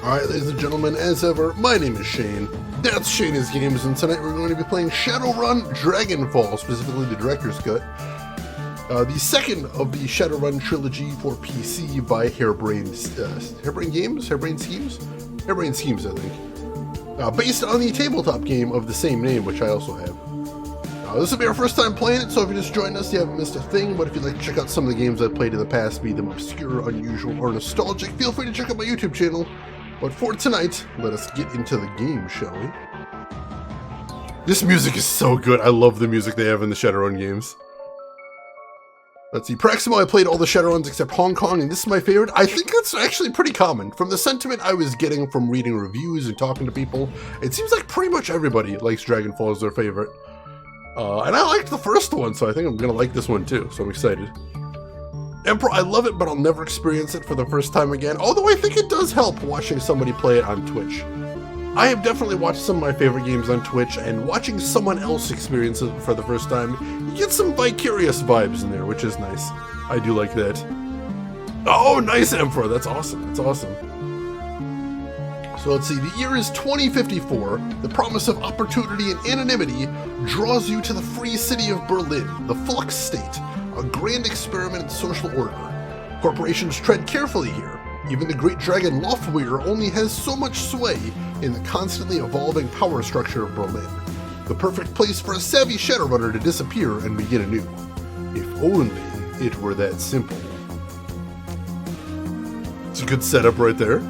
Alright, ladies and gentlemen, as ever, my name is Shane. That's Shane's Games, and tonight we're going to be playing Shadowrun Dragonfall, specifically the Director's Cut. The second of the Shadowrun trilogy for PC by Harebrained Schemes, I think. Based on the tabletop game of the same name, which I also have. This will be our first time playing it, so if you just joined us, you haven't missed a thing, but if you'd like to check out some of the games I've played in the past, be them obscure, unusual, or nostalgic, feel free to check out my YouTube channel. But for tonight, let us get into the game, shall we? This music is so good. I love the music they have in the Shadowrun games. Let's see, Praximo, I played all the Shadowruns except Hong Kong, and this is my favorite. I think that's actually pretty common. From the sentiment I was getting from reading reviews and talking to people, it seems like pretty much everybody likes Dragonfall as their favorite. And I liked the first one, so I think I'm going to like this one too, so I'm excited. Emperor, I love it, but I'll never experience it for the first time again, although I think it does help watching somebody play it on Twitch. I have definitely watched some of my favorite games on Twitch, and watching someone else experience it for the first time, you get some vicarious vibes in there, which is nice. I do like that. Oh, nice, Emperor! That's awesome, that's awesome. So let's see, the year is 2054. The promise of opportunity and anonymity draws you to the free city of Berlin, the Flux State, a grand experiment in social order. Corporations tread carefully here. Even the great dragon Lofweir only has so much sway in the constantly evolving power structure of Berlin. The perfect place for a savvy Shadowrunner to disappear and begin anew. If only it were that simple. It's a good setup right there.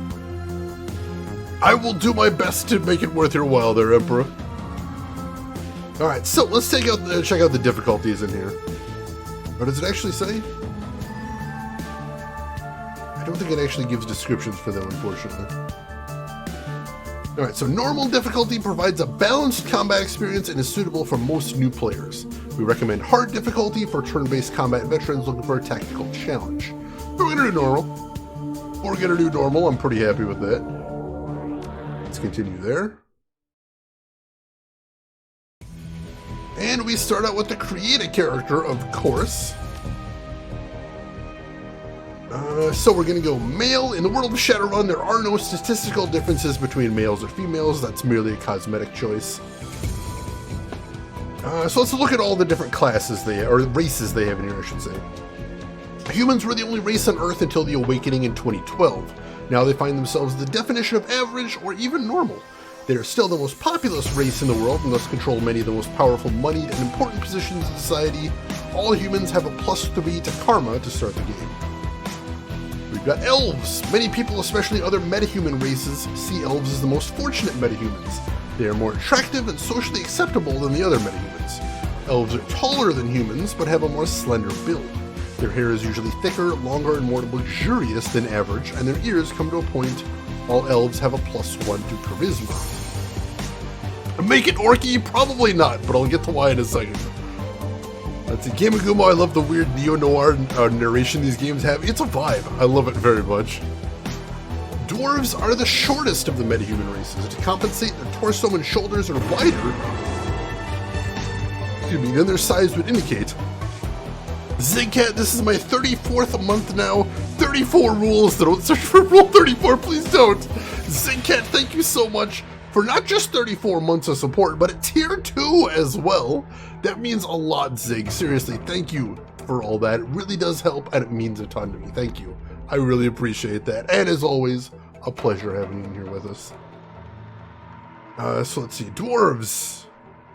I will do my best to make it worth your while there, Emperor. Alright, so let's check out the difficulties in here. What does it actually say? I don't think it actually gives descriptions for them, unfortunately. Alright, so normal difficulty provides a balanced combat experience and is suitable for most new players. We recommend hard difficulty for turn-based combat veterans looking for a tactical challenge. But we're gonna do normal. I'm pretty happy with that. Let's continue there. And we start out with the create a character, of course. So we're going to go male. In the world of Shadowrun, there are no statistical differences between males or females. That's merely a cosmetic choice. So let's look at all the different classes or races they have in here, I should say. Humans were the only race on Earth until the Awakening in 2012. Now they find themselves the definition of average or even normal. They are still the most populous race in the world and thus control many of the most powerful, moneyed, and important positions in society. All humans have a +3 to karma to start the game. We've got Elves. Many people, especially other metahuman races, see Elves as the most fortunate metahumans. They are more attractive and socially acceptable than the other metahumans. Elves are taller than humans, but have a more slender build. Their hair is usually thicker, longer, and more luxurious than average, and their ears come to a point. All Elves have a +1 to charisma. Make it orky? Probably not, but I'll get to why in a second. That's a Gamagumo. I love the weird neo-noir narration these games have. It's a vibe. I love it very much. Dwarves are the shortest of the metahuman races. To compensate, their torso and shoulders are wider than their size would indicate. Zigcat, this is my 34th month now. 34 rules. Don't search for rule 34, please don't. Zigcat, thank you so much for not just 34 months of support, but a tier 2 as well. That means a lot, Zig. Seriously, thank you for all that. It really does help, and it means a ton to me. Thank you. I really appreciate that. And as always, a pleasure having you in here with us. So let's see. Dwarves.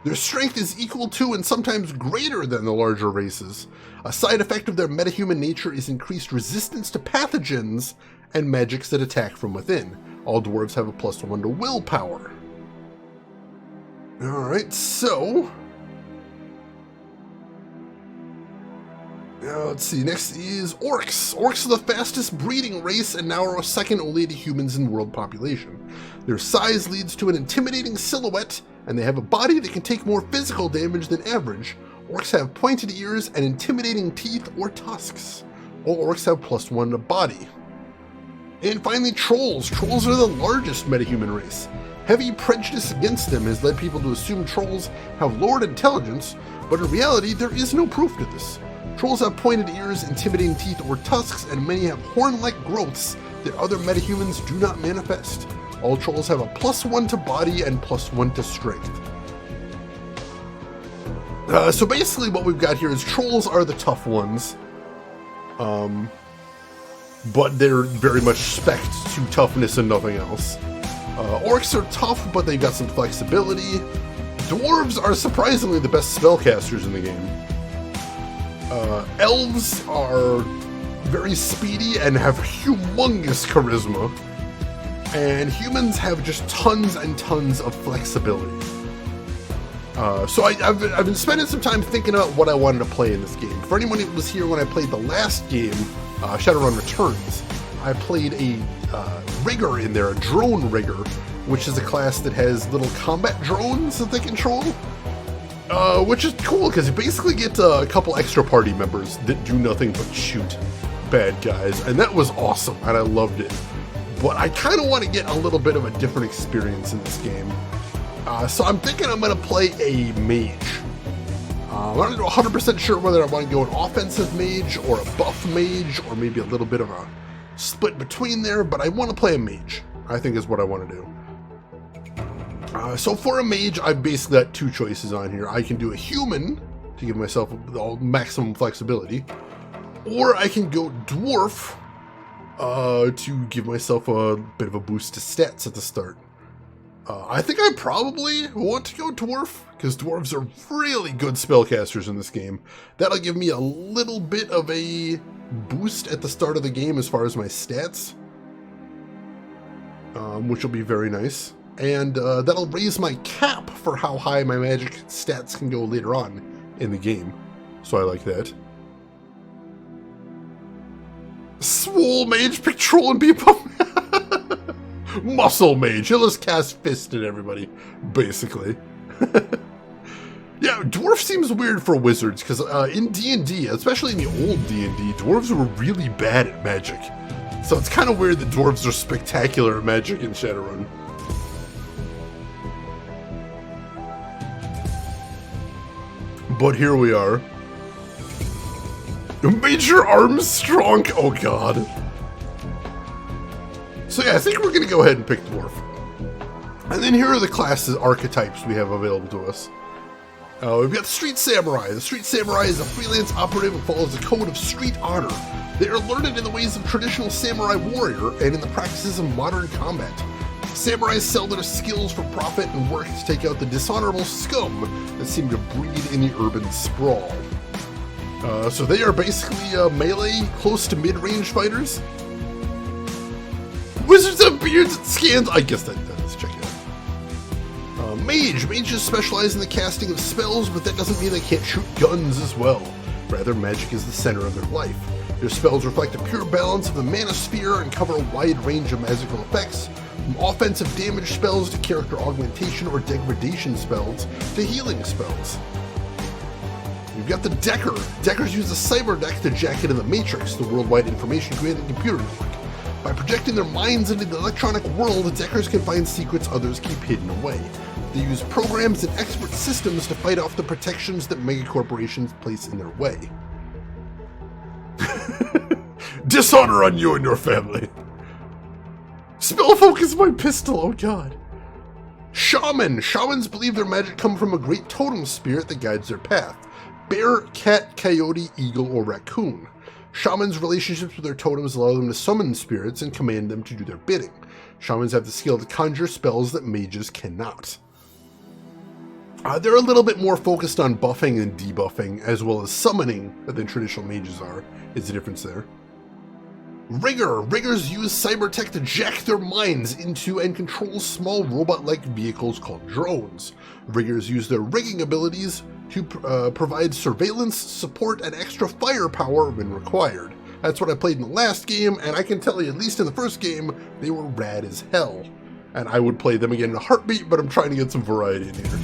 Their strength is equal to and sometimes greater than the larger races. A side effect of their metahuman nature is increased resistance to pathogens and magics that attack from within. All dwarves have a +1 to willpower. Alright, so let's see, next is Orcs. Orcs are the fastest breeding race and now are second only to humans in world population. Their size leads to an intimidating silhouette, and they have a body that can take more physical damage than average. Orcs have pointed ears and intimidating teeth or tusks. All orcs have +1 to body. And finally, Trolls. Trolls are the largest metahuman race. Heavy prejudice against them has led people to assume Trolls have lowered intelligence, but in reality, there is no proof to this. Trolls have pointed ears, intimidating teeth or tusks, and many have horn-like growths that other metahumans do not manifest. All trolls have a +1 to body and +1 to strength. So basically what we've got here is trolls are the tough ones. But they're very much spec'd to toughness and nothing else. Orcs are tough, but they've got some flexibility. Dwarves are surprisingly the best spellcasters in the game. Elves are very speedy and have humongous charisma. And humans have just tons and tons of flexibility. So I've been spending some time thinking about what I wanted to play in this game. For anyone who was here when I played the last game, Shadowrun Returns, I played a rigger in there, a drone rigger, which is a class that has little combat drones that they control, which is cool because you basically get a couple extra party members that do nothing but shoot bad guys, and that was awesome, and I loved it. But I kind of want to get a little bit of a different experience in this game. So I'm thinking I'm going to play a mage. I'm not 100% sure whether I want to go an offensive mage or a buff mage or maybe a little bit of a split between there, but I want to play a mage, I think is what I want to do. So for a mage, I've basically got two choices on here. I can do a human to give myself maximum flexibility, or I can go dwarf to give myself a bit of a boost to stats at the start. I think I probably want to go dwarf, because dwarves are really good spellcasters in this game. That'll give me a little bit of a boost at the start of the game as far as my stats, which will be very nice. And that'll raise my cap for how high my magic stats can go later on in the game. So I like that. Swole mage, pick troll and be muscle mage. He'll just cast fist at everybody, basically. Yeah, dwarf seems weird for wizards, because in D&D, especially in the old D&D, dwarves were really bad at magic. So it's kind of weird that dwarves are spectacular at magic in Shadowrun. But here we are. Major Armstrong! Oh god. So yeah, I think we're going to go ahead and pick Dwarf. And then here are the classes archetypes we have available to us. We've got Street Samurai. The Street Samurai is a freelance operative and follows the code of street honor. They are learned in the ways of traditional samurai warrior and in the practices of modern combat. Samurais sell their skills for profit and work to take out the dishonorable scum that seem to breed in the urban sprawl. So they are basically melee, close to mid-range fighters. Wizards have beards and scans. I guess let's check it out. Mage. Mages specialize in the casting of spells, but that doesn't mean they can't shoot guns as well. Rather, magic is the center of their life. Their spells reflect a pure balance of the mana sphere and cover a wide range of magical effects, from offensive damage spells to character augmentation or degradation spells to healing spells. You've got the Decker. Deckers use the cyber deck to jack into the Matrix, the worldwide information creating computer network. By projecting their minds into the electronic world, Deckers can find secrets others keep hidden away. They use programs and expert systems to fight off the protections that megacorporations place in their way. Dishonor on you and your family. Spell focus my pistol, oh god. Shaman. Shamans believe their magic comes from a great totem spirit that guides their path. Bear, cat, coyote, eagle, or raccoon. Shamans' relationships with their totems allow them to summon spirits and command them to do their bidding. Shamans have the skill to conjure spells that mages cannot. They're a little bit more focused on buffing and debuffing, as well as summoning, than traditional mages are, is the difference there. Rigger. Riggers use cyber tech to jack their minds into and control small robot-like vehicles called drones. Riggers use their rigging abilities to provide surveillance, support, and extra firepower when required. That's what I played in the last game, and I can tell you, at least in the first game, they were rad as hell. And I would play them again in a heartbeat, but I'm trying to get some variety in here.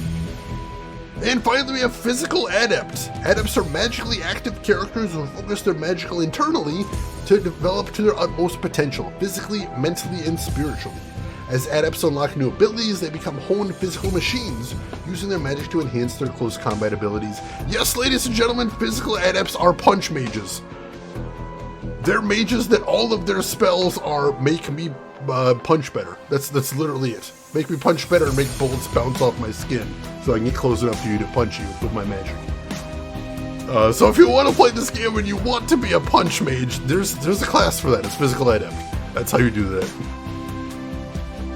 And finally, we have Physical Adepts. Adepts are magically active characters who focus their magical internally to develop to their utmost potential, physically, mentally, and spiritually. As Adepts unlock new abilities, they become honed physical machines, using their magic to enhance their close combat abilities. Yes, ladies and gentlemen, Physical Adepts are punch mages. They're mages that all of their spells are make me punch better. That's literally it. Make me punch better and make bullets bounce off my skin so I can get close enough to you to punch you with my magic. So if you want to play this game and you want to be a punch mage, there's a class for that. It's Physical Adept. That's how you do that.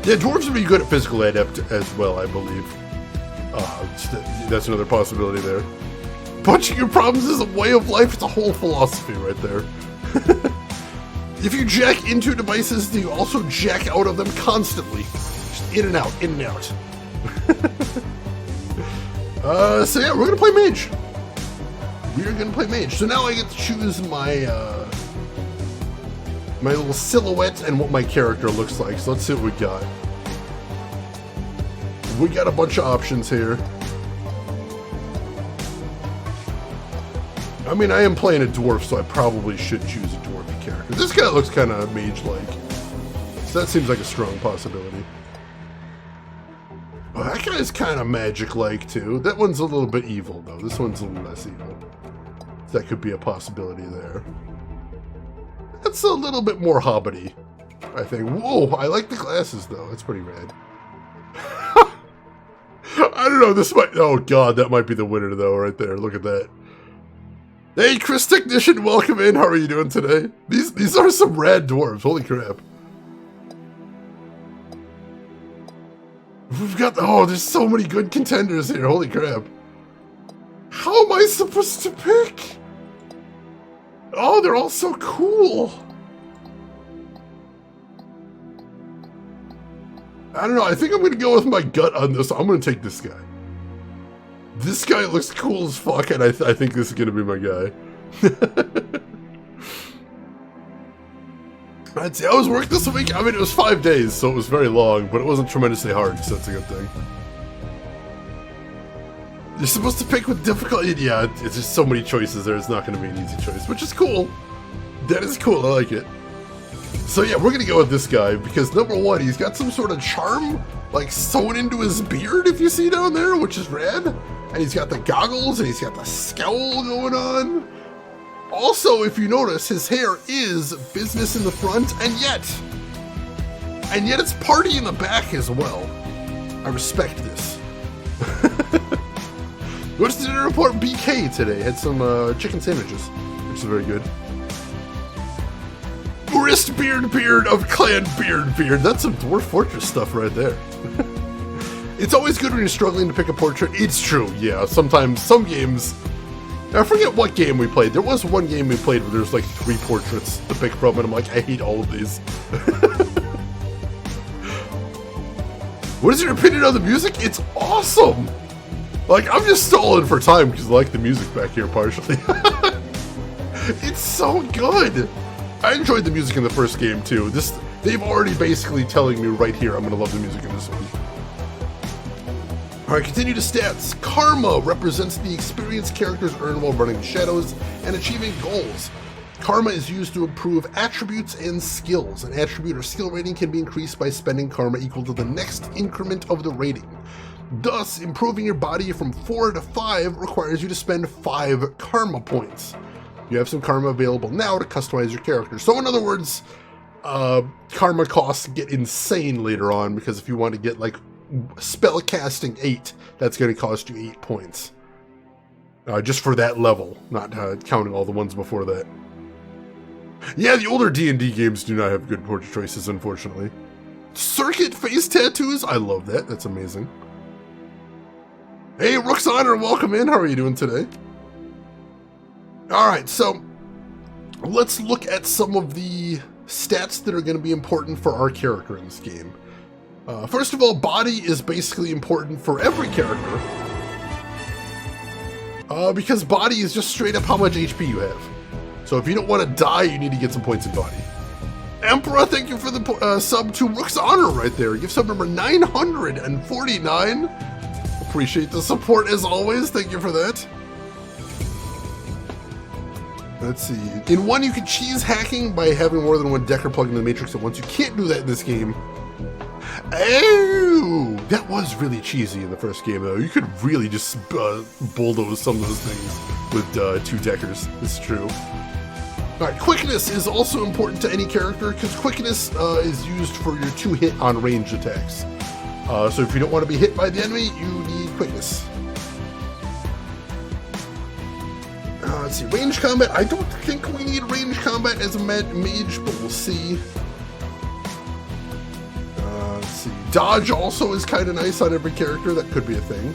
Yeah, dwarves would be good at Physical Adept as well, I believe. That's another possibility there. Punching your problems is a way of life. It's a whole philosophy right there. If you jack into devices, do you also jack out of them constantly? Just in and out, in and out. So yeah, we're gonna play Mage. We are gonna play Mage. So now I get to choose my my little silhouette and what my character looks like. So let's see what we got. We got a bunch of options here. I mean, I am playing a dwarf, so I probably should choose a dwarfy character. This guy looks kind of mage-like, so that seems like a strong possibility. Oh, that guy's kind of magic-like, too. That one's a little bit evil, though. This one's a little less evil. That could be a possibility there. That's a little bit more hobbity, I think. Whoa, I like the glasses, though. That's pretty rad. I don't know, this might... Oh, God, that might be the winner, though, right there. Look at that. Hey, Chris Technician, welcome in. How are you doing today? These are some rad dwarves. Holy crap. We've got... Oh, there's so many good contenders here. Holy crap. How am I supposed to pick? Oh, they're all so cool. I don't know. I think I'm going to go with my gut on this. I'm going to take this guy. This guy looks cool as fuck, and I think this is going to be my guy. I'd say I was working this week. I mean, it was 5 days, so it was very long, but it wasn't tremendously hard, so that's a good thing. You're supposed to pick with difficulty. Yeah, it's just so many choices there. It's not going to be an easy choice, which is cool. That is cool. I like it. So yeah, we're going to go with this guy, because number one, he's got some sort of charm, like sewn into his beard, if you see down there, which is rad. And he's got the goggles, and he's got the scowl going on. Also, if you notice, his hair is business in the front, and yet it's party in the back as well. I respect this. What's the dinner report? BK today. Had some chicken sandwiches, which is very good. Wrist beard of clan beard. That's some Dwarf Fortress stuff right there. It's always good when you're struggling to pick a portrait. It's true, yeah. Sometimes, some games... I forget what game we played. There was one game we played where there's like 3 portraits to pick from, and I'm like, I hate all of these. What is your opinion on the music? It's awesome! Like, I'm just stalling for time because I like the music back here partially. It's so good! I enjoyed the music in the first game too. They've already basically telling me right here I'm gonna love the music in this one. Alright, continue to stats. Karma represents the experience characters earn while running the shadows and achieving goals. Karma is used to improve attributes and skills. An attribute or skill rating can be increased by spending karma equal to the next increment of the rating. Thus, improving your body from 4 to 5 requires you to spend 5 karma points. You have some karma available now to customize your character. So in other words, karma costs get insane later on, because if you want to get like spell casting 8, that's going to cost you 8 points. Just for that level, not counting all the ones before that. Yeah, the older D&D games do not have good portrait choices, unfortunately. Circuit face tattoos? I love that. That's amazing. Hey, Rook's Honor, welcome in. How are you doing today? Alright, so let's look at some of the stats that are going to be important for our character in this game. First of all, body is basically important for every character. Because body is just straight up how much HP you have. So if you don't want to die, you need to get some points in body. Emperor, thank you for the sub to Rook's Honor right there. Gift sub number 949. Appreciate the support as always. Thank you for that. Let's see. In 1, you can cheese hacking by having more than one decker plugged into the matrix at once. You can't do that in this game. Oh, that was really cheesy in the first game, though. You could really just bulldoze some of those things with 2 deckers. It's true. Alright, quickness is also important to any character because quickness is used for your 2-hit on ranged attacks. So if you don't want to be hit by the enemy, you need quickness. Let's see, range combat. I don't think we need range combat as a mage, but we'll see. Let's see, dodge also is kind of nice on every character. That could be a thing.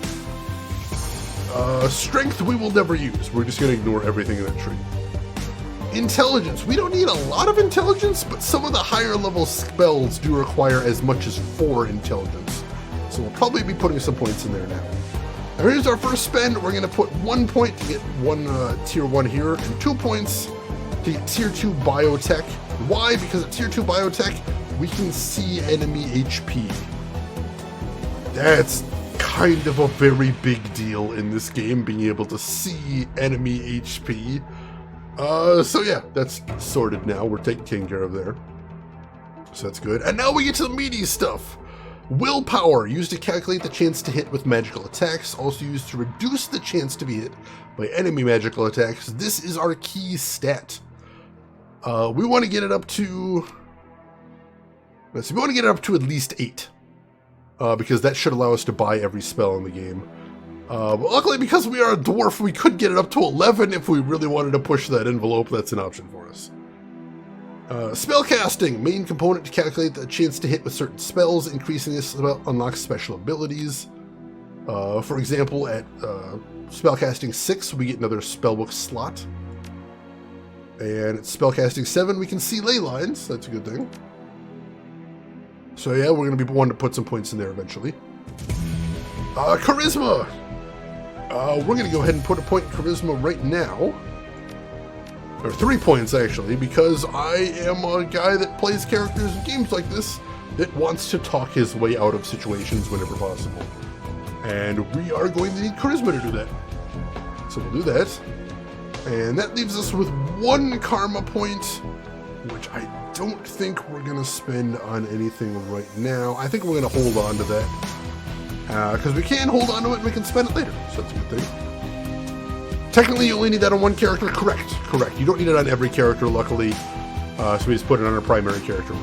Strength we will never use. We're just going to ignore everything in that tree. Intelligence. We don't need a lot of intelligence, but some of the higher level spells do require as much as 4 intelligence. So we'll probably be putting some points in there now. Now here's our first spend. We're going to put 1 point to get one tier 1 here, and 2 points to get tier 2 biotech. Why? Because at tier 2 biotech, we can see enemy HP. That's kind of a very big deal in this game, being able to see enemy HP. So yeah, that's sorted now. We're taken care of there. So that's good. And now we get to the meaty stuff. Willpower, used to calculate the chance to hit with magical attacks, also used to reduce the chance to be hit by enemy magical attacks. This is our key stat. We want to get it up to... Let's see, we want to get it up to at least 8. Because that should allow us to buy every spell in the game. But luckily, because we are a dwarf, we could get it up to 11 if we really wanted to push that envelope. That's an option for us. Spellcasting, main component to calculate the chance to hit with certain spells. Increasing this spell unlocks special abilities. For example, at spellcasting 6, we get another spellbook slot. And at spellcasting 7, we can see ley lines. That's a good thing. So yeah, we're going to be wanting to put some points in there eventually. Charisma! We're going to go ahead and put a point in charisma right now. Or 3 points, actually, because I am a guy that plays characters in games like this that wants to talk his way out of situations whenever possible. And we are going to need charisma to do that. So we'll do that. And that leaves us with 1 karma point, which I don't think we're going to spend on anything right now. I think we're going to hold on to that. Because we can hold on to it and we can spend it later. So that's a good thing. Technically, you only need that on 1 character. Correct. You don't need it on every character, luckily. So we just put it on our primary character.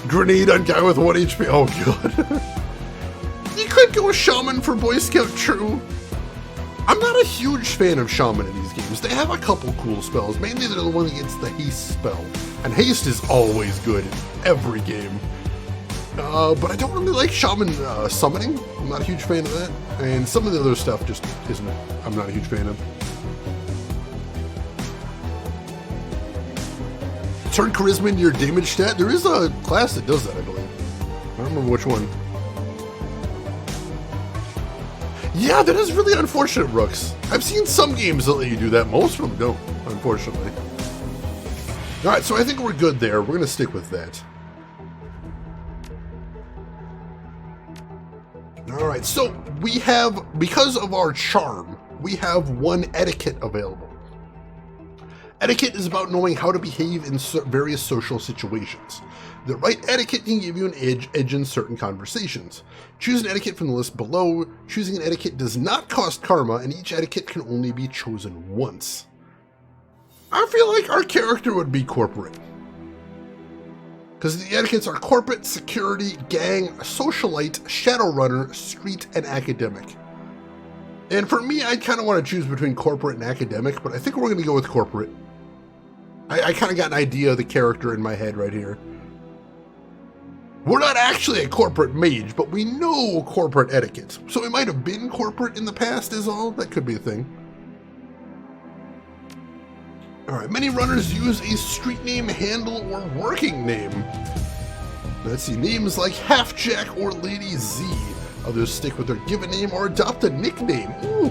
Grenade on guy with 1 HP. Oh, God. You could go Shaman for Boy Scout, true. I'm not a huge fan of Shaman in these games. They have a couple cool spells. Mainly they're the one that gets the haste spell. And haste is always good in every game. But I don't really like Shaman summoning. I'm not a huge fan of that. And some of the other stuff just isn't. I'm not a huge fan of. Turn charisma into your damage stat. There is a class that does that, I believe. I don't remember which one. Yeah, that is really unfortunate, Rooks. I've seen some games that let you do that. Most of them don't, unfortunately. Alright, so I think we're good there. We're going to stick with that. Alright, so we have, because of our charm, we have 1 etiquette available. Etiquette is about knowing how to behave in various social situations. The right etiquette can give you an edge in certain conversations. Choose an etiquette from the list below. Choosing an etiquette does not cost karma, and each etiquette can only be chosen once. I feel like our character would be corporate. Because the etiquettes are corporate, security, gang, socialite, shadowrunner, street, and academic. And for me, I kind of want to choose between corporate and academic, but I think we're going to go with corporate. I kind of got an idea of the character in my head right here. We're not actually a corporate mage, but we know corporate etiquette. So it might have been corporate in the past is all. That could be a thing. Alright, many runners use a street name, handle, or working name. Let's see, names like Halfjack or Lady Z. Others stick with their given name or adopt a nickname. Ooh,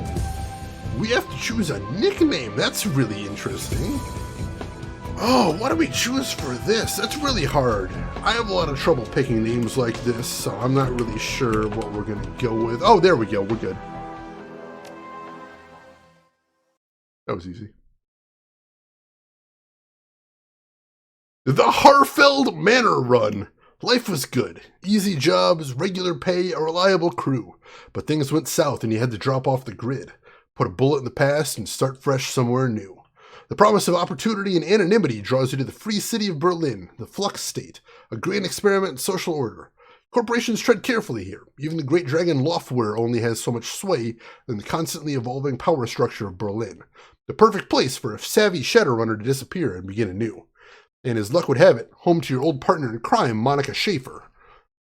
we have to choose a nickname. That's really interesting. Oh, what do we choose for this? That's really hard. I have a lot of trouble picking names like this, so I'm not really sure what we're going to go with. Oh, there we go. We're good. That was easy. The Heartfelt Manor run. Life was good. Easy jobs, regular pay, a reliable crew. But things went south and you had to drop off the grid. Put a bullet in the past and start fresh somewhere new. The promise of opportunity and anonymity draws you to the free city of Berlin, the Flux State, a grand experiment in social order. Corporations tread carefully here. Even the great dragon Loftware only has so much sway in the constantly evolving power structure of Berlin. The perfect place for a savvy Shadowrunner to disappear and begin anew. And as luck would have it, home to your old partner in crime, Monica Schaefer.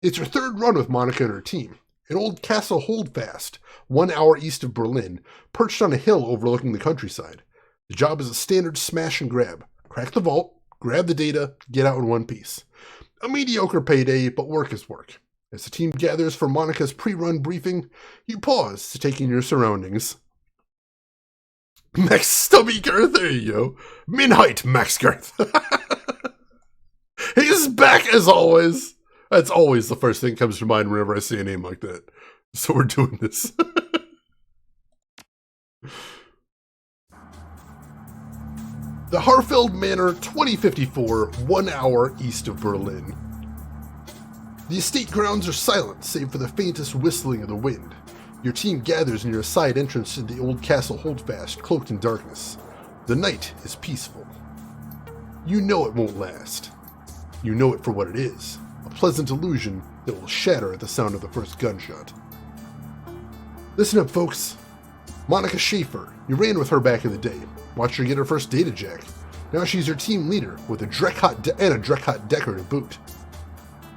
It's her third run with Monica and her team. An old castle holdfast, 1 hour east of Berlin, perched on a hill overlooking the countryside. The job is a standard smash and grab. Crack the vault, grab the data, get out in one piece. A mediocre payday, but work is work. As the team gathers for Monica's pre-run briefing, you pause to take in your surroundings. Max Stubby Girth, there you go. Min-height Max Girth. He's back as always. That's always the first thing that comes to mind whenever I see a name like that. So we're doing this. The Heartfelt Manor, 2054, 1 hour east of Berlin. The estate grounds are silent, save for the faintest whistling of the wind. Your team gathers near a side entrance to the old castle holdfast, cloaked in darkness. The night is peaceful. You know it won't last. You know it for what it is, a pleasant illusion that will shatter at the sound of the first gunshot. Listen up, folks. Monica Schaefer, you ran with her back in the day. Watched her get her first data jack. Now she's your team leader, with a Drekhot Decker to boot.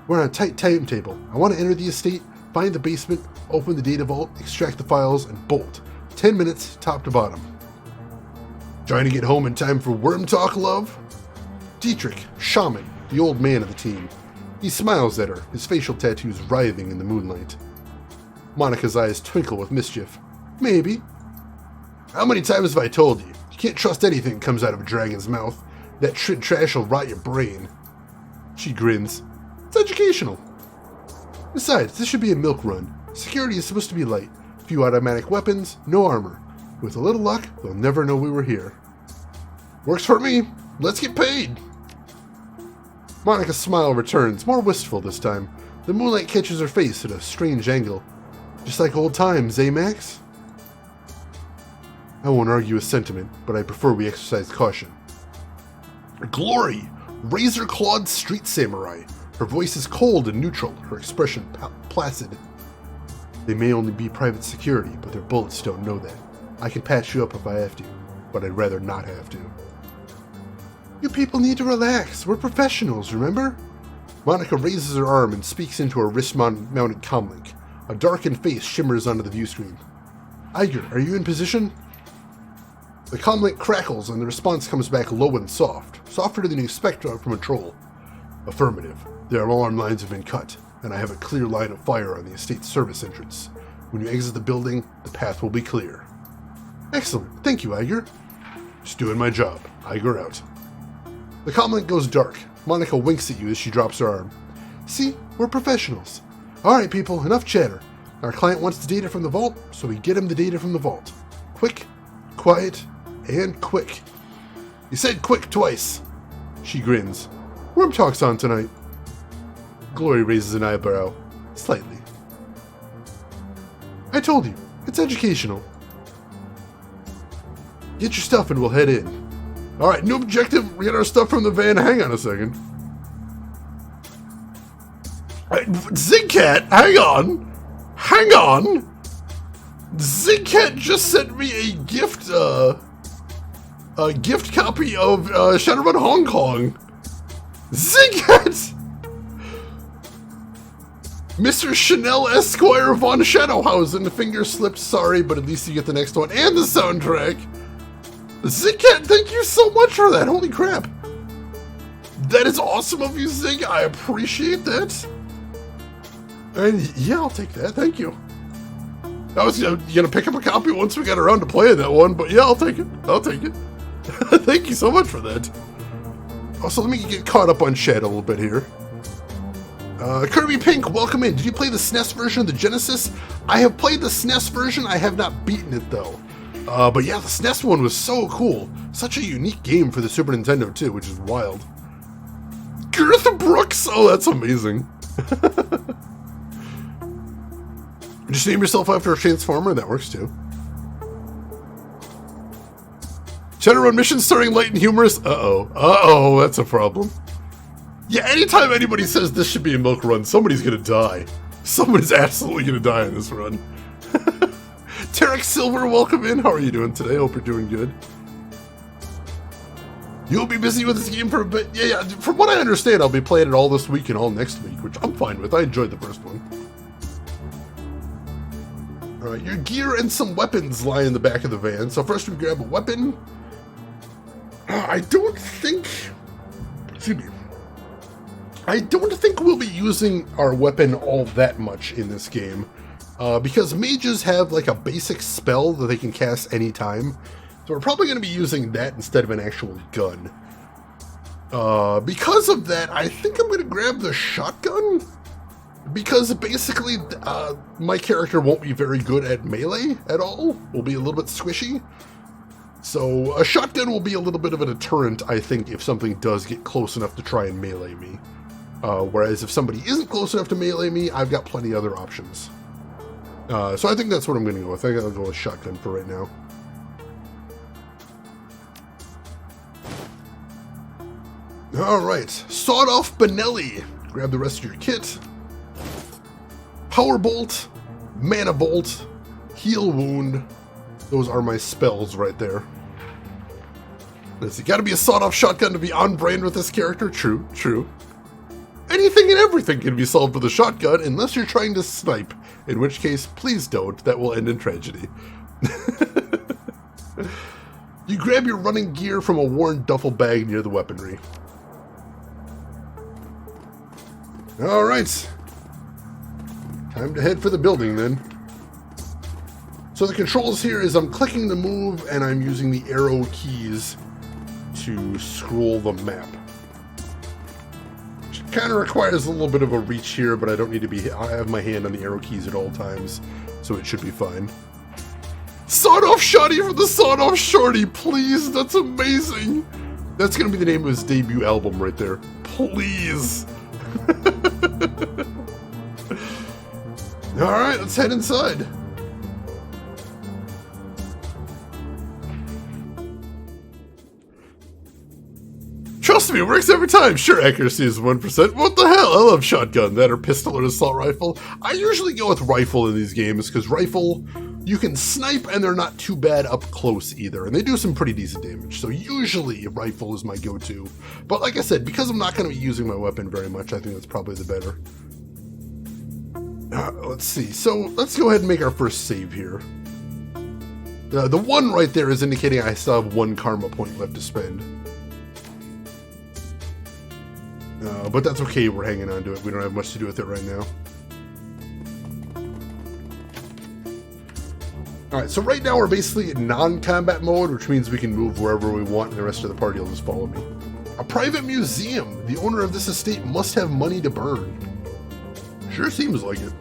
We're on a tight timetable. I want to enter the estate, find the basement, open the data vault, extract the files, and bolt. 10 minutes, top to bottom. Trying to get home in time for worm talk, love? Dietrich, Shaman, the old man of the team. He smiles at her, his facial tattoos writhing in the moonlight. Monica's eyes twinkle with mischief. Maybe. How many times have I told you? You can't trust anything that comes out of a dragon's mouth. That trash will rot your brain. She grins. It's educational. Besides, this should be a milk run. Security is supposed to be light. Few automatic weapons, no armor. With a little luck, they'll never know we were here. Works for me. Let's get paid. Monica's smile returns, more wistful this time. The moonlight catches her face at a strange angle. Just like old times, eh, Max? I won't argue with sentiment, but I prefer we exercise caution. Glory! Razor-clawed street samurai. Her voice is cold and neutral, her expression placid. They may only be private security, but their bullets don't know that. I can patch you up if I have to, but I'd rather not have to. You people need to relax. We're professionals, remember? Monica raises her arm and speaks into her wrist-mounted comlink. A darkened face shimmers onto the view screen. Iger, are you in position? The comlink crackles and the response comes back low and soft, softer than you expect from a troll. Affirmative. Their alarm lines have been cut, and I have a clear line of fire on the estate service entrance. When you exit the building, the path will be clear. Excellent. Thank you, Iger. Just doing my job. Iger out. The comlink goes dark. Monica winks at you as she drops her arm. See? We're professionals. Alright, people, enough chatter. Our client wants the data from the vault, so we get him the data from the vault. Quick, quiet, and quick. You said quick twice. She grins. Worm talk's on tonight. Glory raises an eyebrow. Slightly. I told you, it's educational. Get your stuff and we'll head in. Alright, new objective, we get our stuff from the van. Hang on a second. Zigcat, hang on. Hang on. Zigcat just sent me a gift copy of Shadowrun Hong Kong. Zigcat! Mr. Chanel Esquire von Shadowhausen, finger slipped, sorry, but at least you get the next one and the soundtrack. Zigcat, thank you so much for that, holy crap. That is awesome of you, Zig, I appreciate that. And yeah, I'll take that, thank you. I was gonna pick up a copy once we got around to playing that one, but yeah, I'll take it, I'll take it. Thank you so much for that. Also, let me get caught up on chat a little bit here. Kirby Pink, welcome in. Did you play the SNES version of the Genesis? I have played the SNES version, I have not beaten it though. But yeah, the SNES one was so cool. Such a unique game for the Super Nintendo too, which is wild. Girth Brooks! Oh, that's amazing. Just name yourself after a Transformer, that works too. Shadowrun mission starting light and humorous. Uh-oh. Uh-oh, that's a problem. Yeah, anytime anybody says this should be a milk run, somebody's gonna die. Somebody's absolutely gonna die in this run. Tarek Silver, welcome in. How are you doing today? Hope you're doing good. You'll be busy with this game for a bit. Yeah, from what I understand, I'll be playing it all this week and all next week, which I'm fine with. I enjoyed the first one. Alright, your gear and some weapons lie in the back of the van. So first we grab a weapon. I don't think... Excuse me. I don't think we'll be using our weapon all that much in this game. Because mages have like a basic spell that they can cast anytime. So we're probably going to be using that instead of an actual gun. Because of that, I think I'm going to grab the shotgun. Because basically, my character won't be very good at melee at all. Will be a little bit squishy. So a shotgun will be a little bit of a deterrent, I think, if something does get close enough to try and melee me. Whereas if somebody isn't close enough to melee me, I've got plenty of other options. So I think that's what I'm going to go with. I think I'll go with shotgun for right now. Alright, Sawed Off Benelli. Grab the rest of your kit. Power Bolt, Mana Bolt, Heal Wound. Those are my spells right there. It's got to be a sawed-off shotgun to be on brand with this character. True, true. Anything and everything can be solved with a shotgun unless you're trying to snipe, in which case, please don't. That will end in tragedy. You grab your running gear from a worn duffel bag near the weaponry. Alright. Time to head for the building then. So the controls here is I'm clicking the move and I'm using the arrow keys to scroll the map. Which kind of requires a little bit of a reach here, but I don't need to be... I have my hand on the arrow keys at all times, so it should be fine. Sawed-off Shotty from the Sawed-off Shorty, please! That's amazing! That's gonna be the name of his debut album right there. Please! Alright, let's head inside. Trust me, it works every time. Sure, accuracy is 1%. What the hell? I love shotgun. That or pistol or assault rifle. I usually go with rifle in these games, because rifle, you can snipe and they're not too bad up close either. And they do some pretty decent damage. So usually rifle is my go-to. But like I said, because I'm not going to be using my weapon very much, I think that's probably the better. Let's see. So let's go ahead and make our first save here. The one right there is indicating I still have 1 karma point left to spend. But that's okay, we're hanging on to it. We don't have much to do with it right now. Alright, so right now we're basically in non-combat mode, which means we can move wherever we want and the rest of the party will just follow me. A private museum. The owner of this estate must have money to burn. Sure seems like it.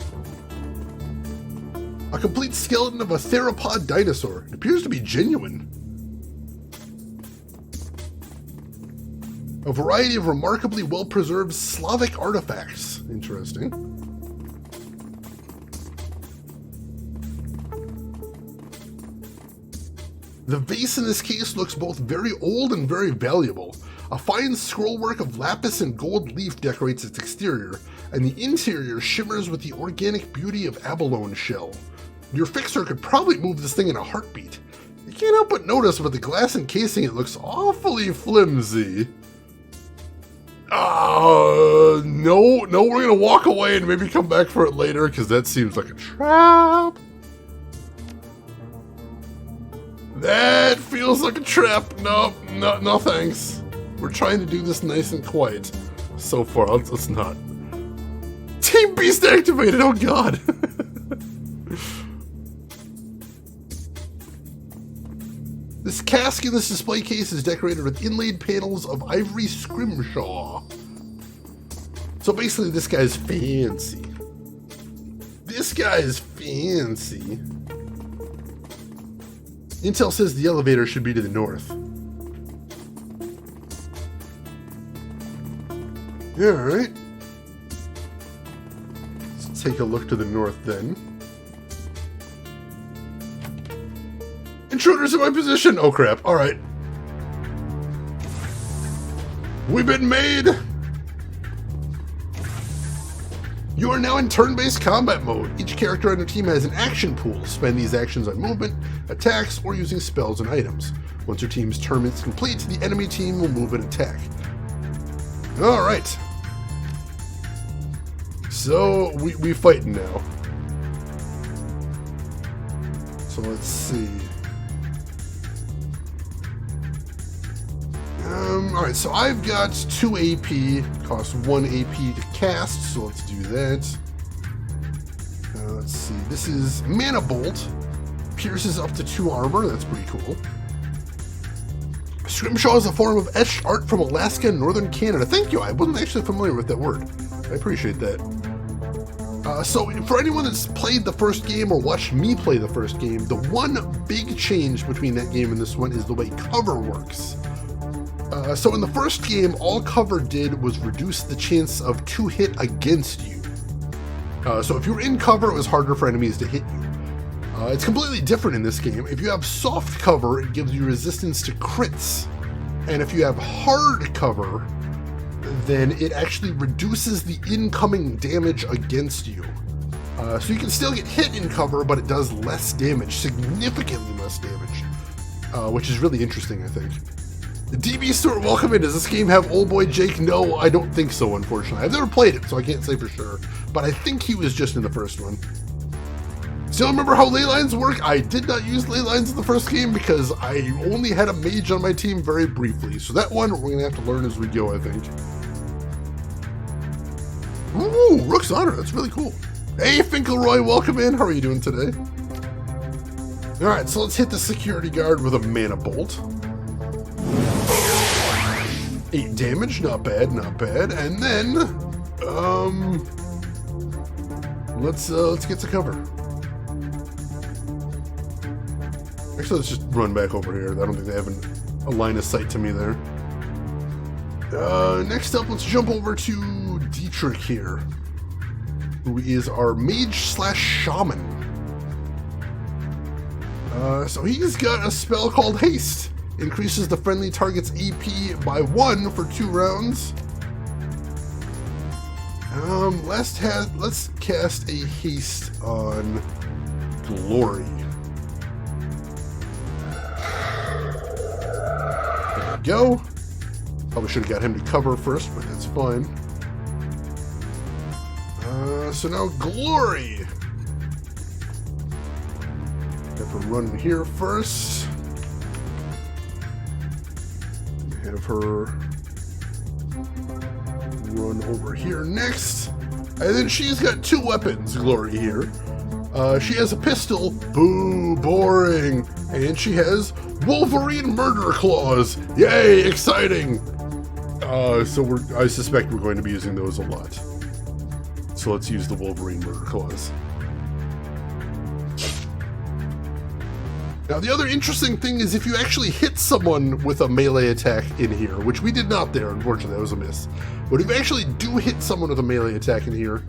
A complete skeleton of a theropod dinosaur. It appears to be genuine. A variety of remarkably well-preserved Slavic artifacts. Interesting. The vase in this case looks both very old and very valuable. A fine scrollwork of lapis and gold leaf decorates its exterior, and the interior shimmers with the organic beauty of abalone shell. Your fixer could probably move this thing in a heartbeat. You can't help but notice with the glass encasing it looks awfully flimsy. No, we're gonna walk away and maybe come back for it later, because that seems like a trap. That feels like a trap. No thanks. We're trying to do this nice and quiet. So far, let's not. Team Beast activated, oh god! This cask in this display case is decorated with inlaid panels of ivory scrimshaw. So basically this guy's fancy. This guy's fancy. Intel says the elevator should be to the north. Alright. Let's take a look to the north then. Intruders in my position! Oh crap, alright. We've been made! You are now in turn-based combat mode. Each character on your team has an action pool. Spend these actions on movement, attacks, or using spells and items. Once your team's turn is complete, the enemy team will move and attack. Alright. So, we fighting now. So let's see. Alright, so I've got 2 AP, costs 1 AP to cast, so let's do that. Let's see, this is Mana Bolt, pierces up to 2 armor, that's pretty cool. Scrimshaw is a form of etched art from Alaska and northern Canada. Thank you, I wasn't actually familiar with that word. I appreciate that. So for anyone that's played the first game or watched me play the first game, the one big change between that game and this one is the way cover works. So in the first game, all cover did was reduce the chance of 2 hit against you. So if you were in cover, it was harder for enemies to hit you. It's completely different in this game. If you have soft cover, it gives you resistance to crits. And if you have hard cover, then it actually reduces the incoming damage against you. So you can still get hit in cover, but it does less damage, significantly less damage, which is really interesting, I think. DB Stewart, welcome in. Does this game have Old Boy Jake? No, I don't think so, unfortunately. I've never played it, so I can't say for sure. But I think he was just in the first one. Still remember how ley lines work? I did not use ley lines in the first game because I only had a mage on my team very briefly. So that one we're going to have to learn as we go, I think. Ooh, Rook's Honor. That's really cool. Hey, Finkelroy, welcome in. How are you doing today? Alright, so let's hit the security guard with a Mana Bolt. 8 damage, not bad, not bad. And then, let's get to cover. Actually, let's just run back over here. I don't think they have a line of sight to me there. Next up, let's jump over to Dietrich here, who is our mage/shaman. So he's got a spell called Haste. Increases the friendly target's EP by 1 for 2 rounds. Let's cast a haste on Glory. There we go. Probably should have got him to cover first, but that's fine. So now Glory. Have her run here first. Have her run over here next. And then she's got 2 weapons, Glory here. She has a pistol, boo, boring. And she has Wolverine Murder Claws. Yay, exciting. So I suspect we're going to be using those a lot. So let's use the Wolverine Murder Claws. Now, the other interesting thing is if you actually hit someone with a melee attack in here, which we did not there, unfortunately, that was a miss. But if you actually do hit someone with a melee attack in here,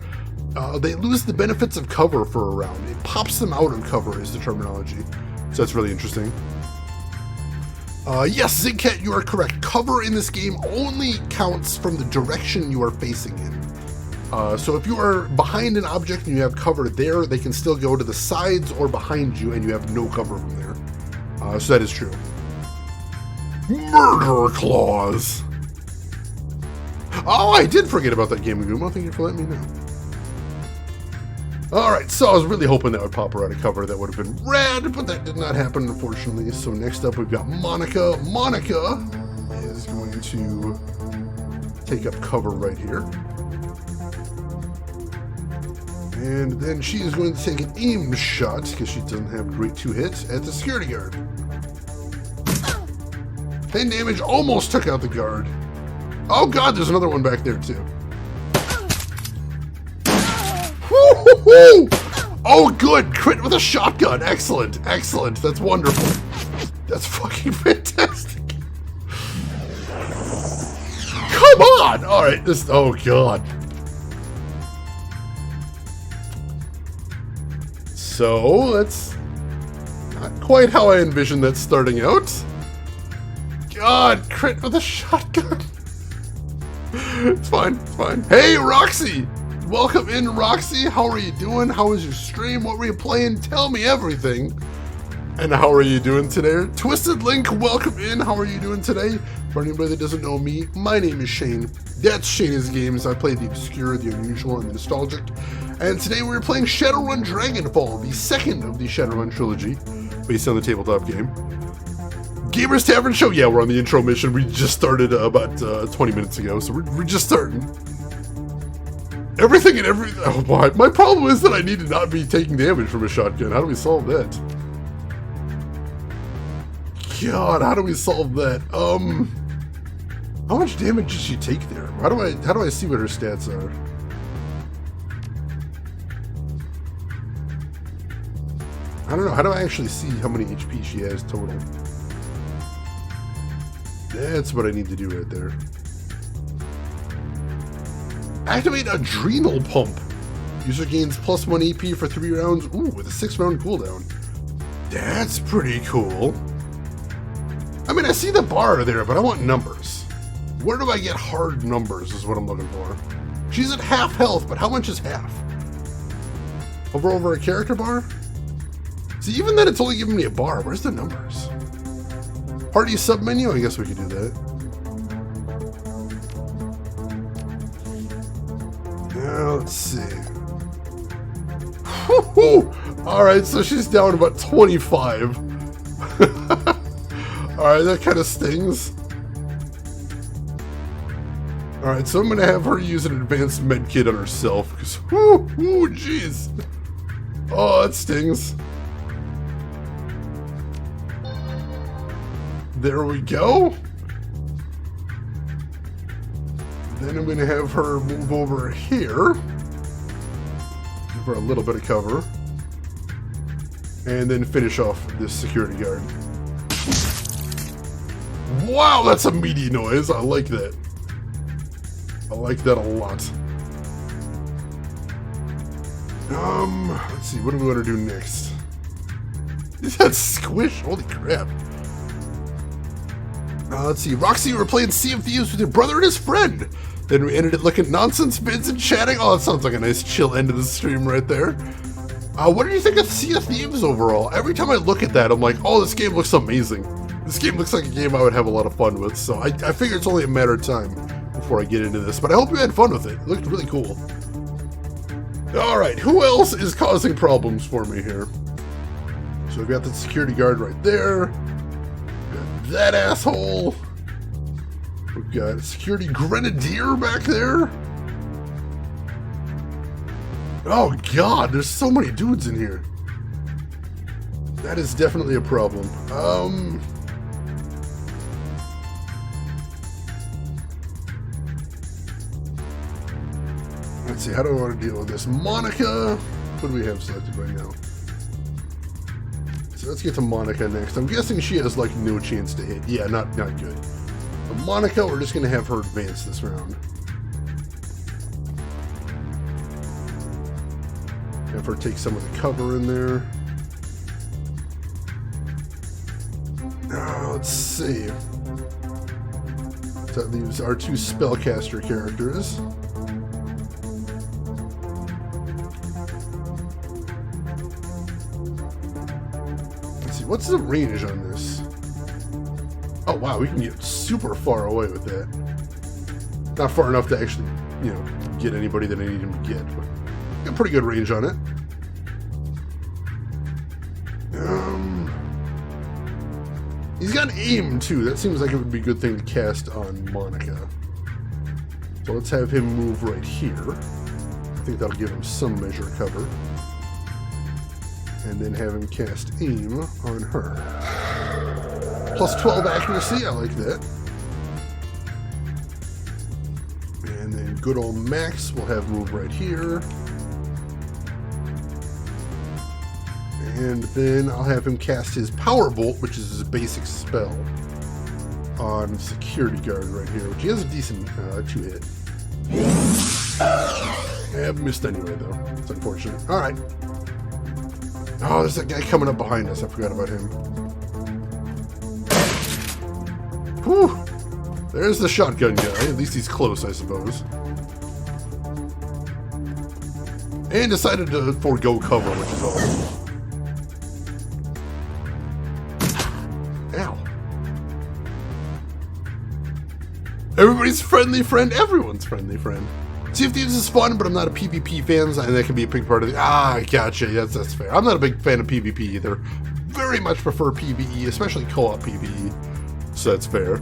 they lose the benefits of cover for a round. It pops them out of cover is the terminology. So that's really interesting. Yes, Zigcat, you are correct. Cover in this game only counts from the direction you are facing in. So if you are behind an object and you have cover there, they can still go to the sides or behind you and you have no cover from there. So that is true. Murder Claws! Oh, I did forget about that game, Gumo. Thank you for letting me know. Alright, so I was really hoping that would pop her out of cover. That would have been rad, but that did not happen, unfortunately. So next up, we've got Monica. Monica is going to take up cover right here. And then she is going to take an aim shot, because she doesn't have great 2 hits, at the security guard. 10 damage, almost took out the guard. Oh god, there's another one back there too. Woo-hoo-hoo! Oh good, crit with a shotgun, excellent, excellent, that's wonderful. That's fucking fantastic. Come on! Alright, oh god. So, that's not quite how I envisioned that starting out. God, crit with a shotgun. It's fine, it's fine. Hey, Roxy! Welcome in, Roxy. How are you doing? How was your stream? What were you playing? Tell me everything. And how are you doing today? Twisted Link, welcome in. How are you doing today? For anybody that doesn't know me, my name is Shane. That's Shane's Games. I play the obscure, the unusual, and the nostalgic. And today we're playing Shadowrun Dragonfall, the second of the Shadowrun trilogy, based on the tabletop game. Gamers Tavern Show. Yeah, we're on the intro mission. We just started about 20 minutes ago, so we're just starting. Everything and everything. Oh boy. My problem is that I need to not be taking damage from a shotgun. How do we solve that? God, how do we solve that? How much damage did she take there? How do I see what her stats are? I don't know. How do I actually see how many HP she has total? That's what I need to do right there. Activate Adrenal Pump. User gains +1 AP for 3 rounds. Ooh, with a 6-round cooldown. That's pretty cool. I mean, I see the bar there, but I want numbers. Where do I get hard numbers is what I'm looking for. She's at half health, but how much is half? Over a character bar? See, even then it's only giving me a bar. Where's the numbers? Party submenu? I guess we could do that. Now, let's see. Alright, so she's down about 25. Alright, that kind of stings. Alright, so I'm going to have her use an advanced med kit on herself. Because, jeez. Oh, that stings. There we go. Then I'm going to have her move over here. Give her a little bit of cover. And then finish off this security guard. Wow, that's a meaty noise. I like that. I like that a lot. Let's see. What do we want to do next? Is that squish? Holy crap. Let's see. Roxy, you were playing Sea of Thieves with your brother and his friend. Then we ended it looking nonsense bids and chatting. Oh, that sounds like a nice chill end of the stream right there. What did you think of Sea of Thieves overall? Every time I look at that, I'm like, oh, this game looks amazing. This game looks like a game I would have a lot of fun with. So I figure it's only a matter of time before I get into this. But I hope you had fun with it. It looked really cool. Alright, who else is causing problems for me here? So we've got the security guard right there. That asshole. We've got a security grenadier back there. Oh god, there's so many dudes in here. That is definitely a problem. Let's see, how do I want to deal with this? Monica. What do we have selected right now? So let's get to Monica next. I'm guessing she has like no chance to hit. Yeah, not good. But Monica, we're just gonna have her advance this round. Have her take some of the cover in there. Let's see. So that leaves our 2 spellcaster characters. What's the range on this? Oh wow, we can get super far away with that. Not far enough to actually, you know, get anybody that I need him to get, but got pretty good range on it. He's got aim too. That seems like it would be a good thing to cast on Monica. So let's have him move right here. I think that'll give him some measure of cover. And then have him cast aim on her. +12 accuracy, I like that. And then good old Max will have move right here. And then I'll have him cast his Power Bolt, which is his basic spell, on Security Guard right here, which he has a decent 2-hit. I missed anyway, though. It's unfortunate. Alright. Oh, there's that guy coming up behind us. I forgot about him. Whew. There's the shotgun guy. At least he's close, I suppose. And decided to forego cover, which is awesome. Ow. Everybody's friendly friend. Everyone's friendly friend. Sea of Thieves is fun, but I'm not a PvP fan, and that can be a big part of the... I gotcha. Yes, that's fair. I'm not a big fan of PvP either. Very much prefer PvE, especially co-op PvE. So that's fair.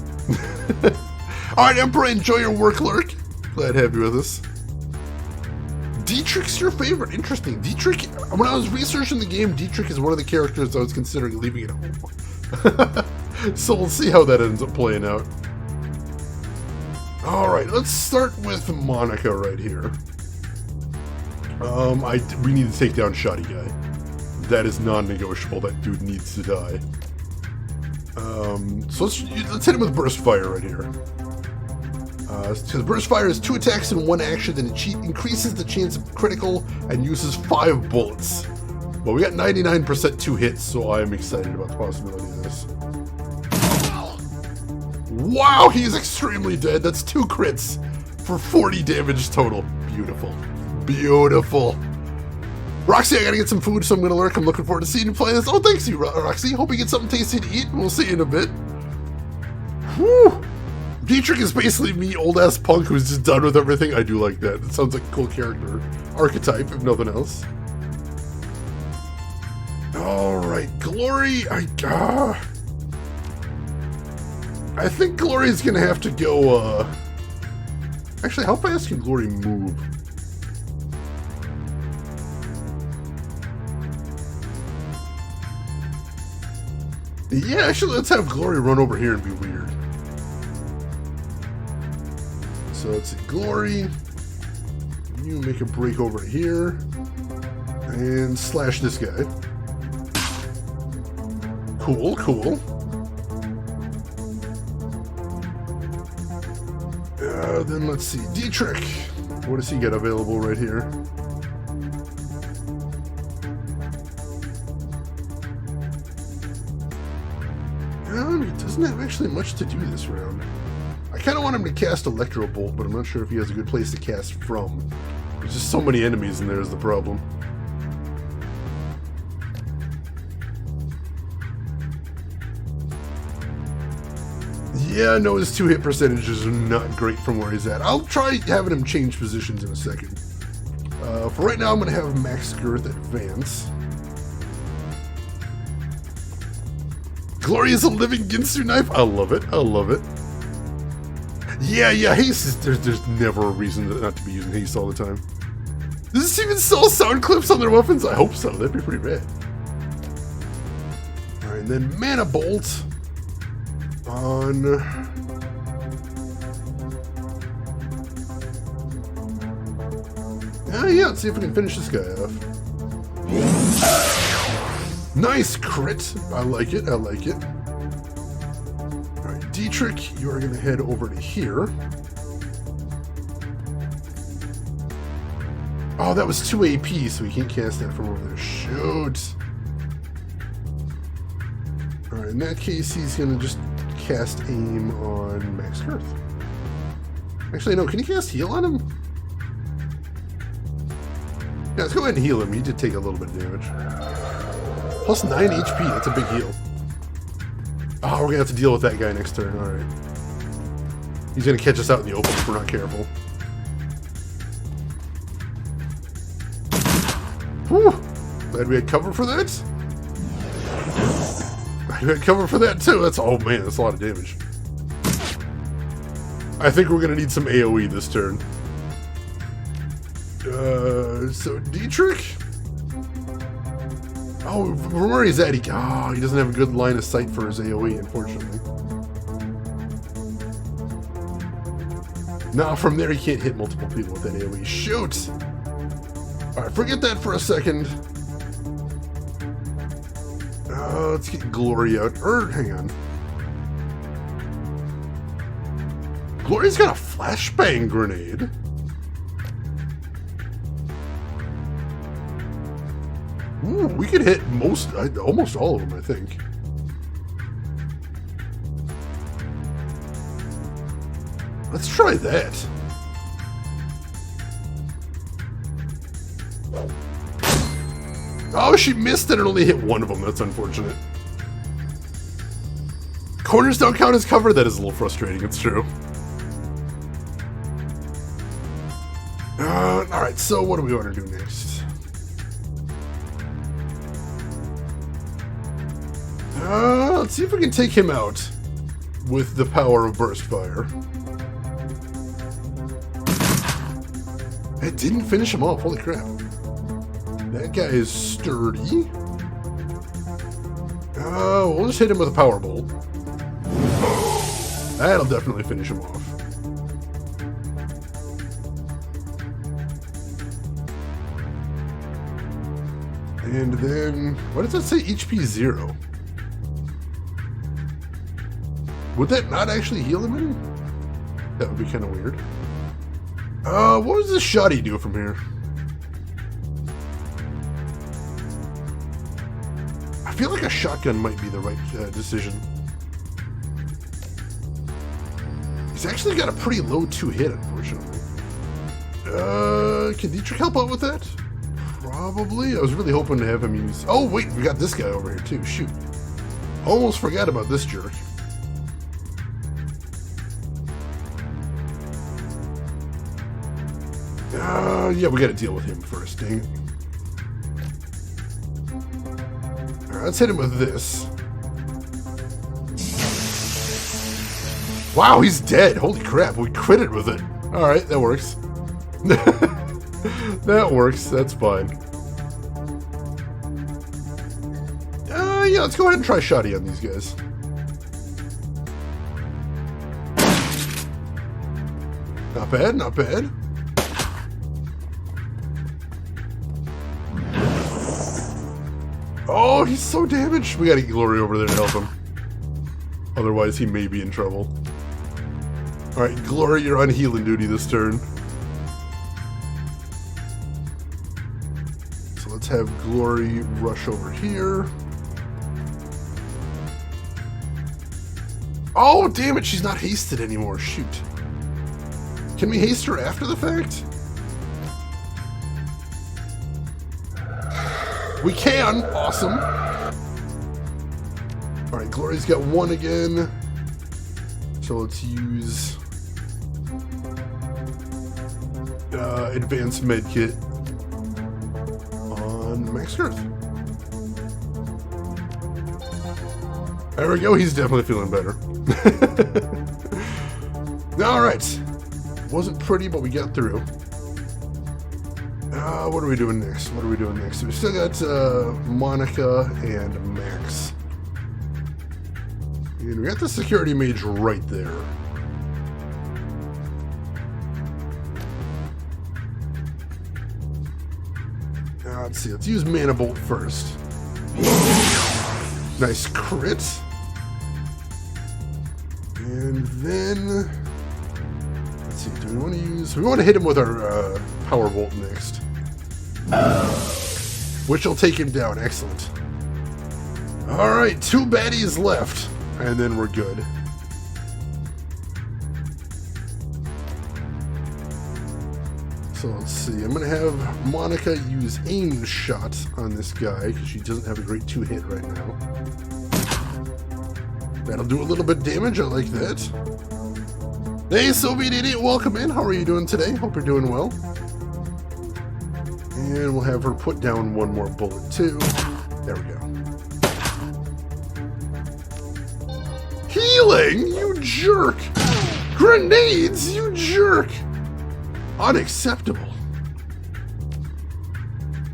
Alright, Emperor, enjoy your work, Lurk. Glad to have you with us. Dietrich's your favorite. Interesting. Dietrich, when I was researching the game, Dietrich is one of the characters I was considering leaving at home. So we'll see how that ends up playing out. Alright, let's start with Monica right here. We need to take down Shoddy Guy. That is non-negotiable. That dude needs to die. So let's hit him with Burst Fire right here. Because Burst Fire is 2 attacks in 1 action, and it increases the chance of critical and uses 5 bullets. Well, we got 99% 2 hits, so I'm excited about the possibility of this. Wow, he's extremely dead. That's 2 crits for 40 damage total. Beautiful. Beautiful. Roxy, I gotta get some food, so I'm gonna lurk. I'm looking forward to seeing you play this. Oh, thanks you, Roxy. Hope you get something tasty to eat, and we'll see you in a bit. Whew. Dietrich is basically me, old-ass punk who's just done with everything. I do like that. It sounds like a cool character. Archetype, if nothing else. Alright, Glory. I think Glory's gonna have to go, Actually, how fast can Glory move? Yeah, actually, let's have Glory run over here and be weird. So let's see, Glory. You make a break over here. And slash this guy. Cool, cool. Then let's see, Dietrich. What does he get available right here? He doesn't have actually much to do this round. I kind of want him to cast Electro Bolt, but I'm not sure if he has a good place to cast from. There's just so many enemies in there is the problem. Yeah, no, his 2 hit percentages are not great from where he's at. I'll try having him change positions in a second. For right now, I'm going to have Max Girth advance. Glory is a living Ginsu knife. I love it. I love it. Yeah, haste is... There's never a reason not to be using haste all the time. Does this even sell sound clips on their weapons? I hope so. That'd be pretty rad. Alright, and then Mana Bolt on... yeah, let's see if we can finish this guy off. Nice crit. I like it. I like it. Alright, Dietrich, you are going to head over to here. Oh, that was 2 AP, so we can't cast that from over there. Shoot. Alright, in that case, he's going to just cast aim on Max Girth. Actually, no, can he cast heal on him? Yeah, let's go ahead and heal him. He did take a little bit of damage. Plus 9 HP, that's a big heal. Oh, we're gonna have to deal with that guy next turn, alright. He's gonna catch us out in the open if we're not careful. Whew! Glad we had cover for that. We had cover for that too. That's, oh man, that's a lot of damage. I think we're gonna need some AoE this turn. So Dietrich? Oh, from where he's at, he doesn't have a good line of sight for his AoE, unfortunately. Nah, from there he can't hit multiple people with that AoE. Shoot! Alright, forget that for a second. Let's get Glory out. Hang on. Glory's got a flashbang grenade. Ooh, we could hit almost all of them, I think. Let's try that. Oh, she missed it and only hit one of them. That's unfortunate. Corners don't count as cover. That is a little frustrating. It's true. Alright, so what do we want to do next? Let's see if we can take him out with the power of Burst Fire. It didn't finish him off. Holy crap. That guy is sturdy. We'll just hit him with a Power Bolt. That'll definitely finish him off. And then, what does that say? HP 0. Would that not actually heal him any? That would be kind of weird. What does this shoddy do from here? I feel like a shotgun might be the right decision. He's actually got a pretty low 2-hit, unfortunately. Can Dietrich help out with that? Probably. I was really hoping to have him use... Oh, wait, we got this guy over here, too. Shoot. Almost forgot about this jerk. Yeah, we gotta deal with him first, dang it. Alright, let's hit him with this. Wow, he's dead. Holy crap, we critted with it. Alright, that works. That works, that's fine. Yeah, let's go ahead and try shoddy on these guys. Not bad, not bad. Oh, he's so damaged. We gotta get Glory over there to help him. Otherwise, he may be in trouble. Alright, Glory, you're on healing duty this turn. So let's have Glory rush over here. Oh, damn it, she's not hasted anymore. Shoot. Can we haste her after the fact? We can! Awesome. Alright, Glory's got one again. So let's use Advanced Medkit on Max Girth. There we go, he's definitely feeling better. Alright. Wasn't pretty, but we got through. What are we doing next? What are we doing next? We still got Monica and Max. And we got the security mage right there. Let's see, let's use Mana Bolt first. Nice crit. And then, let's see, do we want to use, we want to hit him with our Power Bolt next. Which will take him down, excellent. Alright, 2 baddies left, and then we're good. So let's see, I'm going to have Monica use aim shot on this guy, because she doesn't have a great 2-hit right now. That'll do a little bit of damage, I like that. Hey, Soviet Idiot, welcome in. How are you doing today? Hope you're doing well. And we'll have her put down one more bullet, too. There we go. Healing? You jerk! Grenades? You jerk! Unacceptable.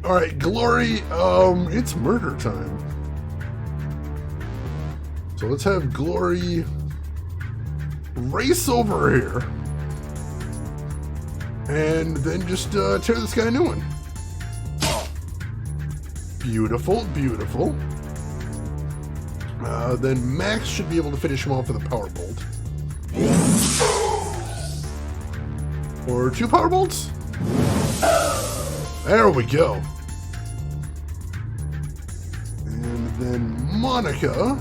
Alright, Glory, it's murder time. So let's have Glory race over here. And then just tear this guy a new one. Beautiful, beautiful. Then Max should be able to finish him off with a Power Bolt. Or 2 Power Bolts? There we go. And then Monica.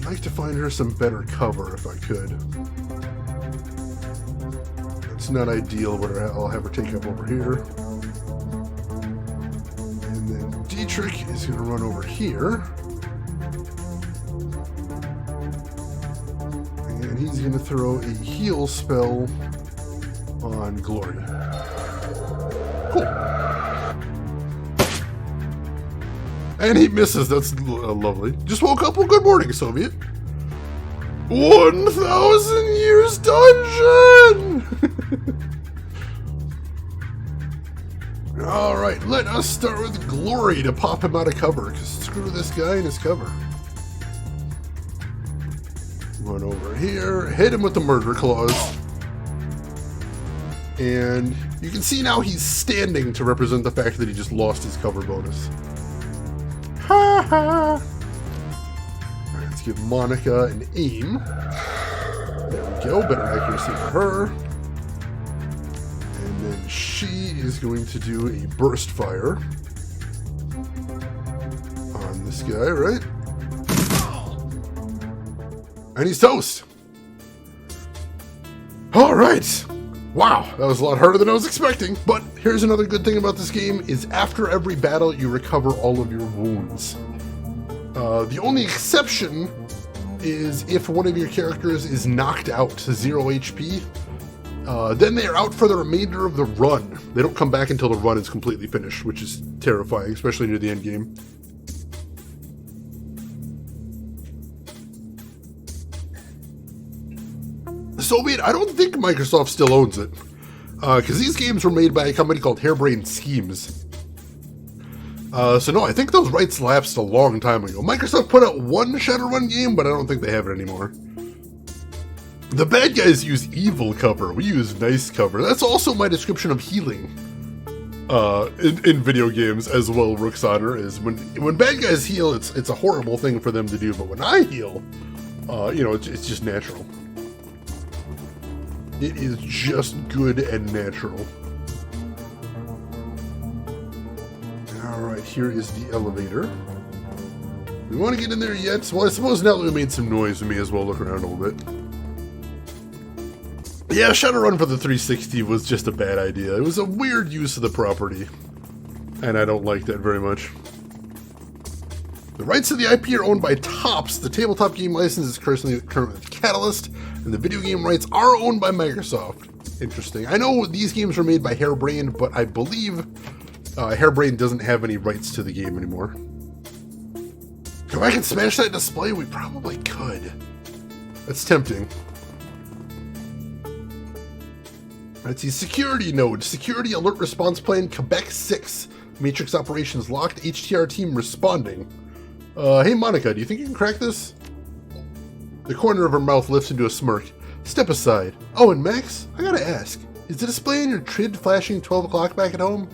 I'd like to find her some better cover if I could. It's not ideal, but I'll have her take up over here. And then Dietrich is going to run over here. And he's going to throw a heal spell on Glory. Cool. And he misses. That's lovely. Just woke up. Well, good morning, Soviet. 1,000 years dungeon! Alright, let us start with Glory to pop him out of cover, because screw this guy and his cover. Run over here, hit him with the murder claws. And you can see now he's standing to represent the fact that he just lost his cover bonus. Ha ha! Alright, let's give Monica an aim. There we go, better accuracy for her. And then she is going to do a burst fire on this guy, right? And he's toast! Alright! Wow, that was a lot harder than I was expecting. But here's another good thing about this game is after every battle you recover all of your wounds. The only exception is if one of your characters is knocked out to 0 HP, then they are out for the remainder of the run. They don't come back until the run is completely finished, which is terrifying, especially near the end game. Soviet, I don't think Microsoft still owns it, because these games were made by a company called Harebrained Schemes. So no, I think those rights lapsed a long time ago. Microsoft put out one Shadowrun game, but I don't think they have it anymore. The bad guys use evil cover. We use nice cover. That's also my description of healing in video games as well. Rook's Honor is when bad guys heal, it's a horrible thing for them to do. But when I heal, it's just natural. It is just good and natural. Alright, here is the elevator. We want to get in there yet? Well, I suppose now that we made some noise, we may as well look around a little bit. Yeah, Shadowrun for the 360 was just a bad idea. It was a weird use of the property, and I don't like that very much. The rights to the IP are owned by Tops. The tabletop game license is currently with Catalyst, and the video game rights are owned by Microsoft. Interesting. I know these games were made by Harebrained, but I believe Harebrained doesn't have any rights to the game anymore. If I can smash that display, we probably could. That's tempting. Let's see, security node. Security alert response plan, Quebec 6. Matrix operations locked, HTR team responding. Hey Monica, do you think you can crack this? The corner of her mouth lifts into a smirk. Step aside. Oh, and Max, I gotta ask, is the display on your TRID flashing 12 o'clock back at home?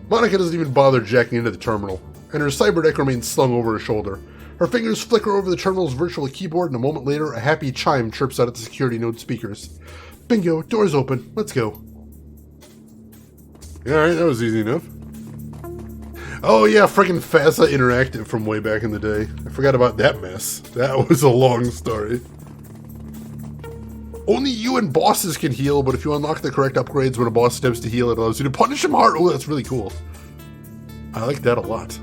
Monica doesn't even bother jacking into the terminal, and her cyber deck remains slung over her shoulder. Her fingers flicker over the terminal's virtual keyboard, and a moment later, a happy chime chirps out at the security node speakers. Bingo, door's open, let's go. Alright, that was easy enough. Oh yeah, frickin' FASA Interactive from way back in the day. I forgot about that mess. That was a long story. Only you and bosses can heal, but if you unlock the correct upgrades when a boss attempts to heal, it allows you to punish him hard. Oh, that's really cool. I like that a lot.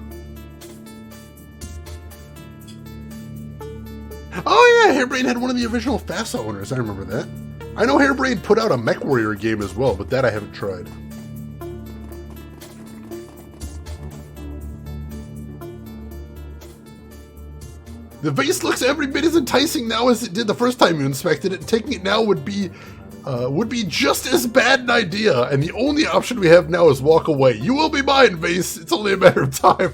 Oh yeah, Harebrained had one of the original FASA owners. I remember that. I know Harebrained put out a MechWarrior game as well, but that I haven't tried. The vase looks every bit as enticing now as it did the first time you inspected it. Taking it now would be just as bad an idea, and the only option we have now is walk away. You will be mine, vase. It's only a matter of time.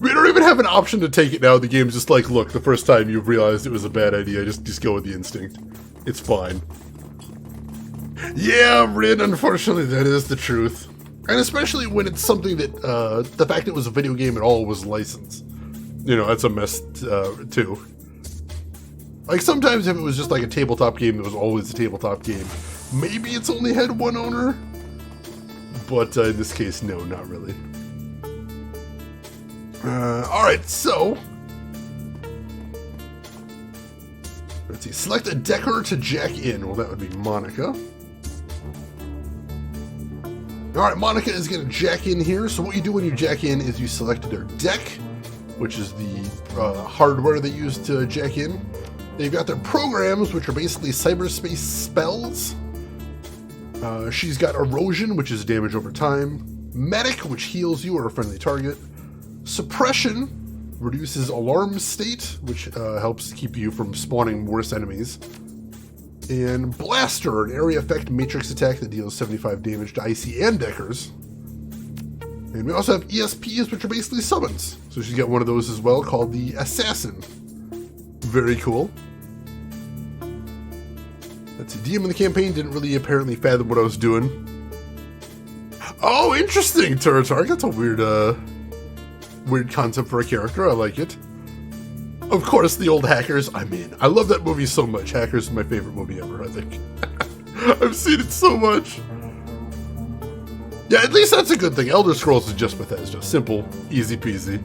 We don't even have an option to take it now. The game's just like, look, the first time you've realized it was a bad idea, just go with the instinct. It's fine. Yeah, Rin, unfortunately, that is the truth. And especially when it's something that, the fact it was a video game at all was licensed. You know, that's a mess, too. Like, sometimes if it was just like a tabletop game that was always a tabletop game, maybe it's only had one owner. But in this case, no, not really. Alright, so Let's see. Select a decker to jack in. Well, that would be Monica. Alright, Monica is going to jack in here. So what you do when you jack in is you select their deck, which is the hardware they use to jack in. They've got their programs, which are basically cyberspace spells. She's got Erosion, which is damage over time. Medic, which heals you or a friendly target. Suppression reduces alarm state, which helps keep you from spawning worse enemies. And Blaster, an area effect matrix attack that deals 75 damage to IC and Deckers. And we also have ESPs, which are basically summons. So she's got one of those as well, called the Assassin. Very cool. Let's see, DM in the campaign didn't really apparently fathom what I was doing. Oh, interesting, Turretark. That's a weird concept for a character. I like it. Of course, the old Hackers. I'm in. I love that movie so much. Hackers is my favorite movie ever, I think. I've seen it so much. Yeah, at least that's a good thing. Elder Scrolls is just Bethesda. Simple, easy peasy.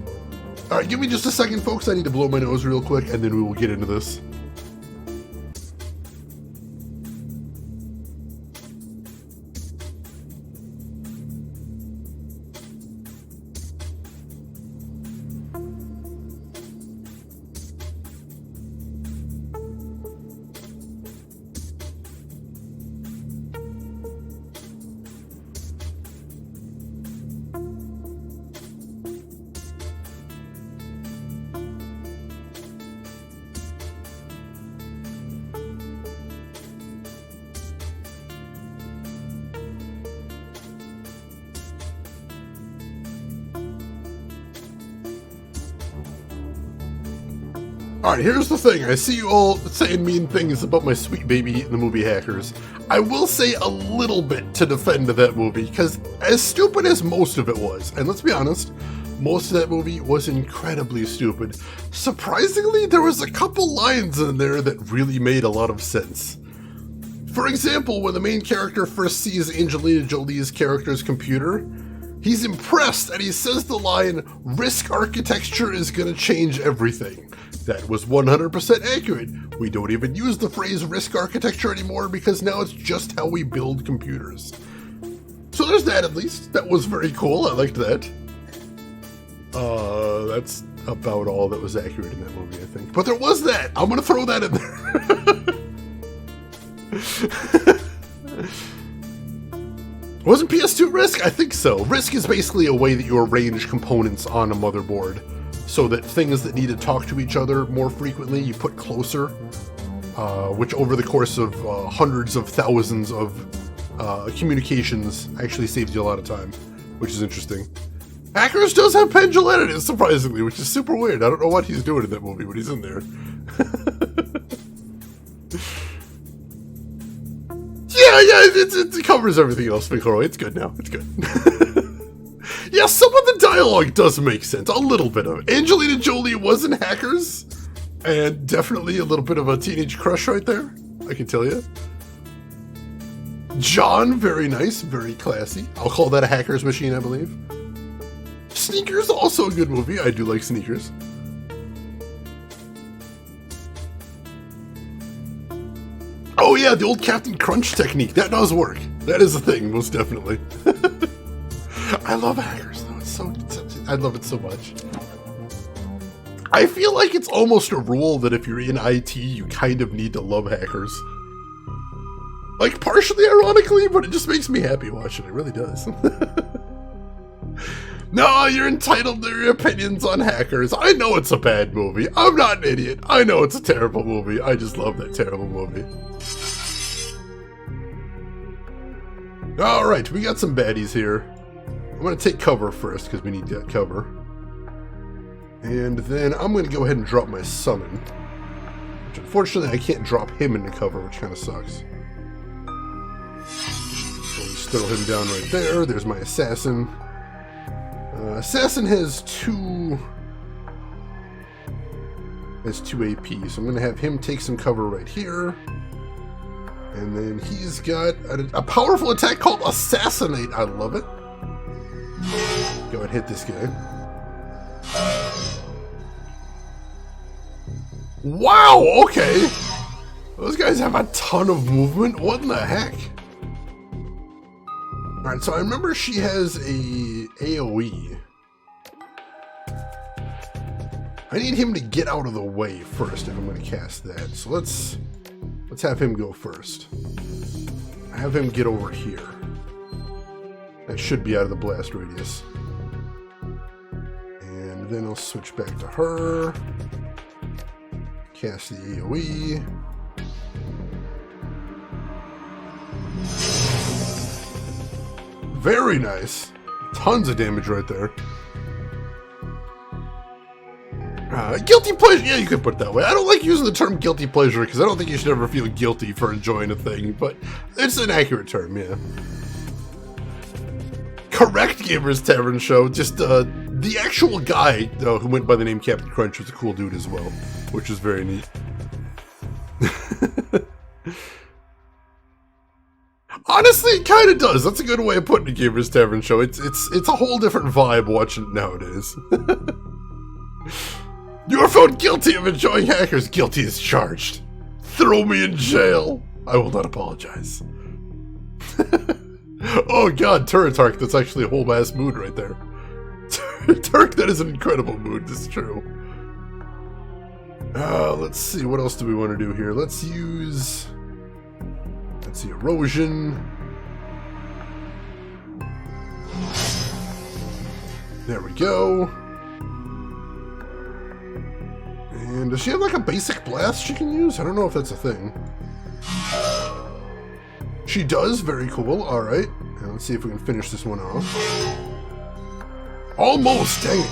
Alright, give me just a second, folks. I need to blow my nose real quick, and then we will get into this. Alright, here's the thing. I see you all saying mean things about my sweet baby in the movie Hackers. I will say a little bit to defend that movie, because as stupid as most of it was, and let's be honest, most of that movie was incredibly stupid. Surprisingly, there was a couple lines in there that really made a lot of sense. For example, when the main character first sees Angelina Jolie's character's computer, he's impressed and he says the line, "Risk architecture is gonna change everything." That was 100% accurate. We don't even use the phrase risk architecture anymore because now it's just how we build computers. So there's that at least. That was very cool. I liked that. That's about all that was accurate in that movie, I think. But there was that. I'm gonna throw that in there. Wasn't PS2 Risk? I think so. Risk is basically a way that you arrange components on a motherboard so that things that need to talk to each other more frequently you put closer, which over the course of hundreds of thousands of communications actually saves you a lot of time, which is interesting. Hackers does have Pendulum in it, surprisingly, which is super weird. I don't know what he's doing in that movie, but he's in there. It covers everything else, McCroy. It's good now. It's good. Yeah, some of the dialogue does make sense. A little bit of it. Angelina Jolie was in Hackers, and definitely a little bit of a teenage crush right there, I can tell you. John, very nice, very classy. I'll call that a Hackers machine, I believe. Sneakers, also a good movie. I do like Sneakers. Oh yeah, the old Captain Crunch technique. That does work. That is a thing, most definitely. I love Hackers, though. I love it so much. I feel like it's almost a rule that if you're in IT, you kind of need to love Hackers. Like, partially ironically, but it just makes me happy watching it. It really does. No, you're entitled to your opinions on Hackers. I know it's a bad movie. I'm not an idiot. I know it's a terrible movie. I just love that terrible movie. Alright, we got some baddies here. I'm going to take cover first, because we need that cover. And then I'm going to go ahead and drop my summon. Which unfortunately I can't drop him into cover, which kind of sucks. So we just throw him down right there. There's my assassin. Assassin has 2 AP, so I'm going to have him take some cover right here. And then he's got a powerful attack called Assassinate. I love it. Go and hit this guy. Wow, okay. Those guys have a ton of movement. What in the heck? Alright, so I remember she has a AoE. I need him to get out of the way first if I'm going to cast that. So let's have him go first. Have him get over here. That should be out of the blast radius. And then I'll switch back to her. Cast the AoE. Very nice. Tons of damage right there. Guilty pleasure. Yeah, you could put it that way. I don't like using the term guilty pleasure because I don't think you should ever feel guilty for enjoying a thing, but it's an accurate term, yeah. Correct Gamers Tavern Show. Just the actual guy who went by the name Captain Crunch was a cool dude as well, which is very neat. Honestly, it kind of does. That's a good way of putting a Gamers Tavern Show. It's a whole different vibe watching it nowadays. You are found guilty of enjoying hackers. Guilty as charged. Throw me in jail. I will not apologize. Oh god, Turretark, that's actually a whole ass mood right there. Turk, that is an incredible mood, this is true. Let's see, what else do we want to do here? Let's use erosion. There we go. And does she have like a basic blast she can use? I don't know if that's a thing. She does, very cool, alright. Let's see if we can finish this one off. Almost, dang it.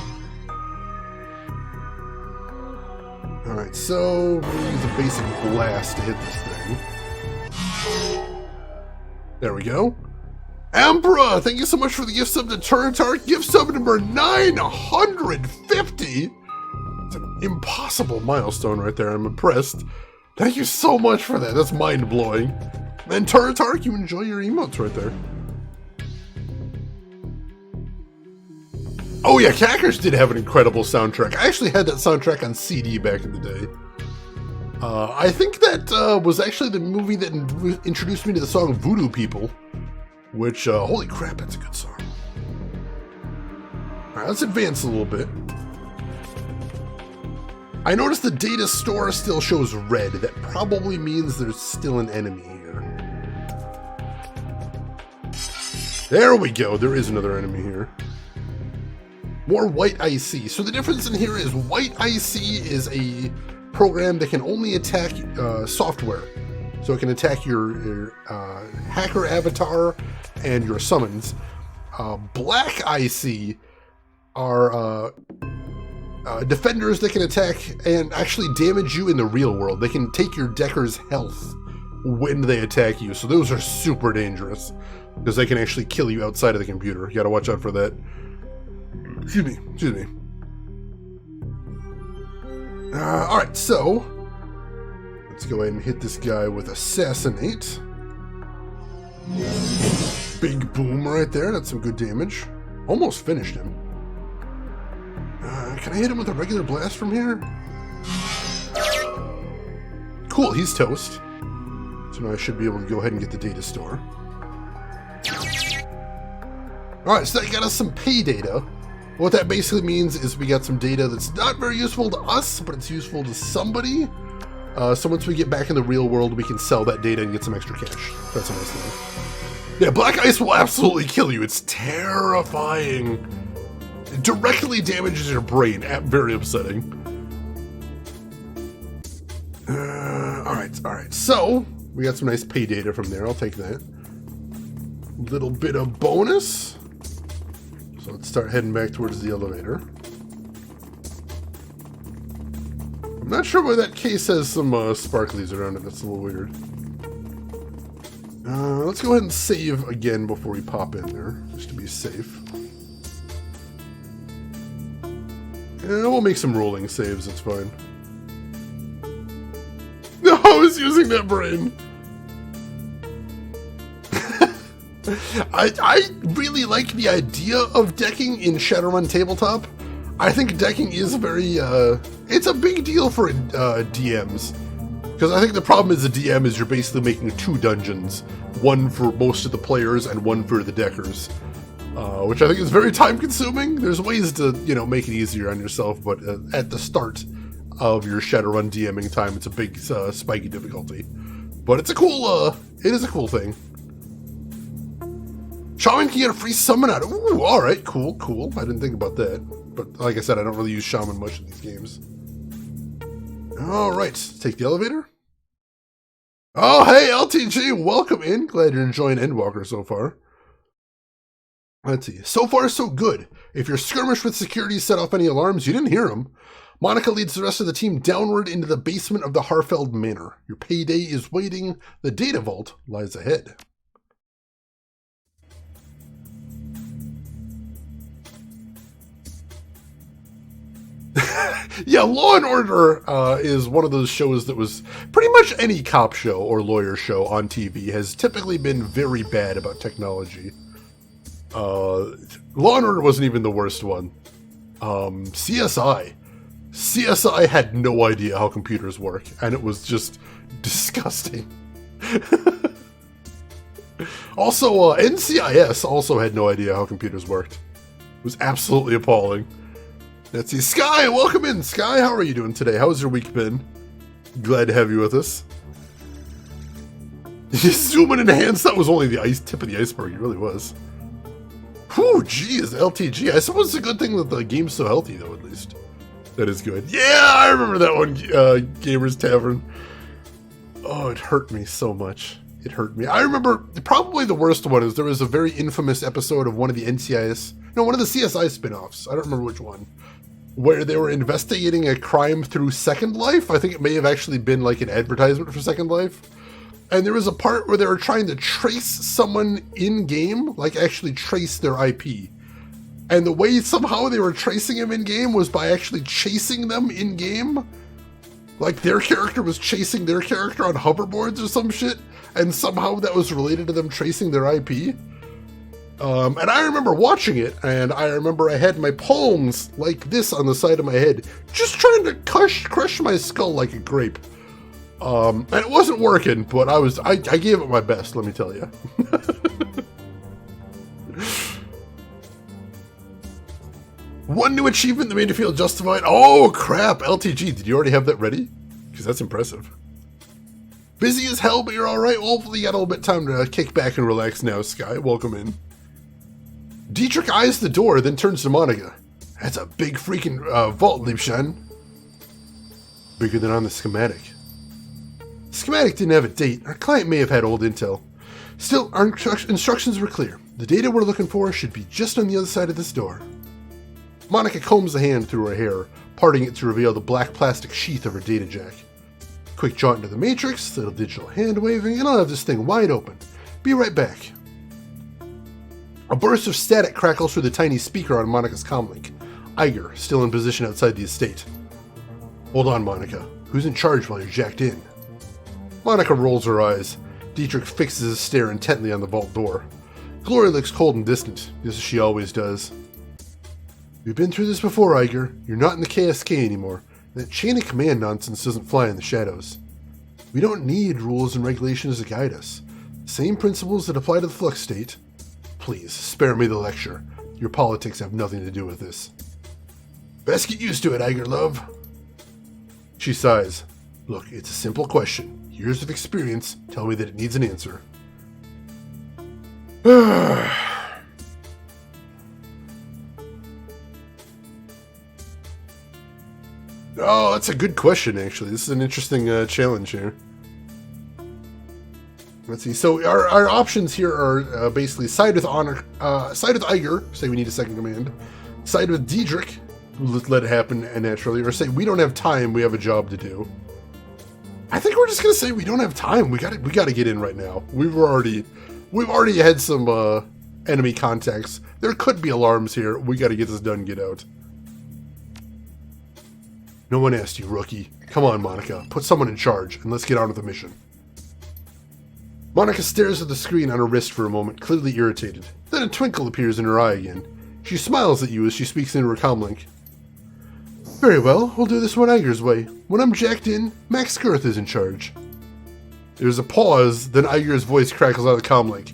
Alright, so we'll use a basic blast to hit this thing. There we go. Ambra, thank you so much for the gift sub to Turretark. Gift sub number 950. It's an impossible milestone right there. I'm impressed. Thank you so much for that. That's mind-blowing. And Turretark, you enjoy your emotes right there. Oh yeah, Hackers did have an incredible soundtrack. I actually had that soundtrack on CD back in the day. I think that was actually the movie that introduced me to the song Voodoo People, which, holy crap, that's a good song. Alright, let's advance a little bit. I noticed the data store still shows red. That probably means there's still an enemy here. There we go, there is another enemy here. More White IC. So the difference in here is White IC is a program that can only attack software. So it can attack your hacker avatar and your summons. Black IC are defenders that can attack and actually damage you in the real world. They can take your decker's health when they attack you. So those are super dangerous because they can actually kill you outside of the computer. You gotta watch out for that. Excuse me. Alright, so let's go ahead and hit this guy with Assassinate. Big boom right there. That's some good damage. Almost finished him. Can I hit him with a regular blast from here? Cool, he's toast. So now I should be able to go ahead and get the data store. Alright, so that got us some pay data. What that basically means is we got some data that's not very useful to us, but it's useful to somebody. So once we get back in the real world, we can sell that data and get some extra cash. That's a nice thing. Yeah, Black Ice will absolutely kill you. It's terrifying. It directly damages your brain. Very upsetting. Alright. So, we got some nice pay data from there. I'll take that. Little bit of bonus. So let's start heading back towards the elevator. I'm not sure why that case has some sparklies around it. That's a little weird. Let's go ahead and save again before we pop in there, just to be safe. And we'll make some rolling saves, it's fine. No, I was using that brain! I really like the idea of decking in Shadowrun Tabletop. I think decking is very, it's a big deal for DMs. Because I think the problem as a DM is you're basically making 2 dungeons. One for most of the players and one for the deckers. Which I think is very time consuming. There's ways to, make it easier on yourself, but at the start of your Shadowrun DMing time, it's a big spiky difficulty. But it's a cool, it is a cool thing. Shaman can get a free summon out of it. Ooh, alright, cool. I didn't think about that. But like I said, I don't really use Shaman much in these games. Alright, take the elevator. Oh, hey, LTG, welcome in. Glad you're enjoying Endwalker so far. Let's see. So far, so good. If your skirmish with security set off any alarms, you didn't hear them. Monica leads the rest of the team downward into the basement of the Harfeld Manor. Your payday is waiting. The data vault lies ahead. Yeah, Law & Order is one of those shows that was pretty much any cop show or lawyer show on TV has typically been very bad about technology. Law & Order wasn't even the worst one. CSI had no idea how computers work, and it was just disgusting. Also, NCIS also had no idea how computers worked. It was absolutely appalling. Let's see. Sky, welcome in. Sky, how are you doing today? How's your week been? Glad to have you with us. Zoom and enhance, that was only the tip of the iceberg. It really was. Whew, geez, LTG. I suppose it's a good thing that the game's so healthy, though, at least. That is good. Yeah, I remember that one, Gamers Tavern. Oh, it hurt me so much. It hurt me. I remember, probably the worst one is there was a very infamous episode of one of the one of the CSI spin-offs. I don't remember which one. Where they were investigating a crime through Second Life. I think it may have actually been like an advertisement for Second Life. And there was a part where they were trying to trace someone in-game, like actually trace their IP. And the way somehow they were tracing him in-game was by actually chasing them in-game. Like their character was chasing their character on hoverboards or some shit. And somehow that was related to them tracing their IP. And I remember watching it, and I remember I had my palms like this on the side of my head, just trying to crush my skull like a grape. And it wasn't working, but I gave it my best, let me tell you. One new achievement that made you feel justified. Oh crap, LTG, did you already have that ready? Because that's impressive. Busy as hell, but you're alright. Hopefully you got a little bit of time to kick back and relax now, Sky. Welcome in. Dietrich eyes the door, then turns to Monica. That's a big freaking vault, Liebshan. Bigger than on the schematic. Schematic didn't have a date. Our client may have had old intel. Still, our instructions were clear. The data we're looking for should be just on the other side of this door. Monica combs the hand through her hair, parting it to reveal the black plastic sheath of her data jack. Quick jaunt into the matrix, little digital hand waving, and I'll have this thing wide open. Be right back. A burst of static crackles through the tiny speaker on Monica's comlink. Iger, still in position outside the estate. Hold on, Monica. Who's in charge while you're jacked in? Monica rolls her eyes. Dietrich fixes his stare intently on the vault door. Glory looks cold and distant, just as she always does. We've been through this before, Iger. You're not in the KSK anymore. That chain of command nonsense doesn't fly in the shadows. We don't need rules and regulations to guide us. Same principles that apply to the Flux State. Please, spare me the lecture. Your politics have nothing to do with this. Best get used to it, Iger love. She sighs. Look, it's a simple question. Years of experience tell me that it needs an answer. Oh, that's a good question, actually. This is an interesting challenge here. Let's see. So our options here are basically side with honor, side with Iger, say we need a second command, side with Dietrich, let it happen naturally, or say we don't have time, we have a job to do. I think we're just gonna say we don't have time. We gotta get in right now. We've already had some enemy contacts. There could be alarms here. We gotta get this done and get out. No one asked you, rookie. Come on, Monica. Put someone in charge, and let's get on with the mission. Monica stares at the screen on her wrist for a moment, clearly irritated. Then a twinkle appears in her eye again. She smiles at you as she speaks into her comlink. Very well, we'll do this one Iger's way. When I'm jacked in, Max Girth is in charge. There's a pause, then Iger's voice crackles out of the comm like,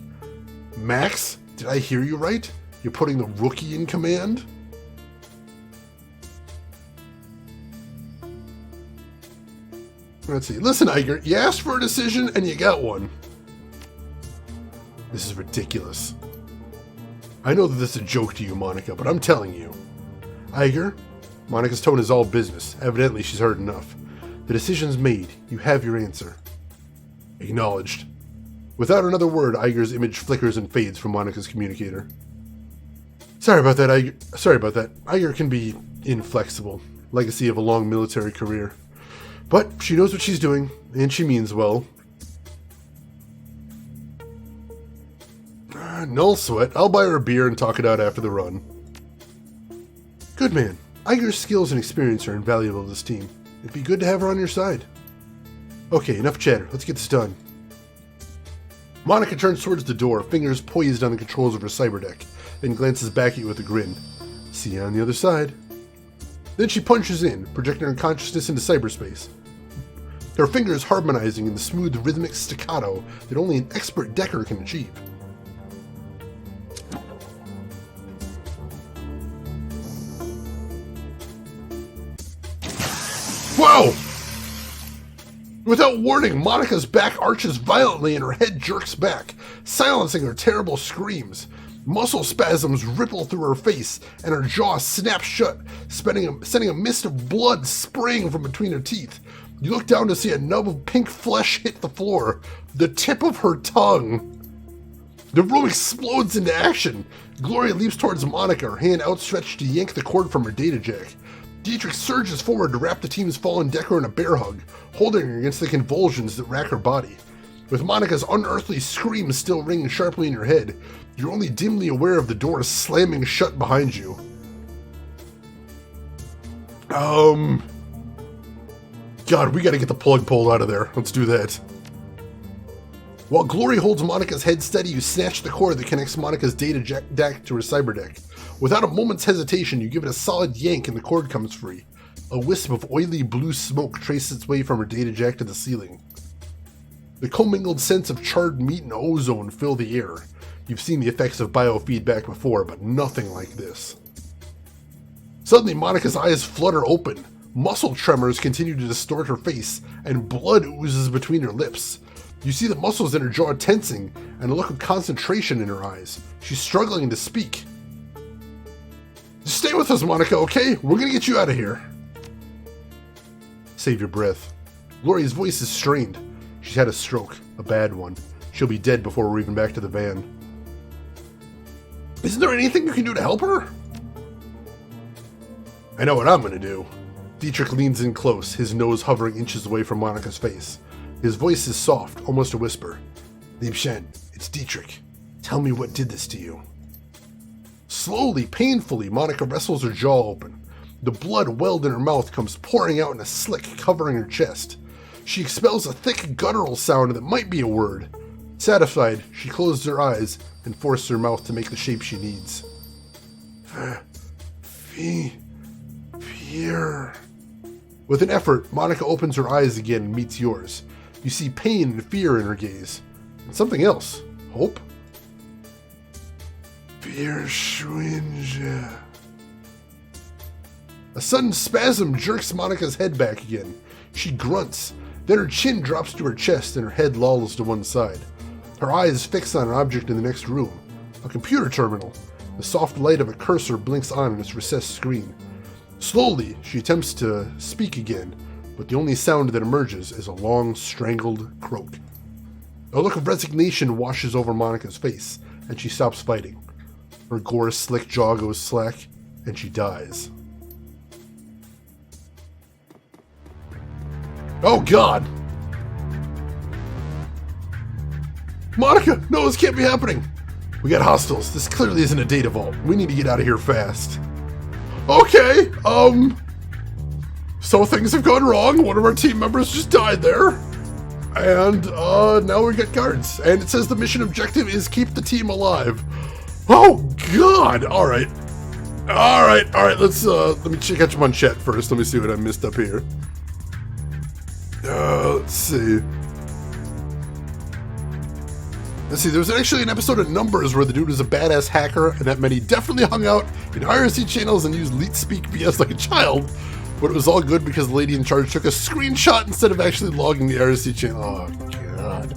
Max, did I hear you right? You're putting the rookie in command? Let's see. Listen, Iger, you asked for a decision and you got one. This is ridiculous. I know that this is a joke to you, Monica, but I'm telling you. Iger, Monica's tone is all business. Evidently, she's heard enough. The decision's made. You have your answer. Acknowledged. Without another word, Iger's image flickers and fades from Monica's communicator. Sorry about that, Iger. Sorry about that. Iger can be inflexible. Legacy of a long military career. But she knows what she's doing, and she means well. Null sweat. I'll buy her a beer and talk it out after the run. Good man. Iger's skills and experience are invaluable to this team. It'd be good to have her on your side. Okay, enough chatter. Let's get this done. Monica turns towards the door, fingers poised on the controls of her cyberdeck, then glances back at you with a grin. See you on the other side. Then she punches in, projecting her consciousness into cyberspace. Her fingers harmonizing in the smooth rhythmic staccato that only an expert decker can achieve. Whoa! Without warning, Monica's back arches violently and her head jerks back, silencing her terrible screams. Muscle spasms ripple through her face, and her jaw snaps shut, sending a mist of blood spraying from between her teeth. You look down to see a nub of pink flesh hit the floor, the tip of her tongue. The room explodes into action. Gloria leaps towards Monica, her hand outstretched to yank the cord from her data jack. Dietrich surges forward to wrap the team's fallen decker in a bear hug, holding her against the convulsions that rack her body. With Monica's unearthly screams still ringing sharply in your head, you're only dimly aware of the door slamming shut behind you. God, we gotta get the plug pulled out of there. Let's do that. While Glory holds Monica's head steady, you snatch the cord that connects Monica's data jack to her cyberdeck. Without a moment's hesitation, you give it a solid yank and the cord comes free. A wisp of oily blue smoke traces its way from her data jack to the ceiling. The commingled scents of charred meat and ozone fill the air. You've seen the effects of biofeedback before, but nothing like this. Suddenly, Monica's eyes flutter open. Muscle tremors continue to distort her face, and blood oozes between her lips. You see the muscles in her jaw tensing, and a look of concentration in her eyes. She's struggling to speak. Just stay with us, Monica, okay? We're gonna get you out of here. Save your breath. Gloria's voice is strained. She's had a stroke, a bad one. She'll be dead before we're even back to the van. Isn't there anything you can do to help her? I know what I'm gonna do. Dietrich leans in close, his nose hovering inches away from Monica's face. His voice is soft, almost a whisper. Liebchen, it's Dietrich. Tell me what did this to you. Slowly, painfully, Monica wrestles her jaw open. The blood welled in her mouth comes pouring out in a slick, covering her chest. She expels a thick, guttural sound that might be a word. Satisfied, she closes her eyes and forces her mouth to make the shape she needs. Fear. With an effort, Monica opens her eyes again and meets yours. You see pain and fear in her gaze. And something else. Hope? Verschwinde. A sudden spasm jerks Monica's head back again. She grunts. Then her chin drops to her chest and her head lolls to one side. Her eyes fix on an object in the next room. A computer terminal. The soft light of a cursor blinks on its recessed screen. Slowly, she attempts to speak again, but the only sound that emerges is a long, strangled croak. A look of resignation washes over Monica's face, and she stops fighting. Her gore-slick jaw goes slack, and she dies. Oh God! Monica! No, this can't be happening! We got hostiles. This clearly isn't a data vault. We need to get out of here fast. Okay, so things have gone wrong. One of our team members just died there. And, now we get guards. And it says the mission objective is keep the team alive. Oh, God! Alright. All right. Let me catch up on chat first. Let me see what I missed up here. Let's see. There was actually an episode of Numbers where the dude was a badass hacker, and that meant he definitely hung out in IRC channels and used leet speak BS like a child. But it was all good because the lady in charge took a screenshot instead of actually logging the IRC channel. Oh, God.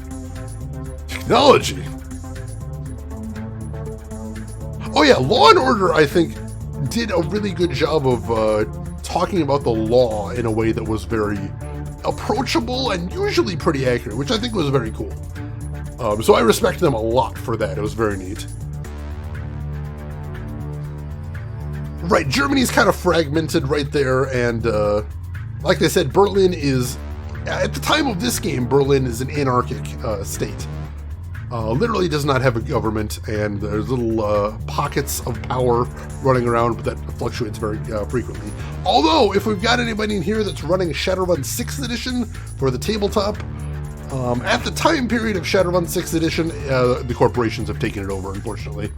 Technology. Oh, yeah. Law and Order, I think, did a really good job of talking about the law in a way that was very approachable and usually pretty accurate, which I think was very cool. So I respect them a lot for that. It was very neat. Right, Germany's kind of fragmented right there, and like I said, Berlin is, at the time of this game, Berlin is an anarchic state. Literally does not have a government, and there's little pockets of power running around, but that fluctuates very frequently. Although, if we've got anybody in here that's running Shadowrun 6th edition for the tabletop, at the time period of Shadowrun 6th edition, the corporations have taken it over, unfortunately.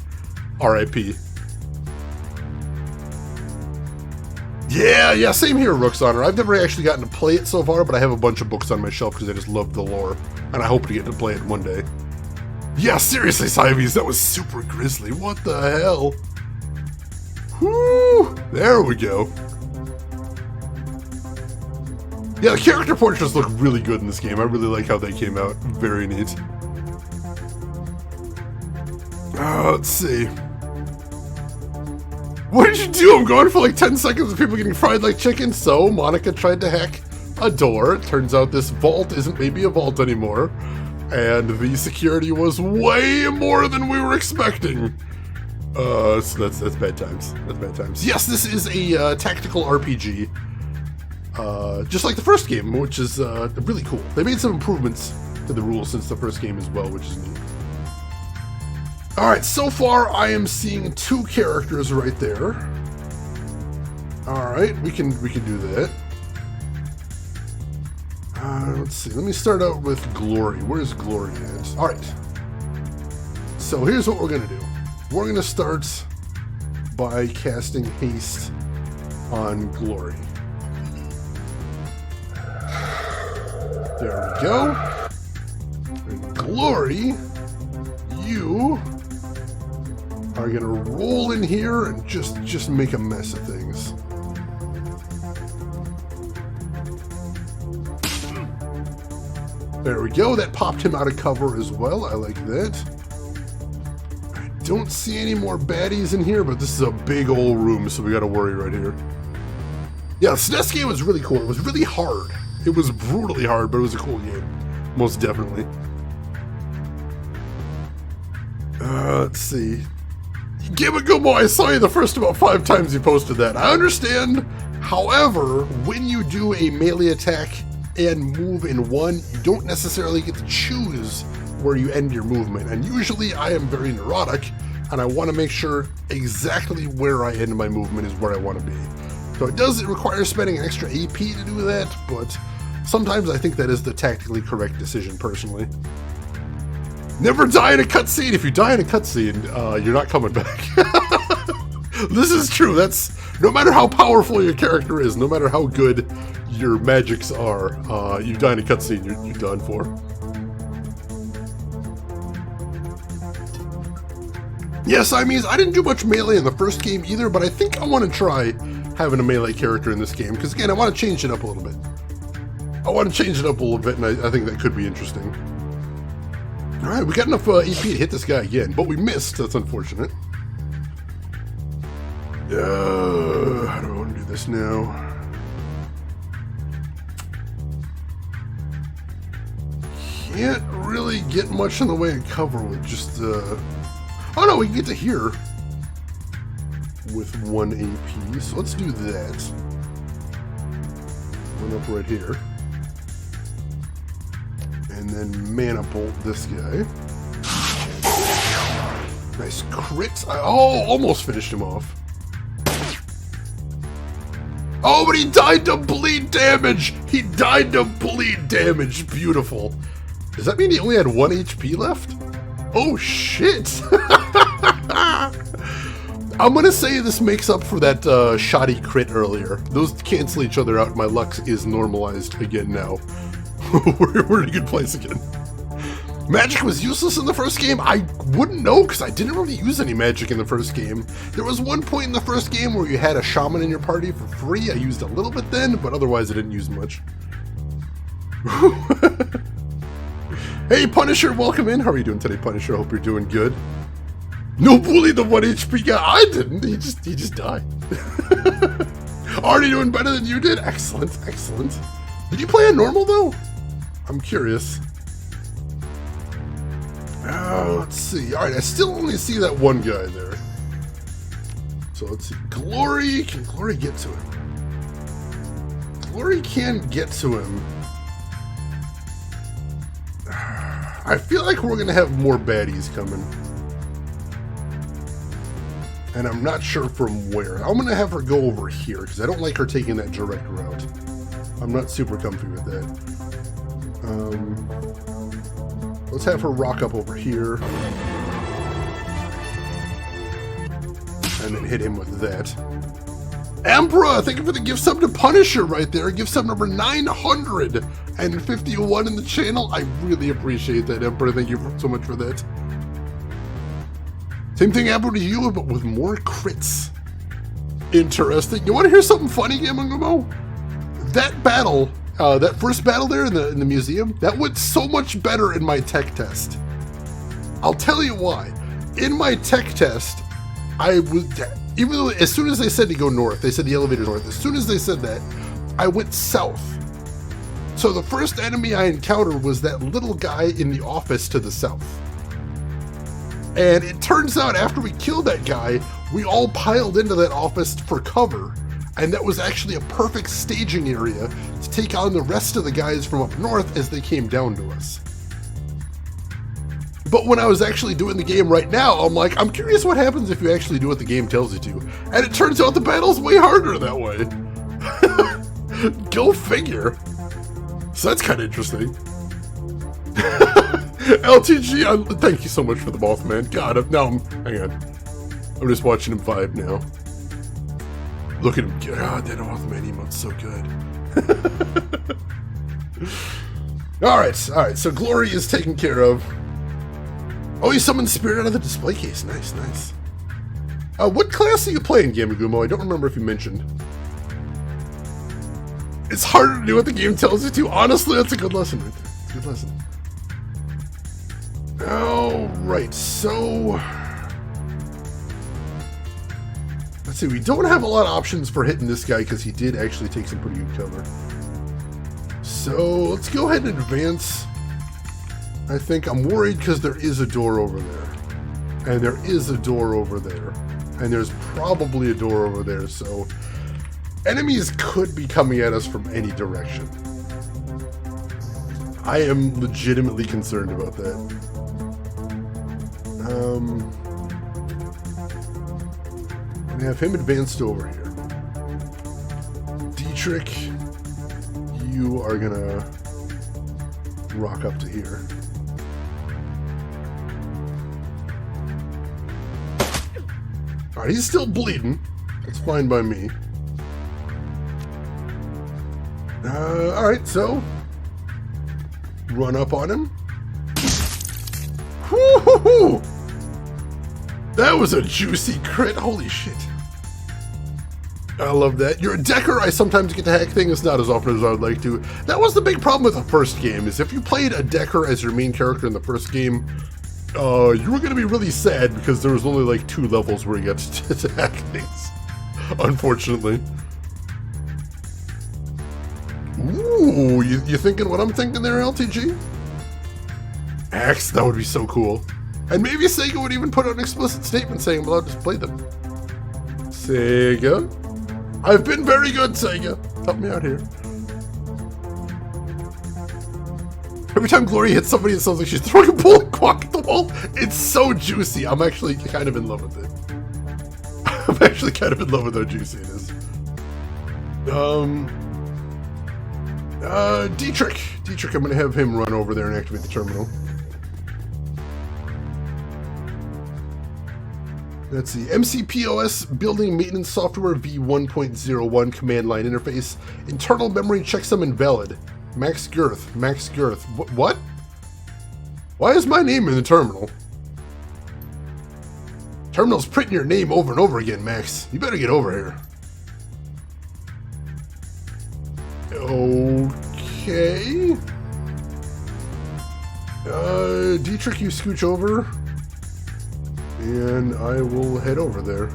R.I.P. Yeah, same here, Rook's Honor. I've never actually gotten to play it so far, but I have a bunch of books on my shelf because I just love the lore, and I hope to get to play it one day. Yeah, seriously, Siamese, that was super grisly. What the hell? Whoo! There we go. Yeah, the character portraits look really good in this game. I really like how they came out. Very neat. Let's see. What did you do? I'm going for like 10 seconds of people getting fried like chicken. So, Monica tried to hack a door. Turns out this vault isn't maybe a vault anymore. And the security was way more than we were expecting. So that's bad times. That's bad times. Yes, this is a tactical RPG. Just like the first game, which is really cool. They made some improvements to the rules since the first game as well, which is neat. Alright, so far I am seeing 2 characters right there. Alright, we can do that. Let's see, let me start out with Glory. Where's Glory at? Alright. So here's what we're gonna do. We're gonna start by casting Haste on Glory. There we go. And Glory, you are gonna roll in here and just make a mess of things. There we go. That popped him out of cover as well. I like that. I don't see any more baddies in here, but this is a big old room, so we gotta worry right here. Yeah, the SNES game was really cool. It was really hard. It was brutally hard, but it was a cool game. Most definitely. Let's see. Gimagumo, I saw you the first about 5 times you posted that. I understand. However, when you do a melee attack and move in one, you don't necessarily get to choose where you end your movement. And usually I am very neurotic, and I want to make sure exactly where I end my movement is where I want to be. So it does require spending an extra AP to do that, but sometimes I think that is the tactically correct decision, personally. Never die in a cutscene. If you die in a cutscene, you're not coming back. This is true. That's no matter how powerful your character is, no matter how good your magics are, you die in a cutscene, you're done for. Yes, I mean, I didn't do much melee in the first game either, but I think I want to try having a melee character in this game, because again, I want to change it up a little bit. And I think that could be interesting. Alright, we got enough EP to hit this guy again, but we missed. That's unfortunate. How do I want to do this now? Can't really get much in the way of cover with just, Oh no, we can get to here with 1 AP, so let's do that. One up right here. And then mana bolt this guy. Nice crit. Almost finished him off. Oh, but he died to bleed damage! He died to bleed damage. Beautiful. Does that mean he only had 1 HP left? Oh, shit! I'm gonna say this makes up for that shoddy crit earlier. Those cancel each other out. My luck is normalized again now. We're in a good place again. Magic was useless in the first game? I wouldn't know, because I didn't really use any magic in the first game. There was one point in the first game where you had a shaman in your party for free. I used a little bit then, but otherwise I didn't use much. Hey, Punisher, welcome in. How are you doing today, Punisher? Hope you're doing good. No bully the 1 HP guy. I didn't. He just died. Already doing better than you did? Excellent, excellent. Did you play on normal, though? I'm curious. Let's see. Alright, I still only see that one guy there. So let's see. Glory. Can Glory get to him? Glory can get to him. I feel like we're going to have more baddies coming. And I'm not sure from where. I'm going to have her go over here, because I don't like her taking that direct route. I'm not super comfy with that. Let's have her rock up over here. And then hit him with that. Emperor, thank you for the gift sub to Punisher right there. Gift sub number 951 in the channel. I really appreciate that, Emperor. Thank you so much for that. Same thing happened to you, but with more crits. Interesting. You want to hear something funny, Gamungumo? That battle, that first battle there in the museum, that went so much better in my tech test. I'll tell you why. In my tech test, I was, even though as soon as they said to go north, they said the elevator north. As soon as they said that, I went south. So the first enemy I encountered was that little guy in the office to the south. And it turns out after we killed that guy, we all piled into that office for cover. And that was actually a perfect staging area to take on the rest of the guys from up north as they came down to us. But when I was actually doing the game right now, I'm like, I'm curious what happens if you actually do what the game tells you to. And it turns out the battle's way harder that way. Go figure. So that's kind of interesting. LTG, thank you so much for the moth, man. God, hang on. I'm just watching him vibe now. Look at him. God, that Mothman emote's so good. Alright, so Glory is taken care of. Oh, you summoned Spirit out of the display case. Nice, nice. What class are you playing, Gamugumo? I don't remember if you mentioned. It's harder to do what the game tells you to. Honestly, that's a good lesson right there. It's a good lesson. Alright, so... let's see, we don't have a lot of options for hitting this guy because he did actually take some pretty good cover. So, let's go ahead and advance. I think I'm worried because there is a door over there. And there is a door over there. And there's probably a door over there, so... enemies could be coming at us from any direction. I am legitimately concerned about that. I'm gonna have him advanced over here. Dietrich, you are gonna rock up to here. Alright, he's still bleeding. That's fine by me. Alright, so run up on him. Woo-hoo-hoo! That was a juicy crit. Holy shit. I love that. You're a decker. I sometimes get to hack things, not as often as I would like to. That was the big problem with the first game, is if you played a decker as your main character in the first game, you were going to be really sad because there was only like 2 levels where you got to hack things. Unfortunately. Ooh, you thinking what I'm thinking there, LTG? Axe, that would be so cool. And maybe Sega would even put out an explicit statement saying I'm allowed to play them. Sega? I've been very good, Sega. Help me out here. Every time Glory hits somebody, it sounds like she's throwing a bullet quack at the wall. It's so juicy. I'm actually kind of in love with it. I'm actually kind of in love with how juicy it is. Dietrich. Dietrich, I'm going to have him run over there and activate the terminal. Let's see. MCPOS Building Maintenance Software V1.01 command line interface. Internal memory checksum invalid. Max girth. Max girth. What? Why is my name in the terminal? Terminal's printing your name over and over again, Max. You better get over here. Okay. Dietrich, you scooch over. And I will head over there.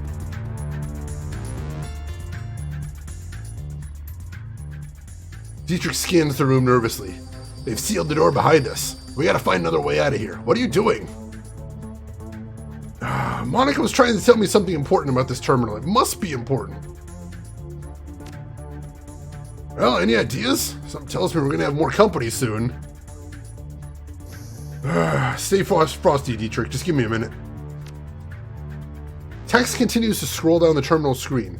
Dietrich scans the room nervously. They've sealed the door behind us. We gotta find another way out of here. What are you doing? Monica was trying to tell me something important about this terminal. It must be important. Well, any ideas? Something tells me we're gonna have more company soon. Stay frosty, Dietrich. Just give me a minute. Text continues to scroll down the terminal screen.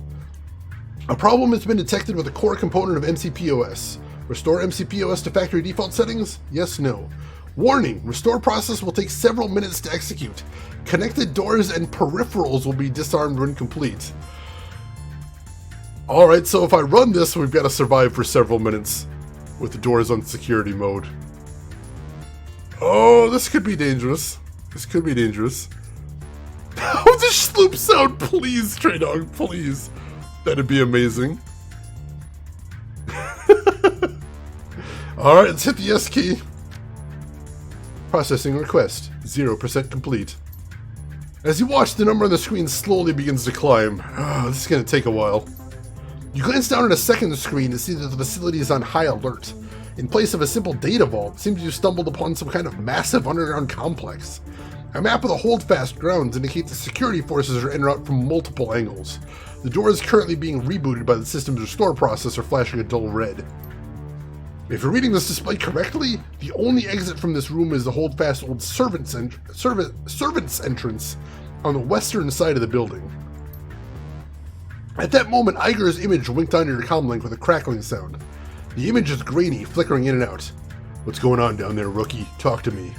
A problem has been detected with a core component of MCPOS. Restore MCPOS to factory default settings? Yes, no. Warning, restore process will take several minutes to execute. Connected doors and peripherals will be disarmed when complete. Alright, so if I run this, we've got to survive for several minutes with the doors on security mode. Oh, this could be dangerous. This could be dangerous. Oh, the sloop sound, please, Trey Dog, please. That'd be amazing. Alright, let's hit the S key. Processing request. 0% complete. As you watch, the number on the screen slowly begins to climb. Oh, this is going to take a while. You glance down at a second screen to see that the facility is on high alert. In place of a simple data vault, it seems you've stumbled upon some kind of massive underground complex. A map of the holdfast grounds indicates the security forces are en route from multiple angles. The door is currently being rebooted by the system's restore processor, flashing a dull red. If you're reading this display correctly, the only exit from this room is the holdfast old servant's entrance on the western side of the building. At that moment, Iger's image winked onto your comlink with a crackling sound. The image is grainy, flickering in and out. What's going on down there, rookie? Talk to me.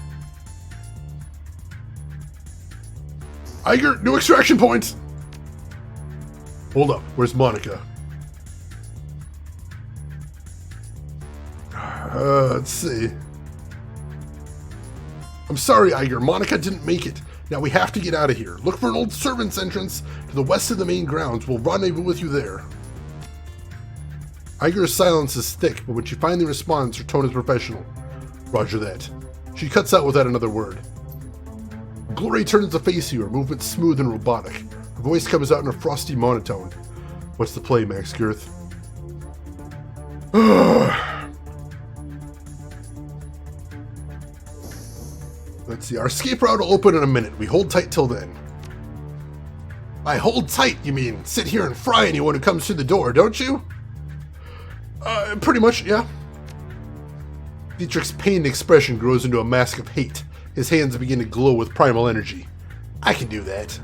Iger, new extraction point! Hold up, where's Monica? Let's see. I'm sorry, Iger. Monica didn't make it. Now we have to get out of here. Look for an old servant's entrance to the west of the main grounds. We'll rendezvous with you there. Iger's silence is thick, but when she finally responds, her tone is professional. Roger that. She cuts out without another word. Glory turns to face you, her movement smooth and robotic. Her voice comes out in a frosty monotone. What's the play, Max Girth? Let's see, our escape route will open in a minute. We hold tight till then. By hold tight, you mean sit here and fry anyone who comes through the door, don't you? Pretty much, yeah. Dietrich's pained expression grows into a mask of hate. His hands begin to glow with primal energy. I can do that.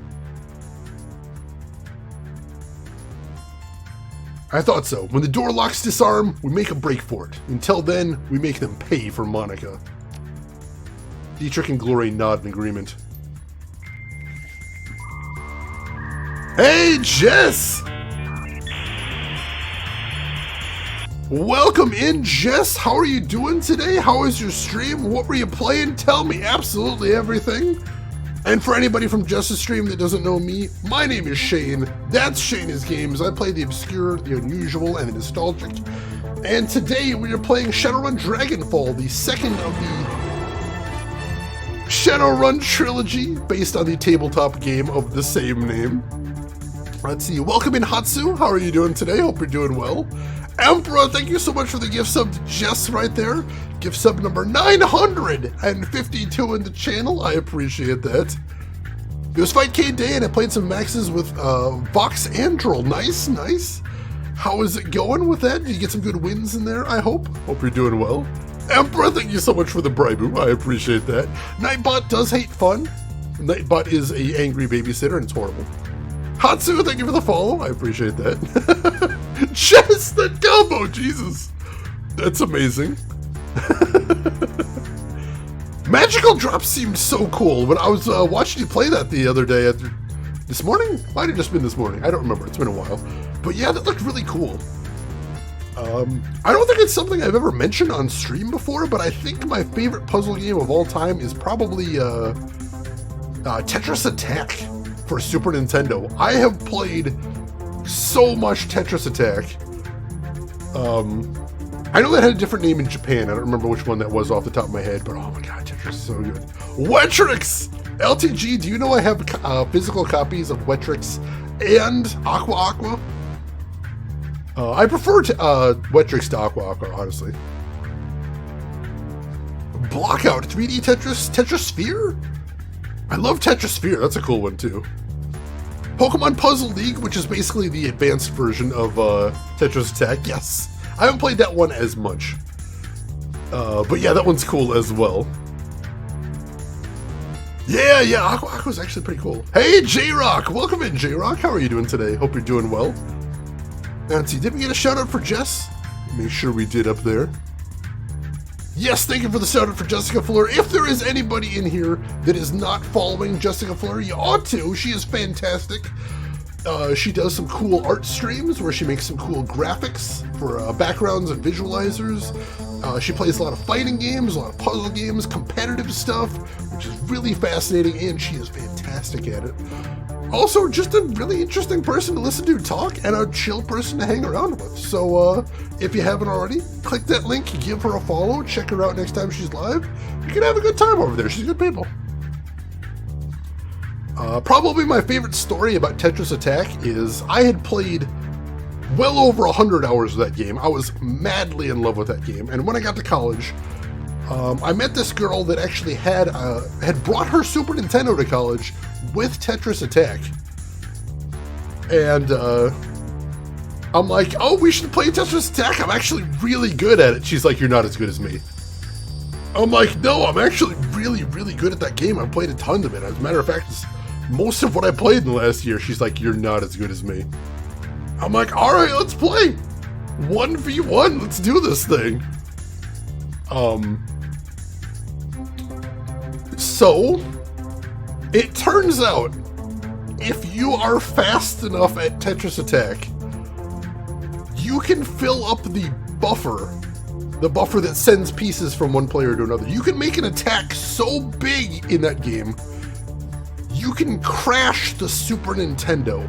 I thought so. When the door locks disarm, we make a break for it. Until then, we make them pay for Monica. Dietrich and Glory nod in agreement. Hey, Jess! Welcome in, Jess. How are you doing today? How was your stream? What were you playing? Tell me absolutely everything. And for anybody from Jess's stream that doesn't know me, my name is Shane. That's Shane's Games. I play the obscure, the unusual, and the nostalgic. And today we are playing Shadowrun Dragonfall, the second of the Shadowrun trilogy, based on the tabletop game of the same name. Let's see. Welcome in, Hatsu. How are you doing today? Hope you're doing well. Emperor, thank you so much for the gift sub to Jess right there. Gift sub number 952 in the channel. I appreciate that. It was Fight K Day and I played some maxes with Vox Androl. Nice, nice. How is it going with that? Did you get some good wins in there, I hope? Hope you're doing well. Emperor, thank you so much for the bribe. I appreciate that. Nightbot does hate fun. Nightbot is a angry babysitter and it's horrible. Hatsu, thank you for the follow. I appreciate that. Jess, that combo, Jesus. That's amazing. Magical Drop seemed so cool. When I was watching you play that the other day, this morning? Might have just been this morning. I don't remember. It's been a while. But yeah, that looked really cool. I don't think it's something I've ever mentioned on stream before, but I think my favorite puzzle game of all time is probably Tetris Attack for Super Nintendo. I have played so much Tetris Attack. I know that had a different name in Japan. I don't remember which one that was off the top of my head, but oh my god, Tetris is so good. Wetrix! LTG, do you know I have physical copies of Wetrix and Aqua Aqua? I prefer Wetrix to Aqua Aqua, honestly. Blockout 3D Tetris, Tetrisphere? I love Tetrisphere, that's a cool one too. Pokemon Puzzle League, which is basically the advanced version of Tetris Attack, yes. I haven't played that one as much. But yeah, that one's cool as well. Yeah, Aqua Aqua's actually pretty cool. Hey, J-Rock! Welcome in, J-Rock. How are you doing today? Hope you're doing well. Nancy, did we get a shout out for Jess? Make sure we did up there. Yes, thank you for the shout out for Jessica Fleur. If there is anybody in here that is not following Jessica Fleur, you ought to. She is fantastic. She does some cool art streams where she makes some cool graphics for backgrounds and visualizers. She plays a lot of fighting games, a lot of puzzle games, competitive stuff, which is really fascinating, and she is fantastic at it. Also, just a really interesting person to listen to talk and a chill person to hang around with. So, if you haven't already, click that link, give her a follow, check her out next time she's live. You can have a good time over there. She's good people. Probably my favorite story about Tetris Attack is I had played well over 100 hours of that game. I was madly in love with that game. And when I got to college, I met this girl that actually had brought her Super Nintendo to college with Tetris Attack. And I'm like, oh, we should play Tetris Attack. I'm actually really good at it. She's like, you're not as good as me. I'm like, no, I'm actually really, really good at that game. I've played a ton of it. As a matter of fact, it's most of what I played in the last year. She's like, you're not as good as me. I'm like, all right, let's play 1v1. Let's do this thing. So it turns out if you are fast enough at Tetris Attack, you can fill up the buffer that sends pieces from one player to another. You can make an attack so big in that game, you can crash the Super Nintendo.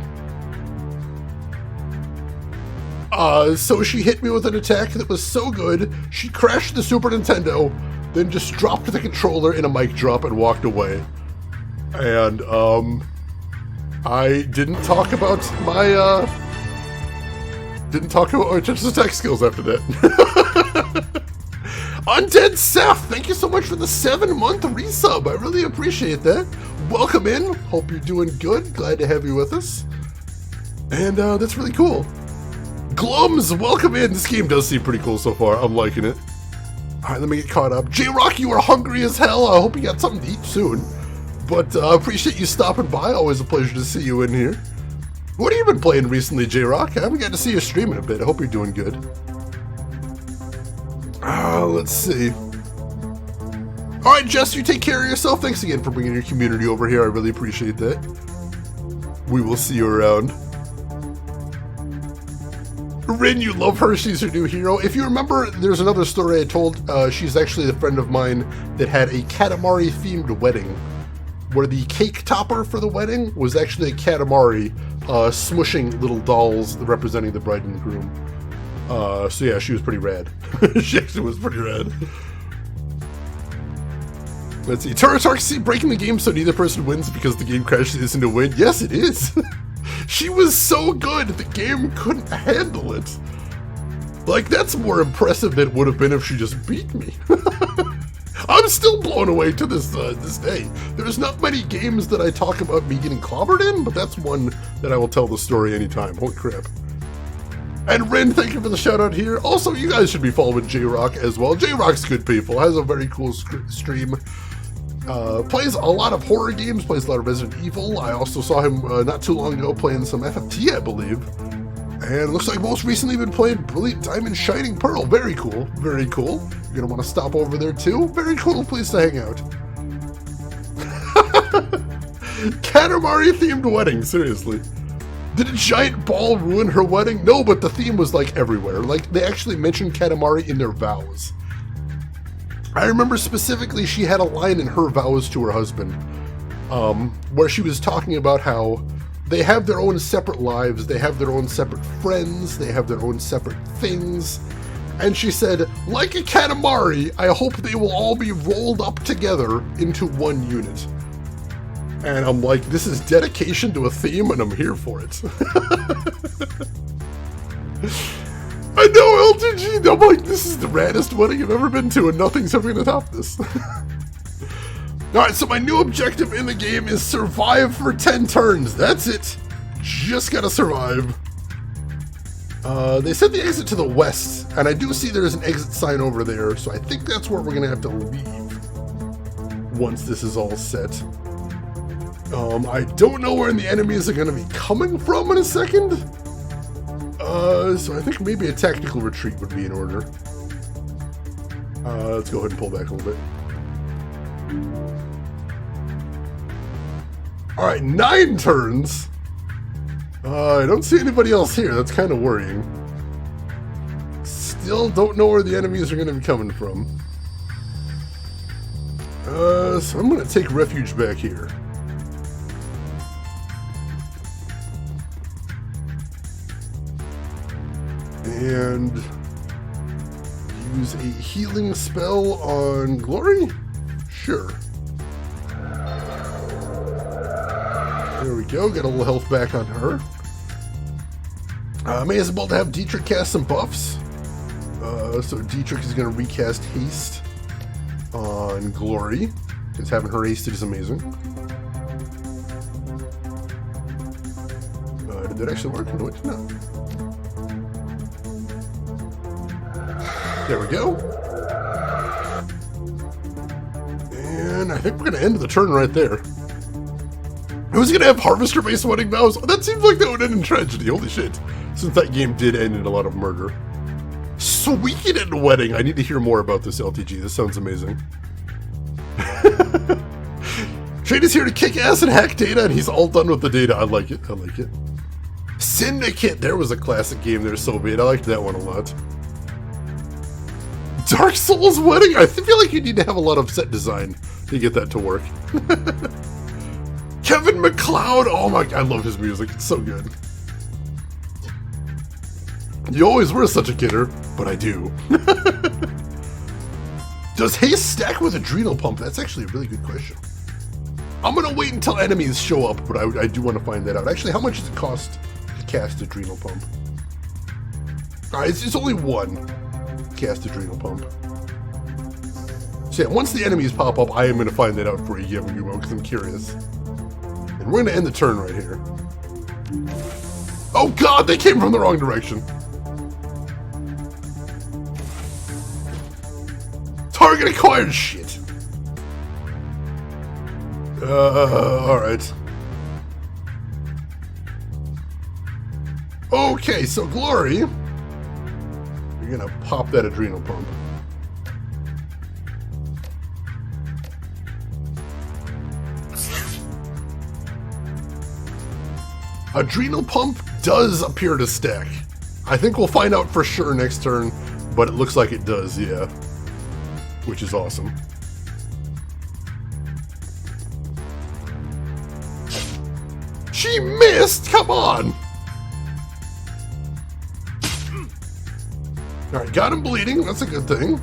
So she hit me with an attack that was so good, she crashed the Super Nintendo, then just dropped the controller in a mic drop and walked away. And, I didn't talk about my Tetris Attack skills after that. Undead Seth, thank you so much for the 7-month resub. I really appreciate that. Welcome in. Hope you're doing good. Glad to have you with us. And that's really cool. Glums, welcome in. This game does seem pretty cool so far. I'm liking it. All right, let me get caught up. J-Rock, you are hungry as hell. I hope you got something to eat soon. But I appreciate you stopping by. Always a pleasure to see you in here. What have you been playing recently, J-Rock? I haven't got to see you streaming a bit. I hope you're doing good. Let's see. All right, Jess, you take care of yourself. Thanks again for bringing your community over here. I really appreciate that. We will see you around. Rin, you love her. She's your new hero. If you remember, there's another story I told. She's actually a friend of mine that had a Katamari-themed wedding, where the cake topper for the wedding was actually a Katamari smushing little dolls representing the bride and the groom. So yeah, she was pretty rad. She actually was pretty rad. Let's see. Turatark, breaking the game so neither person wins because the game crashes isn't a win. Yes, it is. She was so good, the game couldn't handle it. Like, that's more impressive than it would have been if she just beat me. I'm still blown away to this day. There's not many games that I talk about me getting clobbered in, but that's one that I will tell the story anytime. Holy crap. And Ren, thank you for the shout out here. Also, you guys should be following J-Rock as well. J-Rock's good people, has a very cool stream. Plays a lot of horror games, plays a lot of Resident Evil. I also saw him not too long ago playing some FFT, I believe. And looks like most recently been playing Brilliant Diamond Shining Pearl. Very cool, very cool. You're gonna want to stop over there too. Very cool place to hang out. Katamari themed wedding, seriously. Did a giant ball ruin her wedding? No, but the theme was like everywhere. Like they actually mentioned Katamari in their vows. I remember specifically she had a line in her vows to her husband, where she was talking about how they have their own separate lives, they have their own separate friends, they have their own separate things. And she said, like a Katamari, I hope they will all be rolled up together into one unit. And I'm like, this is dedication to a theme, and I'm here for it. I know, LTG! I'm like, this is the raddest wedding I've ever been to, and nothing's ever gonna top this. Alright, so my new objective in the game is survive for 10 turns. That's it. Just gotta survive. They said the exit to the west, and I do see there's an exit sign over there, so I think that's where we're gonna have to leave once this is all set. I don't know where the enemies are gonna be coming from in a second. So I think maybe a tactical retreat would be in order. Let's go ahead and pull back a little bit. Alright, 9 turns. I don't see anybody else here. That's kind of worrying. Still don't know where the enemies are going to be coming from. So I'm going to take refuge back here. And use a healing spell on Glory? Sure. There we go, get a little health back on her. May as well to have Dietrich cast some buffs. So Dietrich is going to recast Haste on Glory, because having her hasted is amazing. Did that actually work? No, it did not. There we go. And I think we're going to end the turn right there. Who's going to have Harvester-based wedding vows? Oh, that seems like that would end in tragedy. Holy shit. Since that game did end in a lot of murder. Sweet in a wedding. I need to hear more about this LTG. This sounds amazing. Shade is here to kick ass and hack data, and he's all done with the data. I like it. I like it. Syndicate. There was a classic game there, so be it. I liked that one a lot. Dark Souls wedding? I feel like you need to have a lot of set design to get that to work. Kevin MacLeod! Oh my god, I love his music. It's so good. You always were such a kidder, but I do. Does haste stack with Adrenal Pump? That's actually a really good question. I'm gonna wait until enemies show up, but I do want to find that out. Actually, how much does it cost to cast Adrenal Pump? Alright, it's only one. Cast Adrenal Pump. So yeah, once the enemies pop up, I am going to find that out for you, because I'm curious. And we're going to end the turn right here. Oh god, they came from the wrong direction. Target acquired, shit. Alright. Okay, so Glory, you're going to pop that Adrenal Pump. Adrenal Pump does appear to stack. I think we'll find out for sure next turn, but it looks like it does, yeah. Which is awesome. She missed! Come on! Alright, got him bleeding. That's a good thing.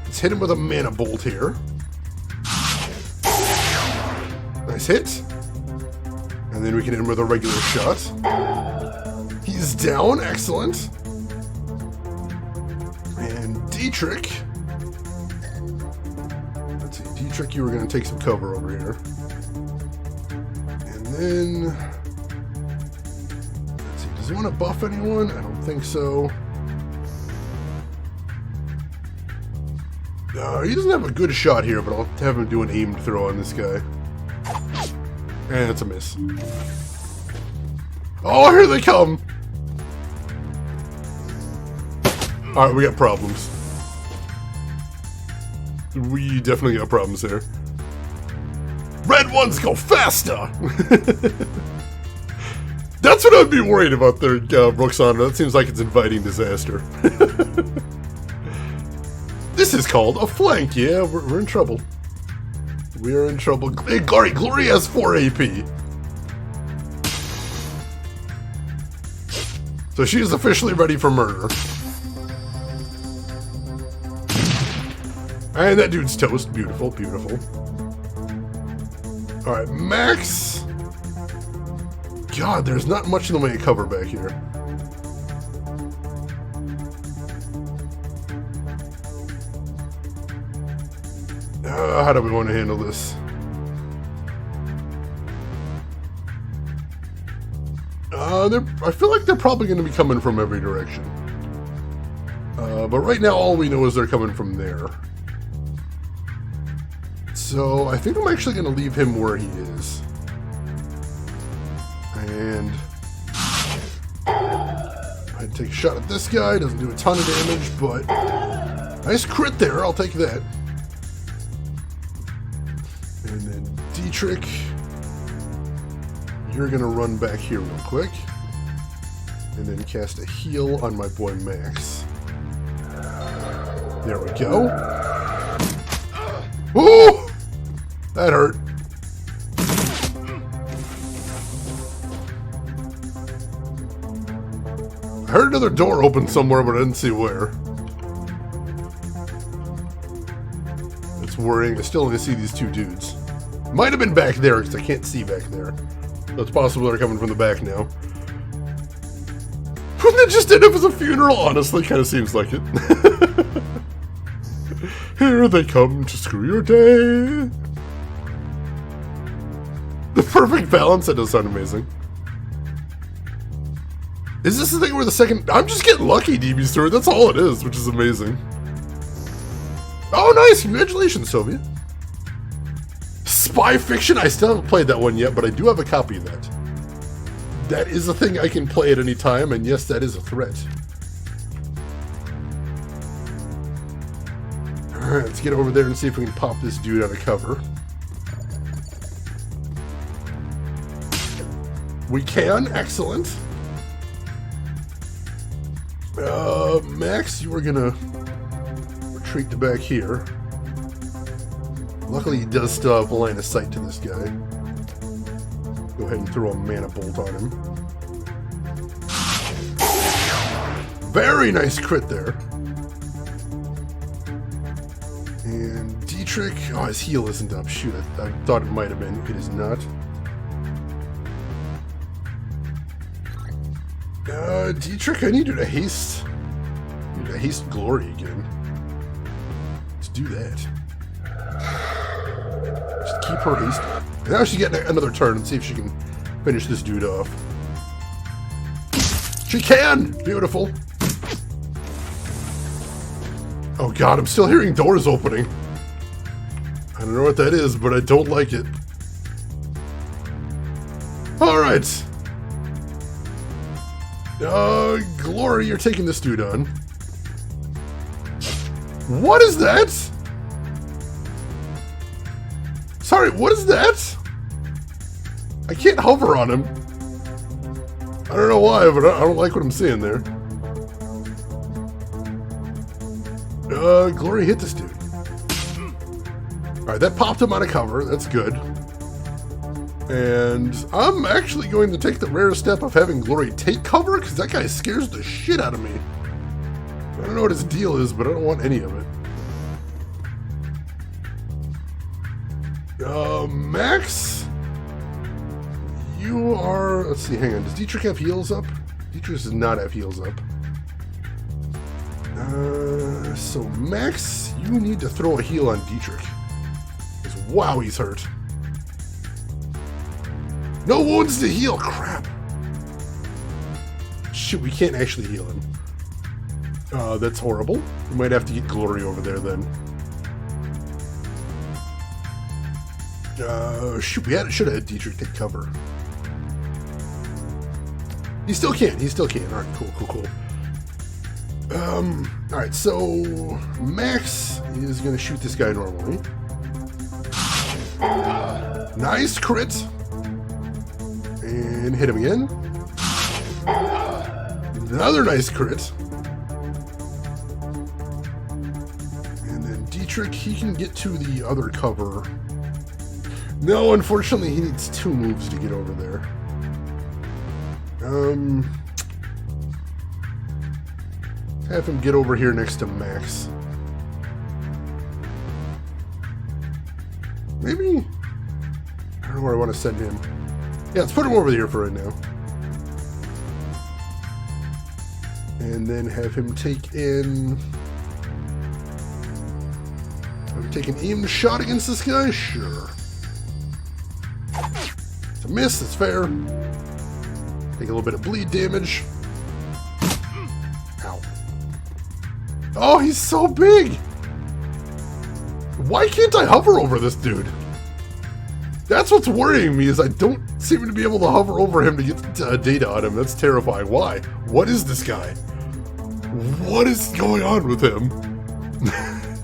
Let's hit him with a mana bolt here. Nice hit. And then we can hit him with a regular shot. He's down. Excellent. And Dietrich. Let's see. Dietrich, you were going to take some cover over here. And then... let's see. Does he want to buff anyone? I don't think so. He doesn't have a good shot here, but I'll have him do an aimed throw on this guy. And it's a miss. Oh, here they come! Alright, we got problems. We definitely got problems there. red ones go faster! That's what I'd be worried about there, Roxana. That seems like it's inviting disaster. This is called a flank. Yeah, we're in trouble. We're in trouble. Hey, Glory has 4 AP. So she is officially ready for murder. And that dude's toast. Beautiful, beautiful. Alright, Max. God, there's not much in the way of cover back here. How do we want to handle this? I feel like they're probably going to be coming from every direction. But right now, all we know is they're coming from there. So I think I'm actually going to leave him where he is. And I'd take a shot at this guy. Doesn't do a ton of damage, but nice crit there. I'll take that. And then Dietrich, you're going to run back here real quick. And then cast a heal on my boy Max. There we go. Ooh! That hurt. I heard another door open somewhere, but I didn't see where. It's worrying. I still only see these 2 dudes. Might have been back there, because I can't see back there. So it's possible they're coming from the back now. Wouldn't it just end up as a funeral? Honestly, kind of seems like it. Here they come to screw your day. The perfect balance. That does sound amazing. Is this the thing where the second... I'm just getting lucky, DB Story. That's all it is, which is amazing. Oh, nice. Congratulations, Soviet. Spy Fiction? I still haven't played that one yet, but I do have a copy of that. That is a thing I can play at any time, and yes, that is a threat. Alright, let's get over there and see if we can pop this dude out of cover. We can. Excellent. Max, you are gonna retreat to back here. Luckily, he does still have a line of sight to this guy. Go ahead and throw a mana bolt on him. Very nice crit there. And Dietrich, oh, his heal isn't up. Shoot, I thought it might have been. It is not. Dietrich, I need you to haste. I need to haste Glory again. Let's do that. Just keep her hasted. Now she get another turn and see if she can finish this dude off. She can! Beautiful. Oh god, I'm still hearing doors opening. I don't know what that is, but I don't like it. Alright. Glory, you're taking this dude on. What is that? Sorry, what is that? I can't hover on him. I don't know why, but I don't like what I'm seeing there. Glory hit this dude. Alright, that popped him out of cover. That's good. And I'm actually going to take the rare step of having Glory take cover, because that guy scares the shit out of me. I don't know what his deal is, but I don't want any of it. Max? You are... Let's see, hang on. Does Dietrich have heals up? Dietrich does not have heals up. So Max, you need to throw a heal on Dietrich. Because wow, he's hurt. No wounds to heal. Crap. Shit, we can't actually heal him. That's horrible. We might have to get Glory over there then. Shoot, we should have had Dietrich take cover. He still can. He still can. Alright, cool. Alright, so Max is going to shoot this guy normally. Nice crit. And hit him again. Another nice crit. And then Dietrich, he can get to the other cover. No, unfortunately, he needs 2 moves to get over there. Have him get over here next to Max. Maybe? I don't know where I want to send him. Yeah, let's put him over here for right now. And then have him take in... Have him take an aimed shot against this guy? Sure. It's a miss, it's fair. Take a little bit of bleed damage. Ow. Oh, he's so big! Why can't I hover over this dude? That's what's worrying me, is I don't seem to be able to hover over him to get data on him. That's terrifying. Why? What is this guy? What is going on with him?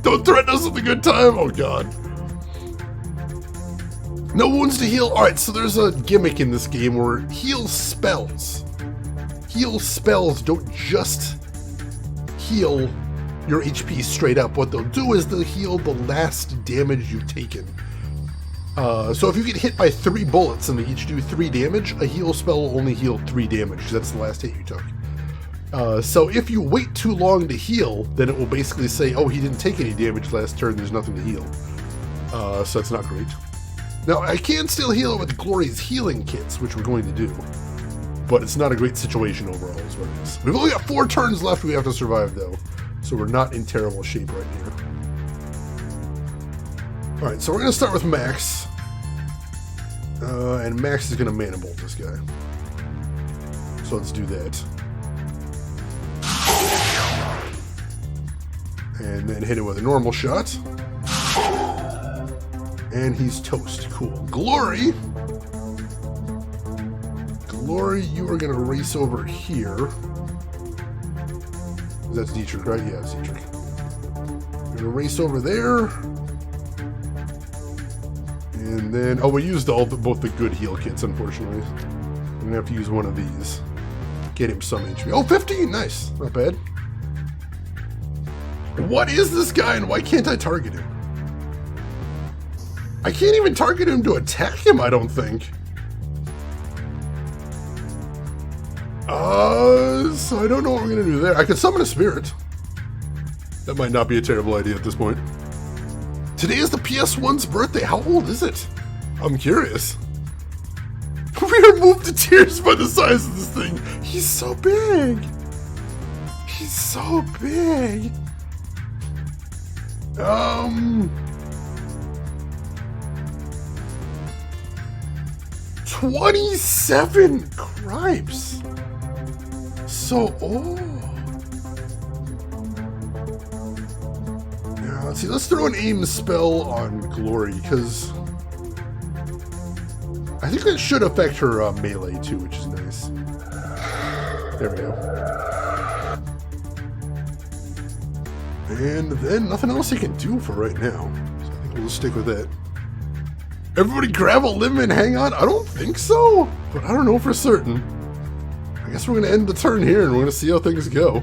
Don't threaten us with a good time? Oh god. No wounds to heal. Alright, so there's a gimmick in this game where heal spells. Heal spells don't just heal your HP straight up. What they'll do is they'll heal the last damage you've taken. So if you get hit by 3 bullets and they each do 3 damage, a heal spell will only heal 3 damage, because that's the last hit you took. So if you wait too long to heal, then it will basically say, oh, he didn't take any damage last turn, there's nothing to heal. So that's not great. Now, I can still heal it with Glory's healing kits, which we're going to do. But it's not a great situation overall, is what it is. We've only got 4 turns left we have to survive, though. So we're not in terrible shape right here. Alright, so we're going to start with Max. And Max is going to mana bolt this guy. So let's do that. And then hit him with a normal shot. And he's toast. Cool. Glory! Glory, you are going to race over here. That's Dietrich, right? Yeah, it's Dietrich. You're going to race over there. And then, oh, we used both the good heal kits, unfortunately. I'm going to have to use one of these. Get him some HP. Oh, 15! Nice. Not bad. What is this guy and why can't I target him? I can't even target him to attack him, I don't think. So I don't know what we're going to do there. I could summon a spirit. That might not be a terrible idea at this point. Today is the PS1's birthday. How old is it? I'm curious. We are moved to tears by the size of this thing. He's so big. He's so big. 27 cripes. So old. Now, let's see. Let's throw an aim spell on Glory, because I think that should affect her melee too, which is nice. There we go. And then nothing else he can do for right now. So I think we'll just stick with that. Everybody grab a limb and hang on? I don't think so, but I don't know for certain. I guess we're going to end the turn here and we're going to see how things go.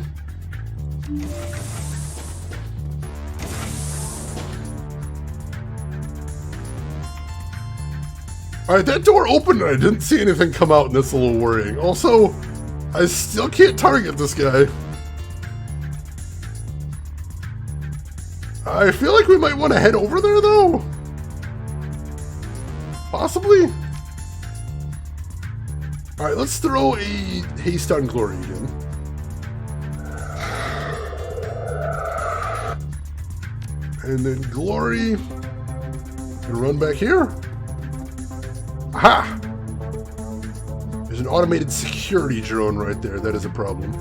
Alright, that door opened and I didn't see anything come out, and that's a little worrying. Also, I still can't target this guy. I feel like we might want to head over there, though. Possibly. Alright, let's throw a haste on Glory again. And then Glory can run back here. Aha! There's an automated security drone right there. That is a problem.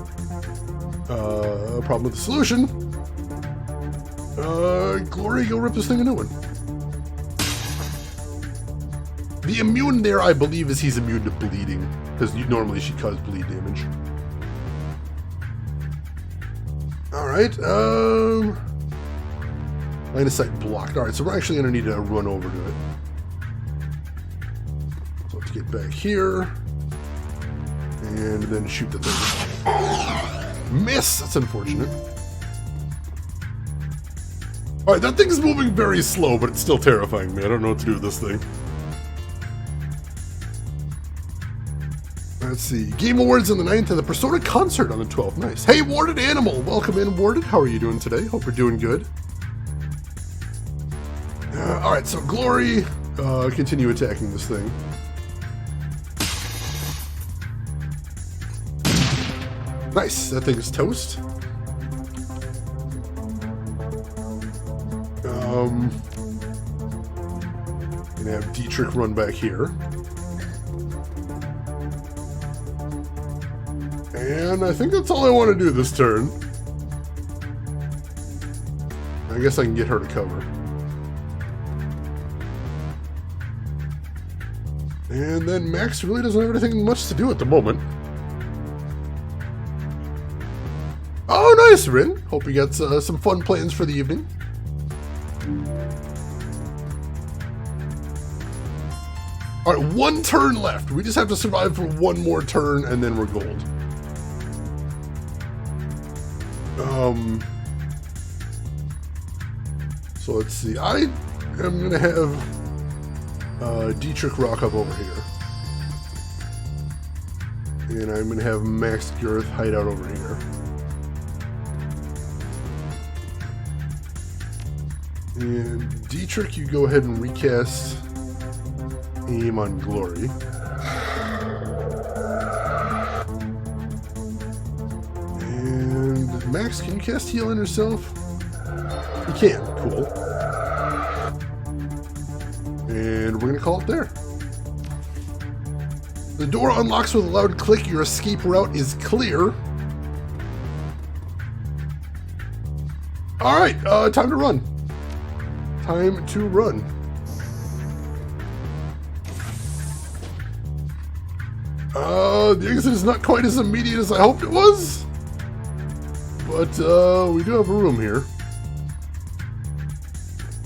A problem with the solution. Glory, go rip this thing a new one. The immune there, I believe, is he's immune to bleeding, because normally she causes bleed damage. Alright, line of sight blocked. Alright, so we're actually going to need to run over to it. get back here. And then shoot the thing. Miss! That's unfortunate. Alright, that thing's moving very slow, but it's still terrifying me. I don't know what to do with this thing. Let's see. Game Awards on the 9th and the Persona Concert on the 12th. Nice. Hey, Warded Animal! Welcome in, Warded. How are you doing today? Hope you're doing good. Alright, so Glory, continue attacking this thing. Nice, that thing's toast. Gonna have Dietrich run back here. And I think that's all I want to do this turn. I guess I can get her to cover. And then Max really doesn't have anything much to do at the moment. Oh, nice, Rin. Hope you got some fun plans for the evening. Alright, one turn left. We just have to survive for one more turn and then we're gold. So let's see. I am going to have Dietrich rock up over here. And I'm going to have Max Girth hide out over here. And Dietrich, you go ahead and recast aim on Glory. And Max, can you cast heal on yourself? You can. Cool. And we're going to call it there. The door unlocks with a loud click. Your escape route is clear. Alright, time to run. Time to run. The exit is not quite as immediate as I hoped it was. But, we do have a room here.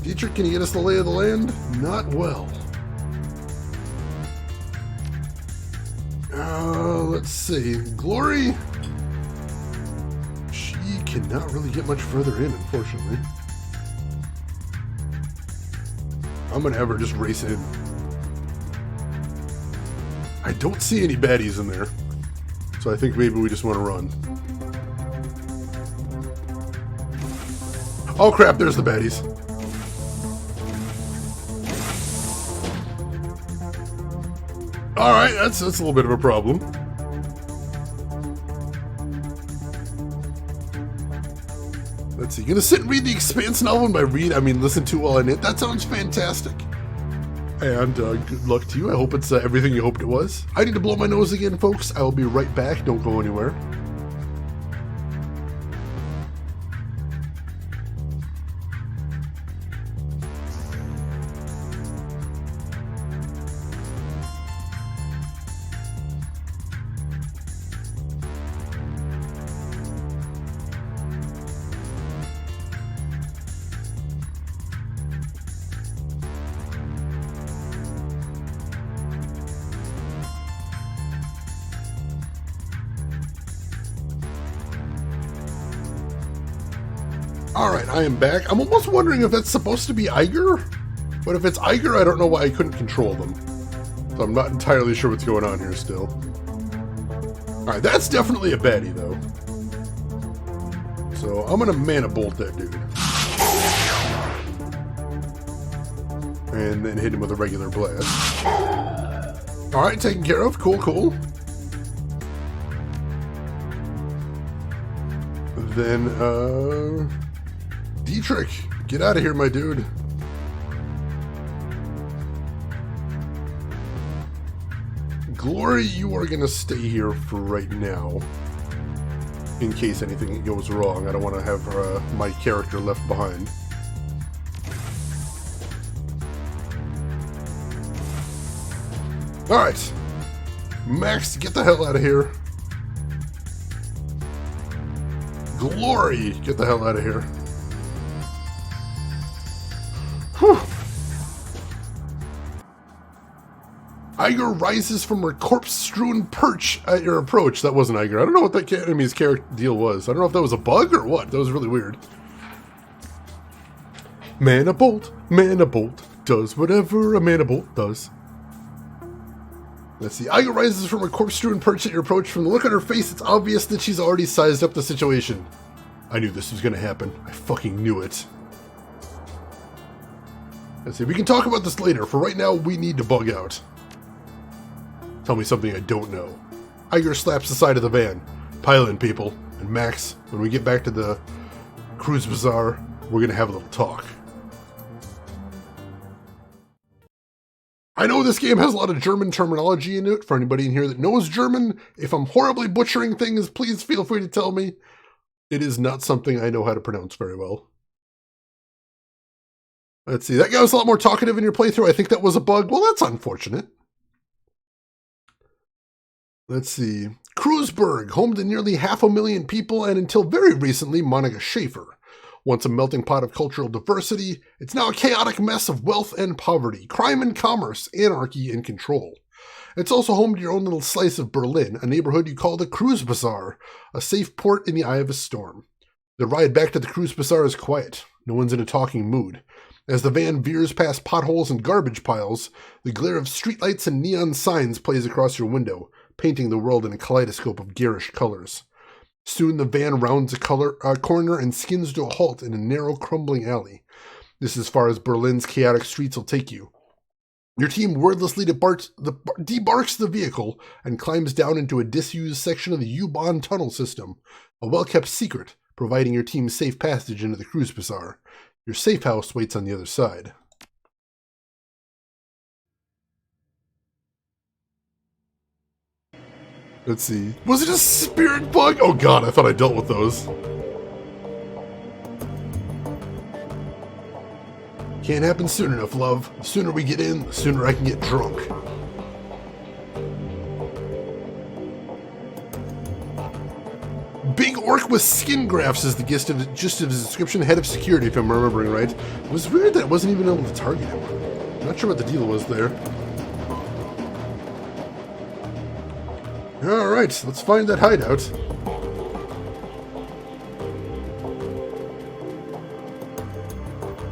Dietrich, can you get us the lay of the land? Not well. Let's see. Glory. She cannot really get much further in, unfortunately. I'm gonna have her just race in. I don't see any baddies in there. So I think maybe we just want to run. Oh crap, there's the baddies. Alright, that's a little bit of a problem. Let's see, gonna sit and read the Expanse novel, and by read, I mean listen to while I knit. That sounds fantastic. And good luck to you. I hope it's everything you hoped it was. I need to blow my nose again, folks. I will be right back. Don't go anywhere. Alright, I am back. I'm almost wondering if that's supposed to be Iger, but if it's Iger, I don't know why I couldn't control them. So I'm not entirely sure what's going on here still. Alright, that's definitely a baddie, though. So I'm gonna mana bolt that dude. And then hit him with a regular blast. Alright, taken care of. Cool, cool. Then, Dietrich, get out of here, my dude. Glory, you are gonna stay here for right now. In case anything goes wrong. I don't want to have my character left behind. Alright. Max, get the hell out of here. Glory, get the hell out of here. Whew. Iger rises from her corpse-strewn perch at your approach. That wasn't Iger. I don't know what that enemy's character deal was. I don't know if that was a bug or what. That was really weird. Mana bolt does whatever a mana bolt does. Let's see. Iger rises from her corpse-strewn perch at your approach. From the look on her face, it's obvious that she's already sized up the situation. I knew this was going to happen. I fucking knew it. Let's see. We can talk about this later. For right now, we need to bug out. Tell me something I don't know. Iger slaps the side of the van. Pile in, people. And Max, when we get back to the cruise bazaar, we're going to have a little talk. I know this game has a lot of German terminology in it. For anybody in here that knows German, if I'm horribly butchering things, please feel free to tell me. It is not something I know how to pronounce very well. Let's see. That guy was a lot more talkative in your playthrough. I think that was a bug. Well, that's unfortunate. Let's see. Kreuzberg, home to nearly 500,000 people, and until very recently, Monica Schaefer. Once a melting pot of cultural diversity, it's now a chaotic mess of wealth and poverty, crime and commerce, anarchy and control. It's also home to your own little slice of Berlin, a neighborhood you call the Cruise Bazaar, a safe port in the eye of a storm. The ride back to the Cruise Bazaar is quiet. No one's in a talking mood. As the van veers past potholes and garbage piles, the glare of streetlights and neon signs plays across your window, painting the world in a kaleidoscope of garish colors. Soon the van rounds a corner and skins to a halt in a narrow, crumbling alley. This is as far as Berlin's chaotic streets will take you. Your team wordlessly debarks the vehicle and climbs down into a disused section of the U-Bahn tunnel system, a well-kept secret, providing your team safe passage into the Cruise Bazaar. Your safe house waits on the other side. Let's see. Was it a spirit bug? Oh god, I thought I dealt with those. Can't happen soon enough, love. The sooner we get in, the sooner I can get drunk. Big orc with skin grafts is the gist of the description. Head of security, if I'm remembering right. It was weird that I wasn't even able to target him. Not sure what the deal was there. Alright, let's find that hideout.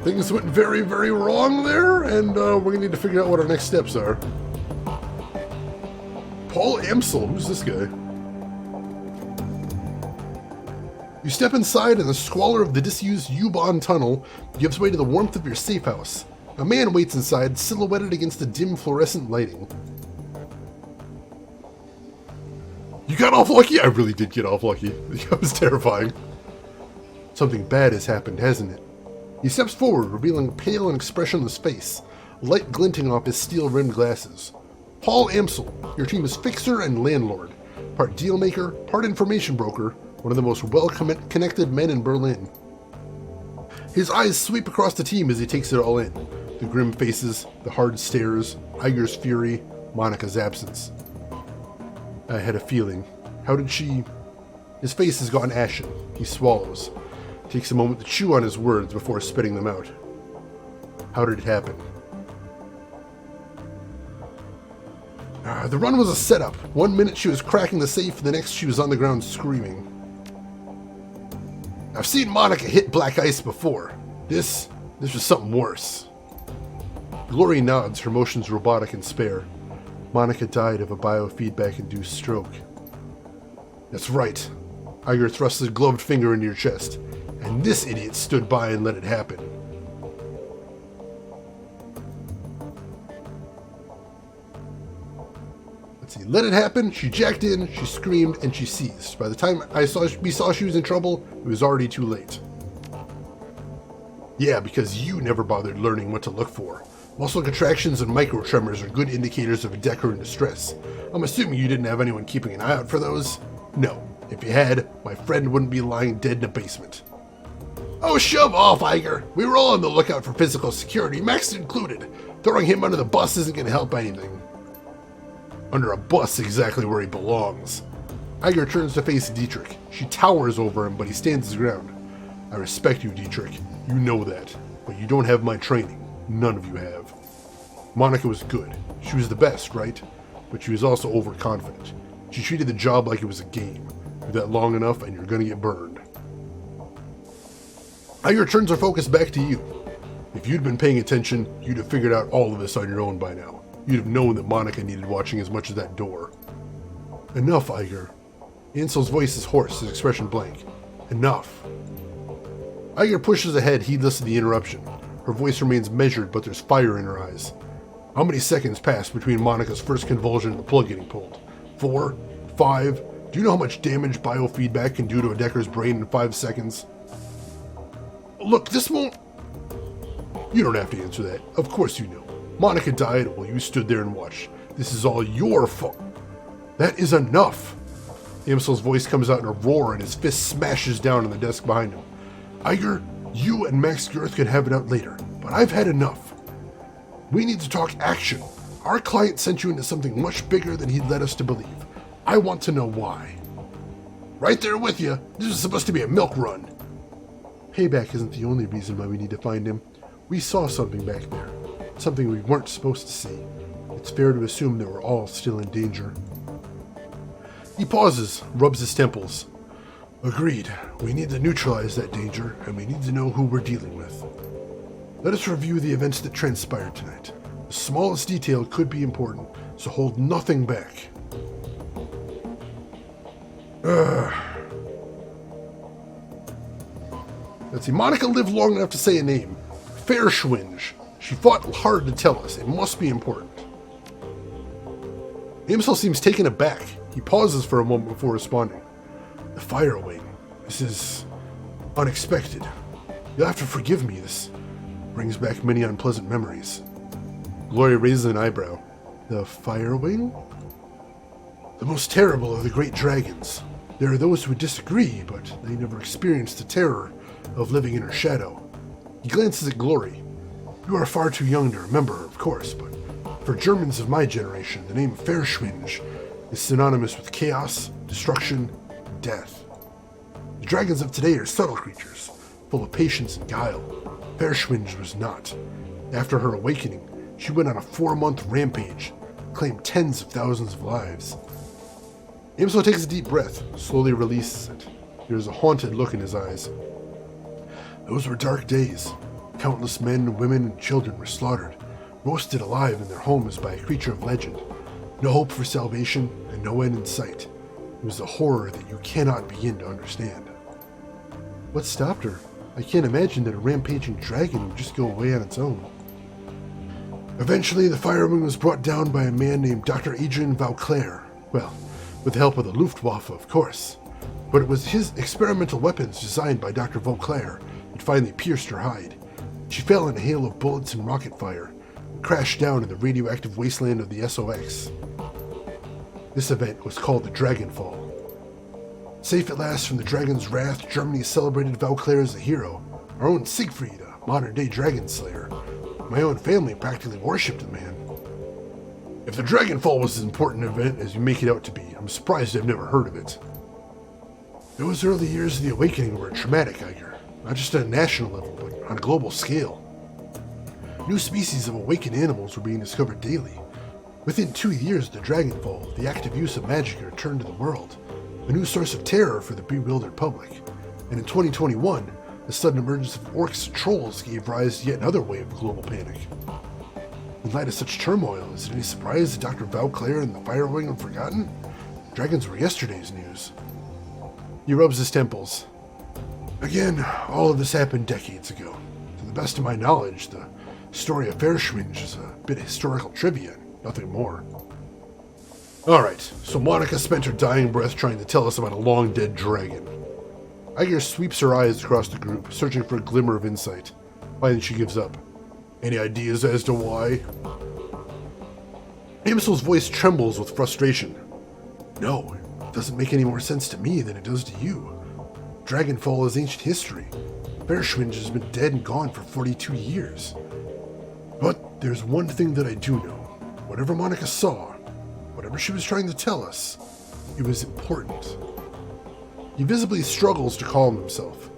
Things went very, very wrong there, and we're going to need to figure out what our next steps are. Paul Amsel, who's this guy? You step inside, and the squalor of the disused U-Bahn tunnel gives way to the warmth of your safe house. A man waits inside, silhouetted against the dim fluorescent lighting. You got off lucky? I really did get off lucky. That was terrifying. Something bad has happened, hasn't it? He steps forward, revealing a pale and expressionless face, light glinting off his steel-rimmed glasses. Paul Amsel, your team is fixer and landlord, part dealmaker, part information broker, one of the most well-connected men in Berlin. His eyes sweep across the team as he takes it all in. The grim faces, the hard stares, Iger's fury, Monica's absence. I had a feeling. How did she... His face has gone ashen. He swallows. Takes a moment to chew on his words before spitting them out. How did it happen? The run was a setup. 1 minute she was cracking the safe, the next she was on the ground screaming. I've seen Monica hit black ice before. This was something worse. Glory nods, her motions robotic and spare. Monica died of a biofeedback-induced stroke. That's right. Iger thrusts a gloved finger into your chest, and this idiot stood by and let it happen. Let's see. Let it happen, she jacked in, she screamed, and she seized. By the time we saw she was in trouble, it was already too late. Yeah, because you never bothered learning what to look for. Muscle contractions and microtremors are good indicators of a decker in distress. I'm assuming you didn't have anyone keeping an eye out for those? No. If you had, my friend wouldn't be lying dead in a basement. Oh, shove off, Iger. We were all on the lookout for physical security, Max included. Throwing him under the bus isn't going to help anything. Under a bus exactly where he belongs. Iger turns to face Dietrich. She towers over him, but he stands his ground. I respect you, Dietrich. You know that. But you don't have my training. None of you have. Monica was good. She was the best, right? But she was also overconfident. She treated the job like it was a game. Do that long enough and you're gonna get burned. Iger turns her focus back to you. If you'd been paying attention, you'd have figured out all of this on your own by now. You'd have known that Monica needed watching as much as that door. Enough, Iger. Ansel's voice is hoarse, his expression blank. Enough. Iger pushes ahead, heedless of the interruption. Her voice remains measured, but there's fire in her eyes. How many seconds passed between Monica's first convulsion and the plug getting pulled? 4? 5? Do you know how much damage biofeedback can do to a Decker's brain in 5 seconds? Look, this won't... You don't have to answer that. Of course you know. Monica died while you stood there and watched. This is all your fault. That is enough. Amsel's voice comes out in a roar and his fist smashes down on the desk behind him. Iger, you and Max Girth can have it out later, but I've had enough. We need to talk action. Our client sent you into something much bigger than he'd led us to believe. I want to know why. Right there with you. This was supposed to be a milk run. Payback isn't the only reason why we need to find him. We saw something back there. Something we weren't supposed to see. It's fair to assume that we're all still in danger. He pauses, rubs his temples. Agreed. We need to neutralize that danger, and we need to know who we're dealing with. Let us review the events that transpired tonight. The smallest detail could be important, so hold nothing back. Let's see. Monica lived long enough to say a name. Fairschwinge. She fought hard to tell us. It must be important. Amsel seems taken aback. He pauses for a moment before responding. The Fire Wing. This is unexpected. You'll have to forgive me. This brings back many unpleasant memories. Gloria raises an eyebrow. The Fire Wing? The most terrible of the great dragons. There are those who would disagree, but they never experienced the terror of living in her shadow. He glances at Glory. You are far too young to remember, of course, but for Germans of my generation, the name Fairschwinge is synonymous with chaos, destruction, and death. The dragons of today are subtle creatures, full of patience and guile. Fairschwinge was not. After her awakening, she went on a 4-month rampage, claimed tens of thousands of lives. Amsel takes a deep breath, slowly releases it. There is a haunted look in his eyes. Those were dark days. Countless men, women, and children were slaughtered, roasted alive in their homes by a creature of legend. No hope for salvation, and no end in sight. It was a horror that you cannot begin to understand. What stopped her? I can't imagine that a rampaging dragon would just go away on its own. Eventually, the Fire Wing was brought down by a man named Dr. Adrian Vauclair. Well, with the help of the Luftwaffe, of course. But it was his experimental weapons designed by Dr. Vauclair that finally pierced her hide. She fell in a hail of bullets and rocket fire, and crashed down in the radioactive wasteland of the SOX. This event was called the Dragonfall. Safe at last from the dragon's wrath, Germany celebrated Vauclair as a hero. Our own Siegfried, a modern-day dragon slayer. My own family practically worshipped the man. If the Dragonfall was as important an event as you make it out to be, I'm surprised I've never heard of it. Those early years of the Awakening were traumatic, Iger. Not just on a national level, but on a global scale. New species of awakened animals were being discovered daily. Within 2 years of the Dragonfall, the active use of magic returned to the world, a new source of terror for the bewildered public. And in 2021, the sudden emergence of orcs and trolls gave rise to yet another wave of global panic. In light of such turmoil, is it any surprise that Dr. Vauclair and the Fire Wing have forgotten? Dragons were yesterday's news. He rubs his temples. Again, all of this happened decades ago. To the best of my knowledge, the story of Fairschwinge is a bit of historical trivia, nothing more. Alright, so Monica spent her dying breath trying to tell us about a long-dead dragon. Iger sweeps her eyes across the group, searching for a glimmer of insight. Finally, she gives up. Any ideas as to why? Amsel's voice trembles with frustration. No, it doesn't make any more sense to me than it does to you. Dragonfall is ancient history. Fairschwinge has been dead and gone for 42 years. But there's one thing that I do know. Whatever Monica saw, whatever she was trying to tell us, it was important. He visibly struggles to calm himself,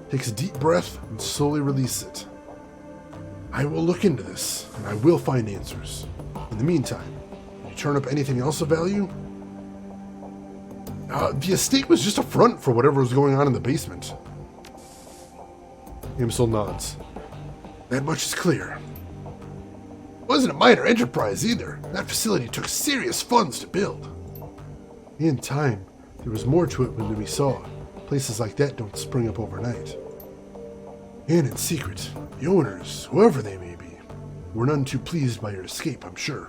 takes a deep breath, and slowly releases it. I will look into this, and I will find answers. In the meantime, did you turn up anything else of value? The estate was just a front for whatever was going on in the basement. Amsel nods. That much is clear. It wasn't a minor enterprise either. That facility took serious funds to build. In time, there was more to it than we saw. Places like that don't spring up overnight. And in secret, the owners, whoever they may be, were none too pleased by your escape, I'm sure.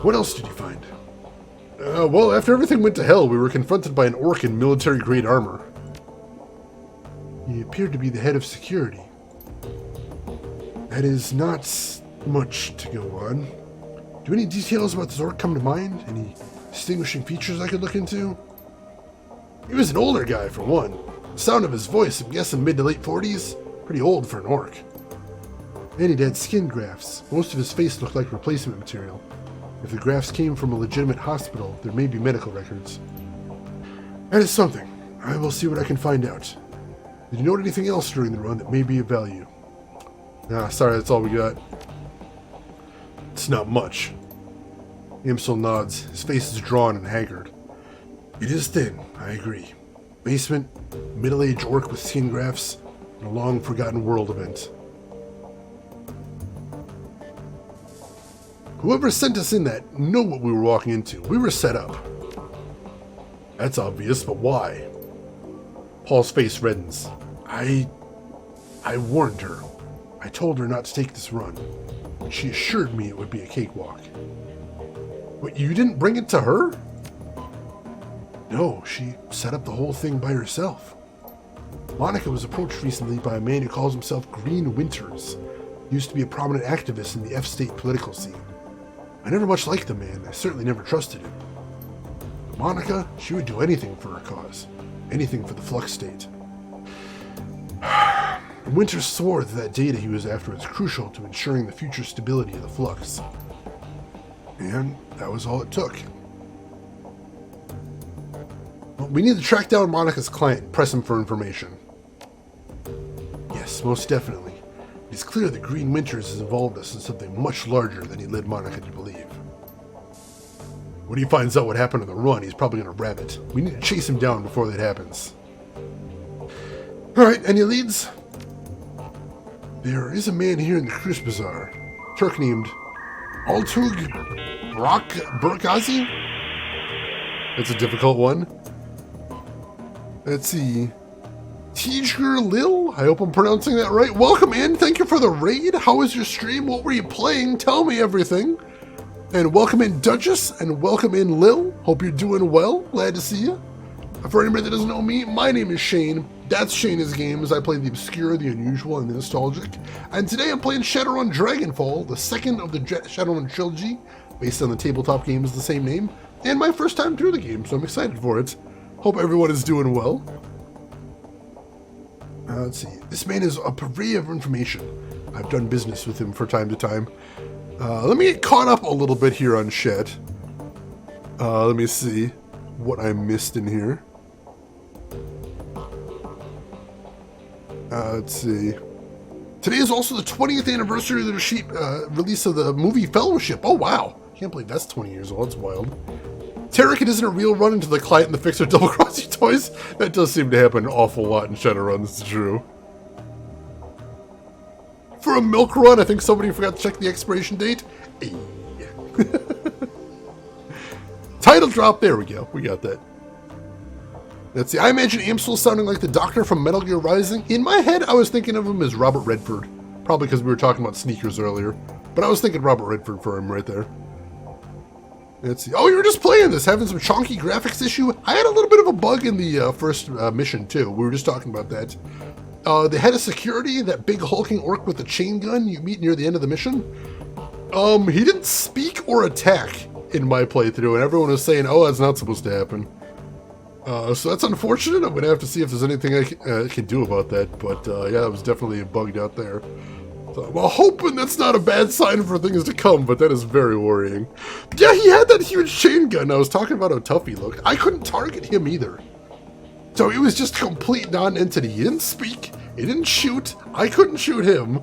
What else did you find? Well, after everything went to hell, we were confronted by an orc in military-grade armor. He appeared to be the head of security. That is not much to go on. Do any details about this orc come to mind? Any distinguishing features I could look into? He was an older guy, for one. The sound of his voice, I'm guessing mid to late 40s. Pretty old for an orc. And he'd had skin grafts. Most of his face looked like replacement material. If the grafts came from a legitimate hospital, there may be medical records. That is something. I will see what I can find out. Did you note anything else during the run that may be of value? Sorry, that's all we got. It's not much. Amsel nods. His face is drawn and haggard. It is thin, I agree. Basement, middle-aged orc with skin grafts, and a long-forgotten world event. Whoever sent us in that knew what we were walking into. We were set up. That's obvious, but why? Paul's face reddens. I warned her. I told her not to take this run. She assured me it would be a cakewalk. But you didn't bring it to her? No, she set up the whole thing by herself. Monica was approached recently by a man who calls himself Green Winters. He used to be a prominent activist in the F-State political scene. I never much liked the man. I certainly never trusted him. But Monica, she would do anything for her cause. Anything for the Flux State. Winters swore that data he was after was crucial to ensuring the future stability of the Flux. And that was all it took. Well, we need to track down Monica's client and press him for information. Yes, most definitely. It's clear that Green Winters has involved us in something much larger than he led Monica to believe. When he finds out what happened on the run, he's probably going to rabbit. We need to chase him down before that happens. Alright, any leads? There is a man here in the Cruise Bazaar. Turk named Altug Burkazi? That's a difficult one. Let's see. Tiger Lil? I hope I'm pronouncing that right. Welcome in. Thank you for the raid. How was your stream? What were you playing? Tell me everything. And welcome in Duchess, and welcome in Lil. Hope you're doing well. Glad to see you. For anybody that doesn't know me, my name is Shane. That's Shane's Games. I play the obscure, the unusual, and the nostalgic. And today I'm playing Shadowrun Dragonfall, the second of the Shadowrun trilogy, based on the tabletop game of the same name, and my first time through the game, so I'm excited for it. Hope everyone is doing well. Let's see. This man is a purveyor of information. I've done business with him from time to time. Let me get caught up a little bit here on Shed. Let me see what I missed in here. Let's see. Today is also the 20th anniversary of the release of the movie Fellowship. Oh, wow. Can't believe that's 20 years old. It's wild. Tarek, it isn't a real run into the client and the fixer double-crossing toys. That does seem to happen an awful lot in Shadowrun. This is true. For a milk run, I think somebody forgot to check the expiration date. Hey. Title drop. There we go. We got that. Let's see. I imagine Amsel sounding like the Doctor from Metal Gear Rising. In my head, I was thinking of him as Robert Redford. Probably because we were talking about sneakers earlier. But I was thinking Robert Redford for him right there. Let's see. Oh, you were just playing this, having some chonky graphics issue. I had a little bit of a bug in the first mission, too. We were just talking about that. The head of security, that big hulking orc with the chain gun you meet near the end of the mission, he didn't speak or attack in my playthrough, and everyone was saying, oh, that's not supposed to happen. So that's unfortunate. I'm going to have to see if there's anything I can do about that, but yeah, that was definitely bugged out there. So I'm hoping that's not a bad sign for things to come, but that is very worrying. Yeah, he had that huge chain gun. I was talking about how tough he looked. I couldn't target him either. So he was just a complete non-entity. He didn't speak. He didn't shoot. I couldn't shoot him.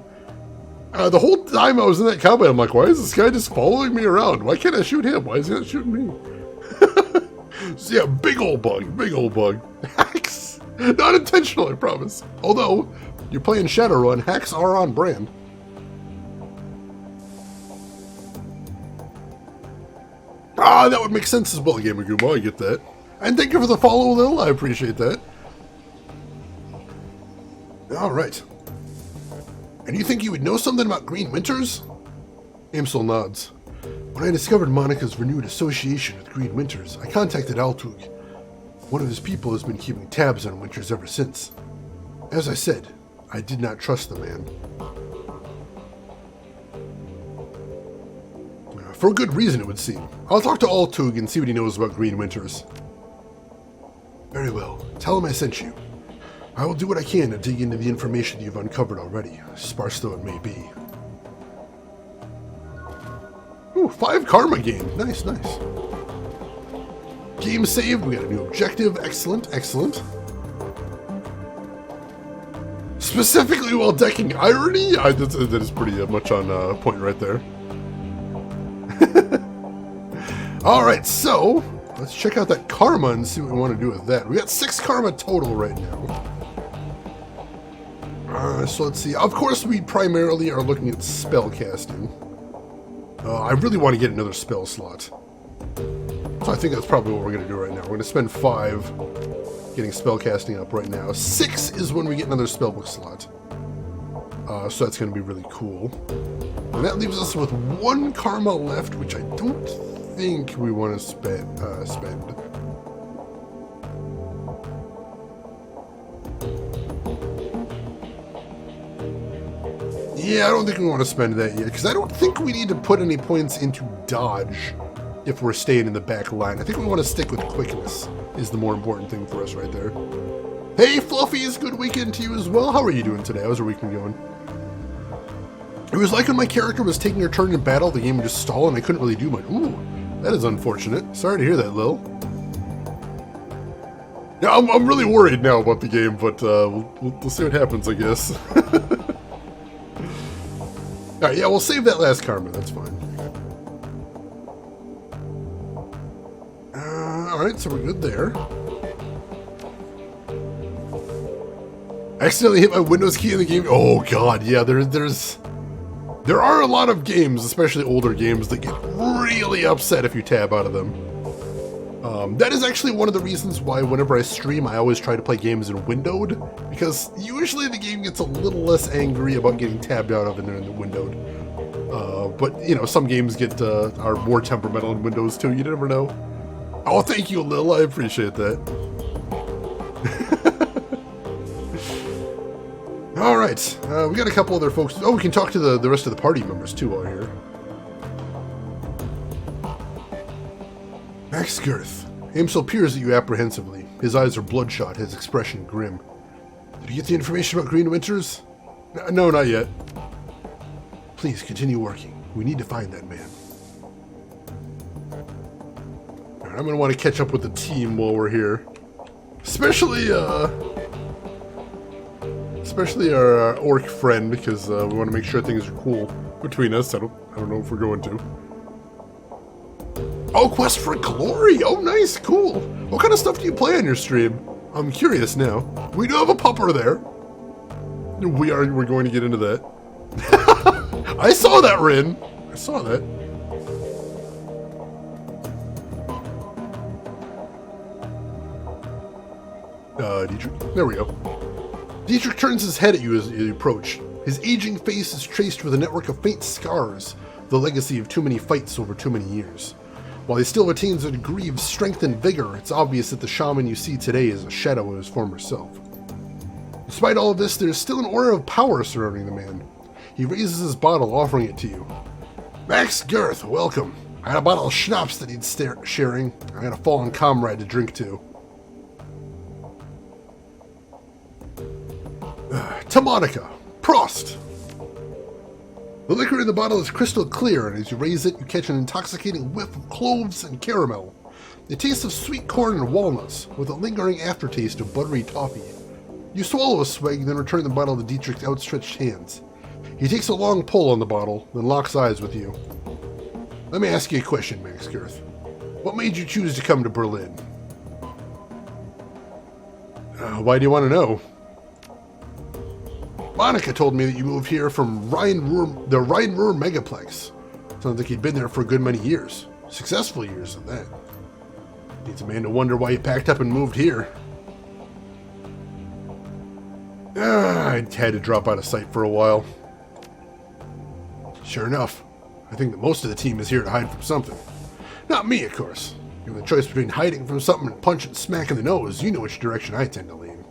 The whole time I was in that combat, I'm like, why is this guy just following me around? Why can't I shoot him? Why is he not shooting me? So yeah, big old bug, big old bug. Hacks! Not intentional, I promise. Although, you're playing Shadowrun, hacks are on brand. Ah, that would make sense as well, Gamer Guma, I get that. And thank you for the follow, Lil, I appreciate that. Alright. And you think you would know something about Green Winters? Amsel nods. When I discovered Monica's renewed association with Green Winters, I contacted Altug. One of his people has been keeping tabs on Winters ever since. As I said, I did not trust the man. For a good reason, it would seem. I'll talk to Altug and see what he knows about Green Winters. Very well. Tell him I sent you. I will do what I can to dig into the information you've uncovered already, sparse though it may be. Ooh, 5 karma gained. Nice, nice. Game saved. We got a new objective. Excellent, excellent. Specifically while decking irony? That is pretty much on point right there. Alright, so let's check out that karma and see what we want to do with that. We got 6 karma total right now. So let's see. Of course, we primarily are looking at spell casting. I really want to get another spell slot. So I think that's probably what we're going to do right now. We're going to spend 5 getting spell casting up right now. 6 is when we get another spellbook slot. So that's going to be really cool. And that leaves us with 1 karma left, which I don't think we want to spend. Yeah, I don't think we want to spend that yet, because I don't think we need to put any points into dodge if we're staying in the back line. I think we want to stick with quickness is the more important thing for us right there. Hey, Fluffies, good weekend to you as well. How are you doing today? How's your weekend going? It was like when my character was taking her turn in battle, the game would just stall and I couldn't really do much. Ooh, that is unfortunate. Sorry to hear that, Lil. Yeah, I'm really worried now about the game, but we'll see what happens, I guess. Alright, yeah, we'll save that last karma, that's fine. Alright, so we're good there. I accidentally hit my Windows key in the game. Oh god, yeah, there are a lot of games, especially older games, that get really upset if you tab out of them. That is actually one of the reasons why whenever I stream, I always try to play games in windowed, because usually the game gets a little less angry about getting tabbed out of in the windowed. But, you know, some games are more temperamental in Windows too, you never know. Oh, thank you, Lil, I appreciate that. Alright, we got a couple other folks. Oh, we can talk to the rest of the party members too while we're here. Max Girth. Amsel peers at you apprehensively. His eyes are bloodshot, his expression grim. Did you get the information about Green Winters? No, not yet. Please, continue working. We need to find that man. Alright, I'm going to want to catch up with the team while we're here. Especially our orc friend, because we want to make sure things are cool between us. I don't know if we're going to. Oh, Quest for Glory! Oh, nice, cool. What kind of stuff do you play on your stream? I'm curious now. We do have a pupper there. We're going to get into that. I saw that, Rin. I saw that. Dietrich. There we go. Dietrich turns his head at you as you approach. His aging face is traced with a network of faint scars, the legacy of too many fights over too many years. While he still retains a degree of strength and vigor, it's obvious that the shaman you see today is a shadow of his former self. Despite all of this, there's still an aura of power surrounding the man. He raises his bottle, offering it to you. Max Girth, welcome. I had a bottle of schnapps that he'd sharing. I had a fallen comrade to drink to. To Monica. Prost! The liquor in the bottle is crystal clear, and as you raise it, you catch an intoxicating whiff of cloves and caramel. It tastes of sweet corn and walnuts, with a lingering aftertaste of buttery toffee. You swallow a swig, then return the bottle to Dietrich's outstretched hands. He takes a long pull on the bottle, then locks eyes with you. Let me ask you a question, Max Girth. What made you choose to come to Berlin? Why do you want to know? Monica told me that you moved here from the Rhine-Ruhr Megaplex. Sounds like you'd been there for a good many years. Successful years at that. Needs a man to wonder why you packed up and moved here. I had to drop out of sight for a while. Sure enough, I think that most of the team is here to hide from something. Not me, of course. Given the choice between hiding from something and punching smack in the nose, you know which direction I tend to lean.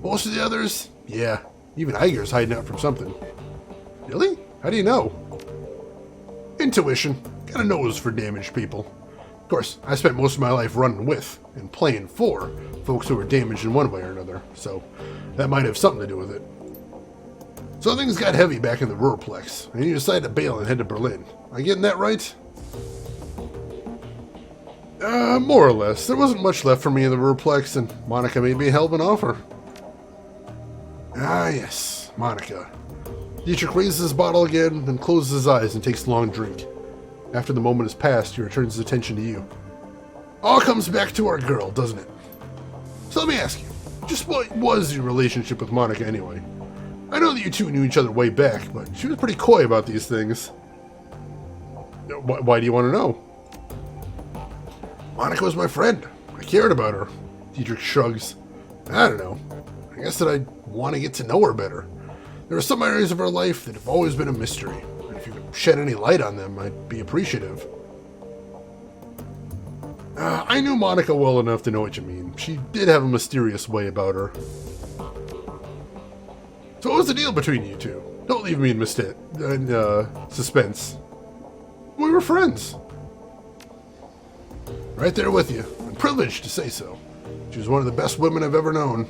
Most of the others, yeah, even Iger's hiding out from something. Really? How do you know? Intuition. Got a nose for damaged people. Of course, I spent most of my life running with and playing for folks who were damaged in one way or another, so that might have something to do with it. So things got heavy back in the Ruhrplex, and you decided to bail and head to Berlin. Am I getting that right? More or less. There wasn't much left for me in the Ruhrplex, and Monica made me a hell of an offer. Ah, yes, Monica. Dietrich raises his bottle again, then closes his eyes and takes a long drink. After the moment has passed, he returns his attention to you. All comes back to our girl, doesn't it? So let me ask you, just what was your relationship with Monica anyway? I know that you two knew each other way back, but she was pretty coy about these things. Why do you want to know? Monica was my friend. I cared about her. Dietrich shrugs. I don't know. I guess that I want to get to know her better. There are some areas of her life that have always been a mystery. And if you could shed any light on them, I'd be appreciative. I knew Monica well enough to know what you mean. She did have a mysterious way about her. So what was the deal between you two? Don't leave me in suspense. We were friends. Right there with you. I'm privileged to say so. She was one of the best women I've ever known.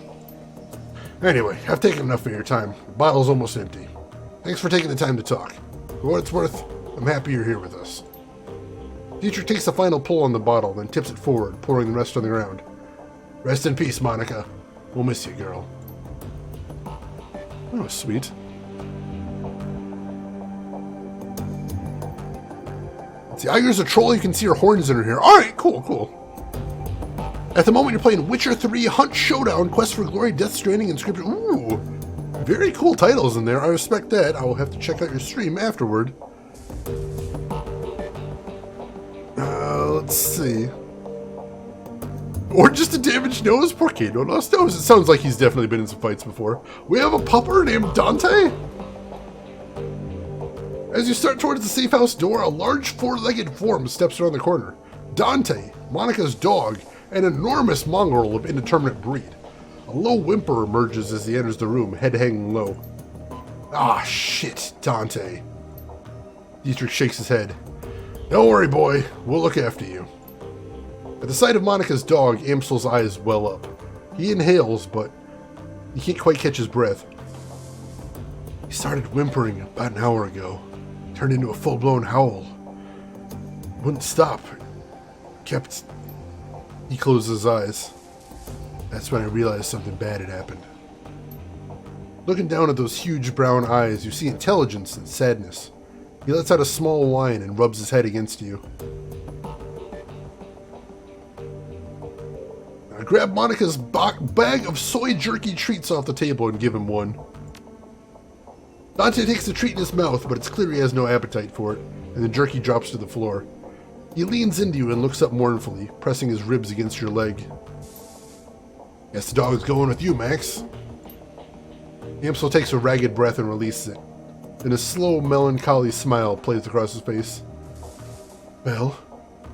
Anyway, I've taken enough of your time. The bottle's almost empty. Thanks for taking the time to talk. For what it's worth, I'm happy you're here with us. Dietrich takes a final pull on the bottle, then tips it forward, pouring the rest on the ground. Rest in peace, Monica. We'll miss you, girl. Oh, sweet. See, Iger's a troll. You can see her horns in her hair. Alright, cool, cool. At the moment, you're playing Witcher 3, Hunt Showdown, Quest for Glory, Death Stranding, Inscription. Ooh, very cool titles in there. I respect that. I will have to check out your stream afterward. Let's see. Or just a damaged nose? Poor kid. No nose. It sounds like he's definitely been in some fights before. We have a pupper named Dante. As you start towards the safe house door, a large four-legged form steps around the corner. Dante, Monica's dog, an enormous mongrel of indeterminate breed. A low whimper emerges as he enters the room, head hanging low. Ah, shit, Dante. Dietrich shakes his head. Don't worry, boy. We'll look after you. At the sight of Monica's dog, Amstel's eyes well up. He inhales, but he can't quite catch his breath. He started whimpering about an hour ago. Turned into a full-blown howl. Wouldn't stop. He closes his eyes. That's when I realized something bad had happened. Looking down at those huge brown eyes, you see intelligence and sadness. He lets out a small whine and rubs his head against you. Now grab Monica's bag of soy jerky treats off the table and give him one. Dante takes the treat in his mouth, but it's clear he has no appetite for it, and the jerky drops to the floor. He leans into you and looks up mournfully, pressing his ribs against your leg. Guess the dog's going with you, Max. Amstel takes a ragged breath and releases it. Then a slow, melancholy smile plays across his face. Well,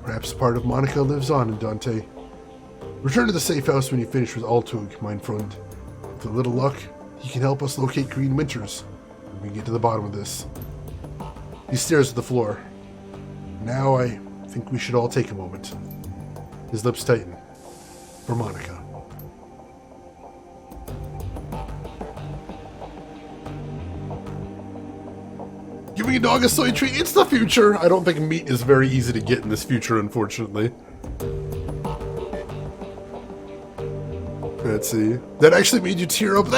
perhaps part of Monica lives on in Dante. Return to the safe house when you finish with Altug, mein Freund. With a little luck, he can help us locate Green Winters. We can get to the bottom of this. He stares at the floor. Now I think we should all take a moment. His lips tighten. For Monica. Giving a dog a soy treat, it's the future! I don't think meat is very easy to get in this future, unfortunately. Let's see. That actually made you tear up.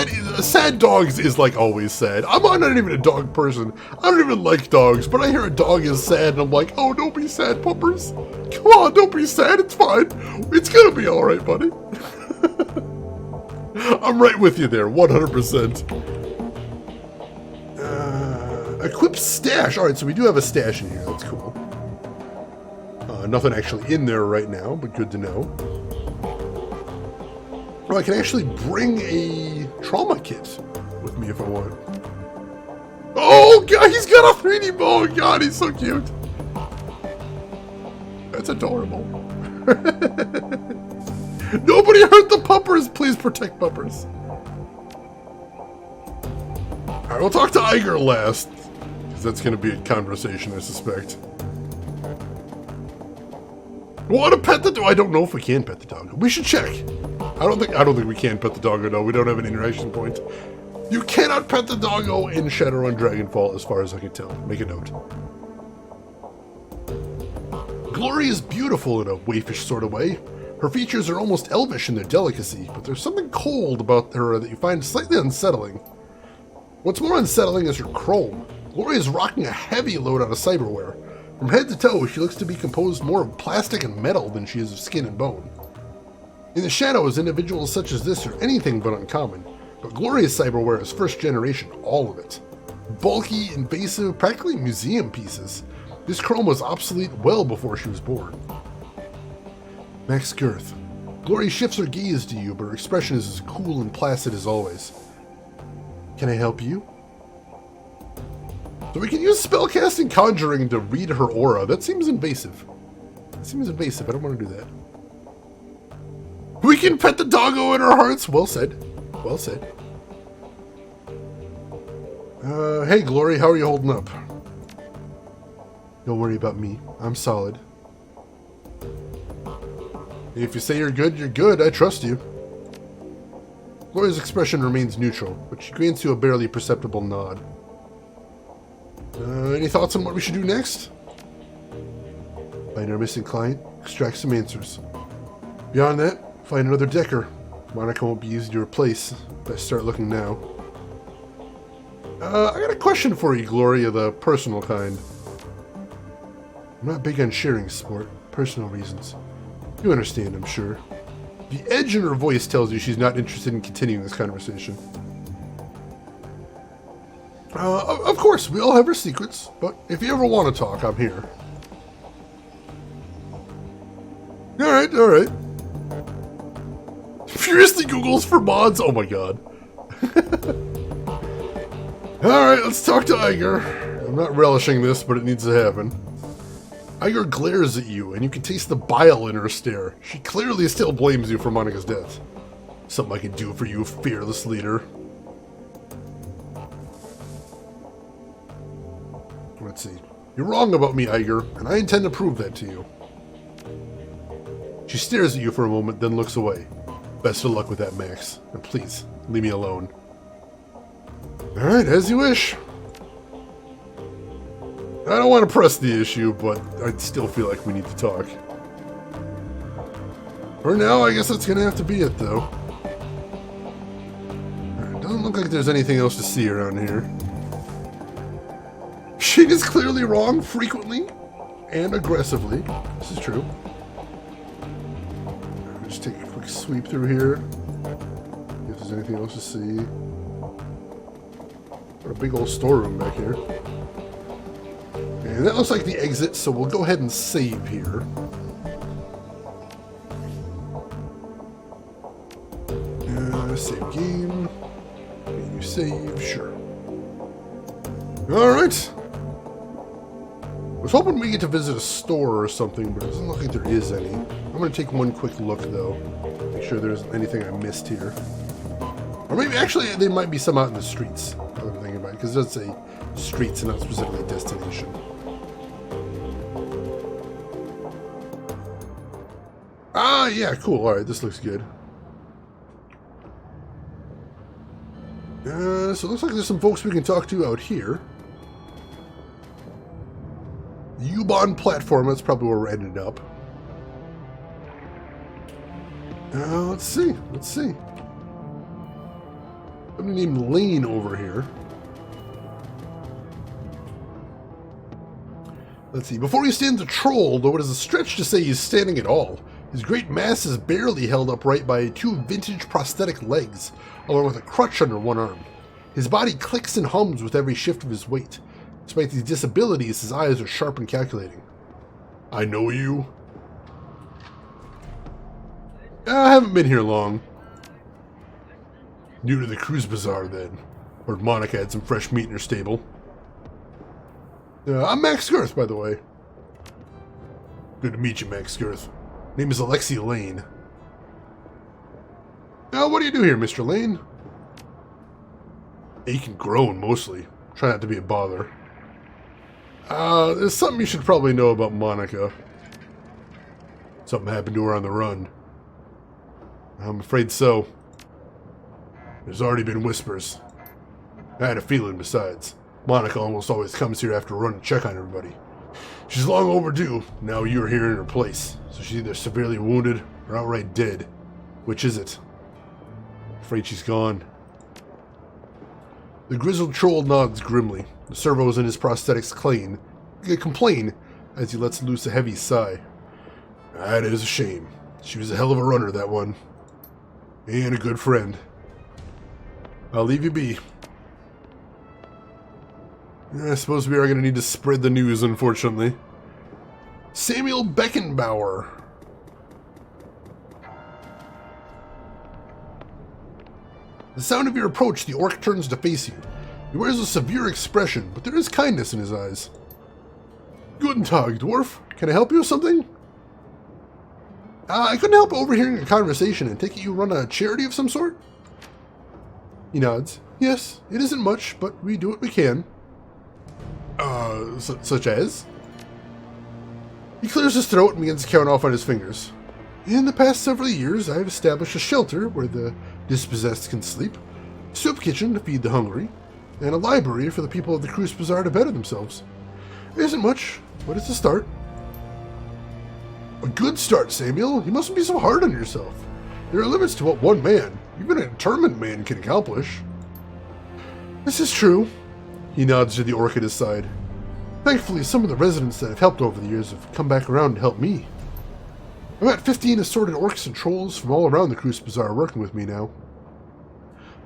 Sad dogs is like always sad. I'm not even a dog person. I don't even like dogs, but I hear a dog is sad and I'm like, oh, don't be sad, puppers. Come on, don't be sad. It's fine. It's gonna be all right, buddy. I'm right with you there, 100%. Equip stash. All right, so we do have a stash in here. That's cool. Nothing actually in there right now, but good to know. Oh, I can actually bring a trauma kit with me if I want. Oh, God, he's got a 3D bow. God, he's so cute. That's adorable. Nobody hurt the puppers. Please protect puppers. All right, we'll talk to Iger last, because that's going to be a conversation, I suspect. Want to pet the dog? I don't know if we can pet the dog. We should check. I don't think we can pet the doggo. No, we don't have an interaction point. You cannot pet the doggo in Shadowrun Dragonfall, as far as I can tell. Make a note. Glory is beautiful in a waifish sort of way. Her features are almost elvish in their delicacy, but there's something cold about her that you find slightly unsettling. What's more unsettling is her chrome. Glory is rocking a heavy load out of cyberware. From head to toe, she looks to be composed more of plastic and metal than she is of skin and bone. In the shadows, individuals such as this are anything but uncommon, but Gloria's cyberware is first generation, all of it. Bulky, invasive, practically museum pieces. This chrome was obsolete well before she was born. Max Girth. Glory shifts her gaze to you, but her expression is as cool and placid as always. Can I help you? So we can use spellcasting conjuring to read her aura. That seems invasive. I don't want to do that. We can pet the doggo in our hearts. Well said. Well said. Hey, Glory, how are you holding up? Don't worry about me. I'm solid. If you say you're good, you're good. I trust you. Glory's expression remains neutral, but she grants you a barely perceptible nod. Any thoughts on what we should do next? Find our missing client, extract some answers. Beyond that, find another Decker. Monica won't be easy to replace. Best start looking now. I got a question for you, Gloria, the personal kind. I'm not big on sharing sport, personal reasons. You understand, I'm sure. The edge in her voice tells you she's not interested in continuing this conversation. Of course, we all have our secrets, but if you ever want to talk, I'm here. Alright, alright. Furiously Googles for mods, oh my god. Alright, let's talk to Iger. I'm not relishing this, but it needs to happen. Iger glares at you, and you can taste the bile in her stare. She clearly still blames you for Monica's death. Something I can do for you, fearless leader. Let's see. You're wrong about me, Iger, and I intend to prove that to you. She stares at you for a moment, then looks away. Best of luck with that, Max. And please, leave me alone. Alright, as you wish. I don't want to press the issue, but I still feel like we need to talk. For now, I guess that's going to have to be it, though. Right, doesn't look like there's anything else to see around here. She is clearly wrong frequently and aggressively. This is true. Right, just take a quick sweep through here. See if there's anything else to see. Got a big old storeroom back here. And that looks like the exit, so we'll go ahead and save here. Save game. Can you save? Sure. Alright. I was hoping we get to visit a store or something, but it doesn't look like there is any. I'm going to take one quick look, though. Make sure there's anything I missed here. Or maybe, actually, there might be some out in the streets. I'm thinking about it, because it does say streets and not specifically destination. Ah, yeah, cool. Alright, this looks good. So it looks like there's some folks we can talk to out here. The U-Bahn platform, that's probably where we're ending up. Let's see. Somebody named Lane over here. Let's see. Before he stands a troll, though it is a stretch to say he's standing at all. His great mass is barely held upright by two vintage prosthetic legs, along with a crutch under one arm. His body clicks and hums with every shift of his weight. Despite these disabilities, his eyes are sharp and calculating. I know you. I haven't been here long. New to the cruise bazaar, then. Heard Monica had some fresh meat in her stable. I'm Max Girth, by the way. Good to meet you, Max Girth. Name is Alexi Lane. What do you do here, Mr. Lane? Ache and groan, mostly. Try not to be a bother. There's something you should probably know about Monica. Something happened to her on the run. I'm afraid so. There's already been whispers. I had a feeling besides. Monica almost always comes here after a run to check on everybody. She's long overdue. Now you're here in her place. So she's either severely wounded or outright dead. Which is it? Afraid she's gone. The grizzled troll nods grimly. The servos in his prosthetics complain as he lets loose a heavy sigh. That is a shame. She was a hell of a runner, that one. And a good friend. I'll leave you be. I suppose we are going to need to spread the news, unfortunately. Samuel Beckenbauer. The sound of your approach, the orc turns to face you. He wears a severe expression, but there is kindness in his eyes. Guten Tag, dwarf. Can I help you with something? I couldn't help overhearing a conversation and take it you run a charity of some sort? He nods. Yes, it isn't much, but we do what we can. Such as? He clears his throat and begins to count off on his fingers. In the past several years, I have established a shelter where the dispossessed can sleep, a soup kitchen to feed the hungry, and a library for the people of the Cruise Bazaar to better themselves. It isn't much, but it's a start. A good start, Samuel. You mustn't be so hard on yourself. There are limits to what one man, even a determined man, can accomplish. This is true. He nods to the orc at his side. Thankfully, some of the residents that have helped over the years have come back around to help me. I've got 15 assorted orcs and trolls from all around the Cruise Bazaar working with me now.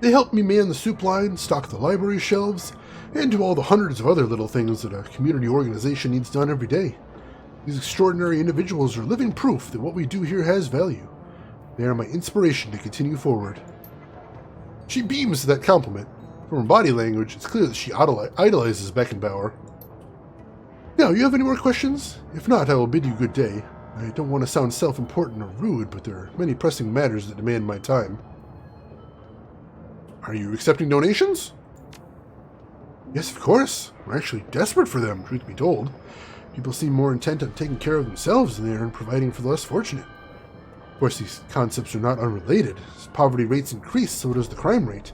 They help me man the soup line, stock the library shelves, and do all the hundreds of other little things that a community organization needs done every day. These extraordinary individuals are living proof that what we do here has value. They are my inspiration to continue forward. She beams at that compliment. From her body language, it's clear that she idolizes Beckenbauer. Now, you have any more questions? If not, I will bid you good day. I don't want to sound self-important or rude, but there are many pressing matters that demand my time. Are you accepting donations? Yes, of course. We're actually desperate for them, truth be told. People seem more intent on taking care of themselves than they are on providing for the less fortunate. Of course, these concepts are not unrelated. As poverty rates increase, so does the crime rate.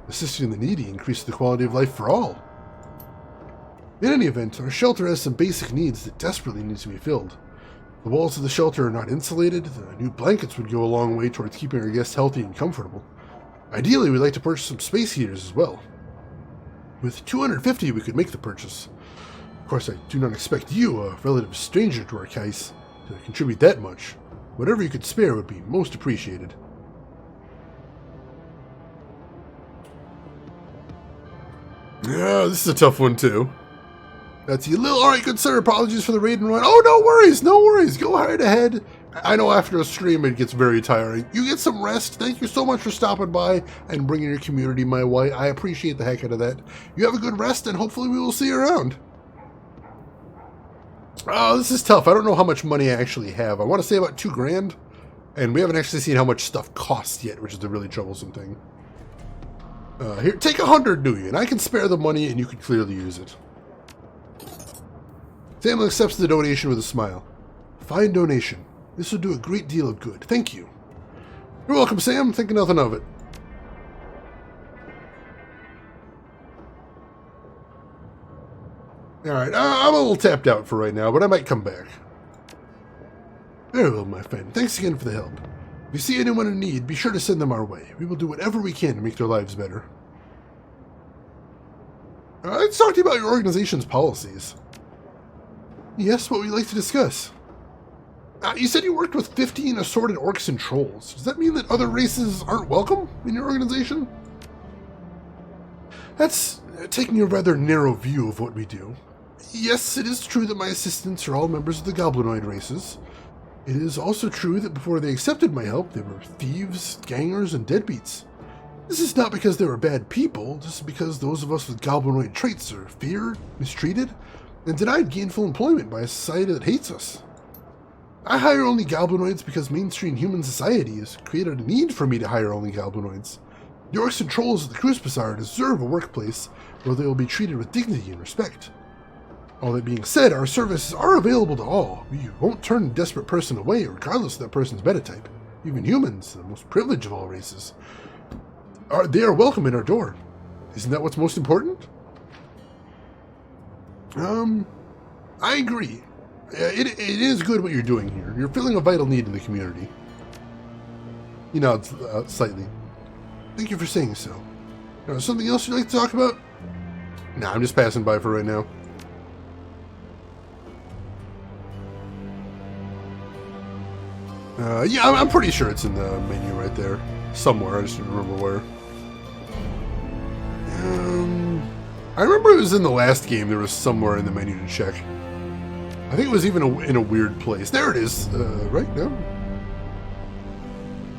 Assisting the needy increases the quality of life for all. In any event, our shelter has some basic needs that desperately need to be filled. The walls of the shelter are not insulated. The new blankets would go a long way towards keeping our guests healthy and comfortable. Ideally, we'd like to purchase some space heaters as well. With 250, we could make the purchase. Of course, I do not expect you, a relative stranger to our case, to contribute that much. Whatever you could spare would be most appreciated. Yeah, this is a tough one, too. That's you, little. Alright, good sir, apologies for the raid and run. Oh, no worries, go right ahead. I know after a stream it gets very tiring. You get some rest. Thank you so much for stopping by and bringing your community my way. I appreciate the heck out of that. You have a good rest, and hopefully we will see you around. Oh, this is tough. I don't know how much money I actually have. I want to say about $2,000, and we haven't actually seen how much stuff costs yet, which is the really troublesome thing. Here, take 100, do you? And I can spare the money, and you can clearly use it. Samuel accepts the donation with a smile. Fine donation. This will do a great deal of good. Thank you. You're welcome, Sam. Think nothing of it. Alright, I'm a little tapped out for right now, but I might come back. Very well, my friend. Thanks again for the help. If you see anyone in need, be sure to send them our way. We will do whatever we can to make their lives better. Let's talk to you about your organization's policies. Yes, what would you like to discuss? You said you worked with 15 assorted orcs and trolls. Does that mean that other races aren't welcome in your organization? That's taking a rather narrow view of what we do. Yes, it is true that my assistants are all members of the goblinoid races. It is also true that before they accepted my help, they were thieves, gangers, and deadbeats. This is not because they were bad people, just because those of us with goblinoid traits are feared, mistreated, and denied gainful employment by a society that hates us. I hire only goblinoids because mainstream human society has created a need for me to hire only goblinoids. The orcs and trolls of the Cruise Bazaar deserve a workplace where they will be treated with dignity and respect. All that being said, our services are available to all. We won't turn a desperate person away, regardless of that person's metatype. Even humans, the most privileged of all races, they are welcome in our door. Isn't that what's most important? I agree. It is good what you're doing here. You're filling a vital need in the community. He nods slightly. Thank you for saying so. Something else you'd like to talk about? Nah, I'm just passing by for right now. Yeah, I'm pretty sure it's in the menu right there. Somewhere, I just don't remember where. I remember it was in the last game, there was somewhere in the menu to check. I think it was even in a weird place. There it is, right now.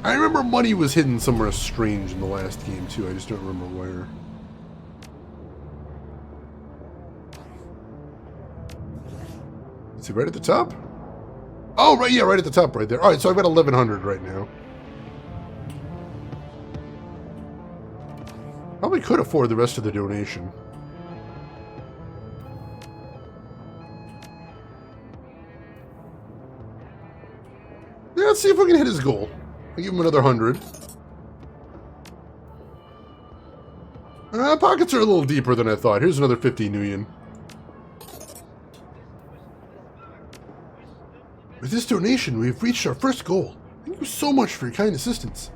I remember money was hidden somewhere strange in the last game, too. I just don't remember where. Is he right at the top? Oh, right, yeah, right at the top right there. Alright, so I've got 1,100 right now. Probably could afford the rest of the donation. Yeah, let's see if we can hit his goal. I'll give him another 100. Pockets are a little deeper than I thought. Here's another 50 Nuyen. With this donation, we've reached our first goal. Thank you so much for your kind assistance.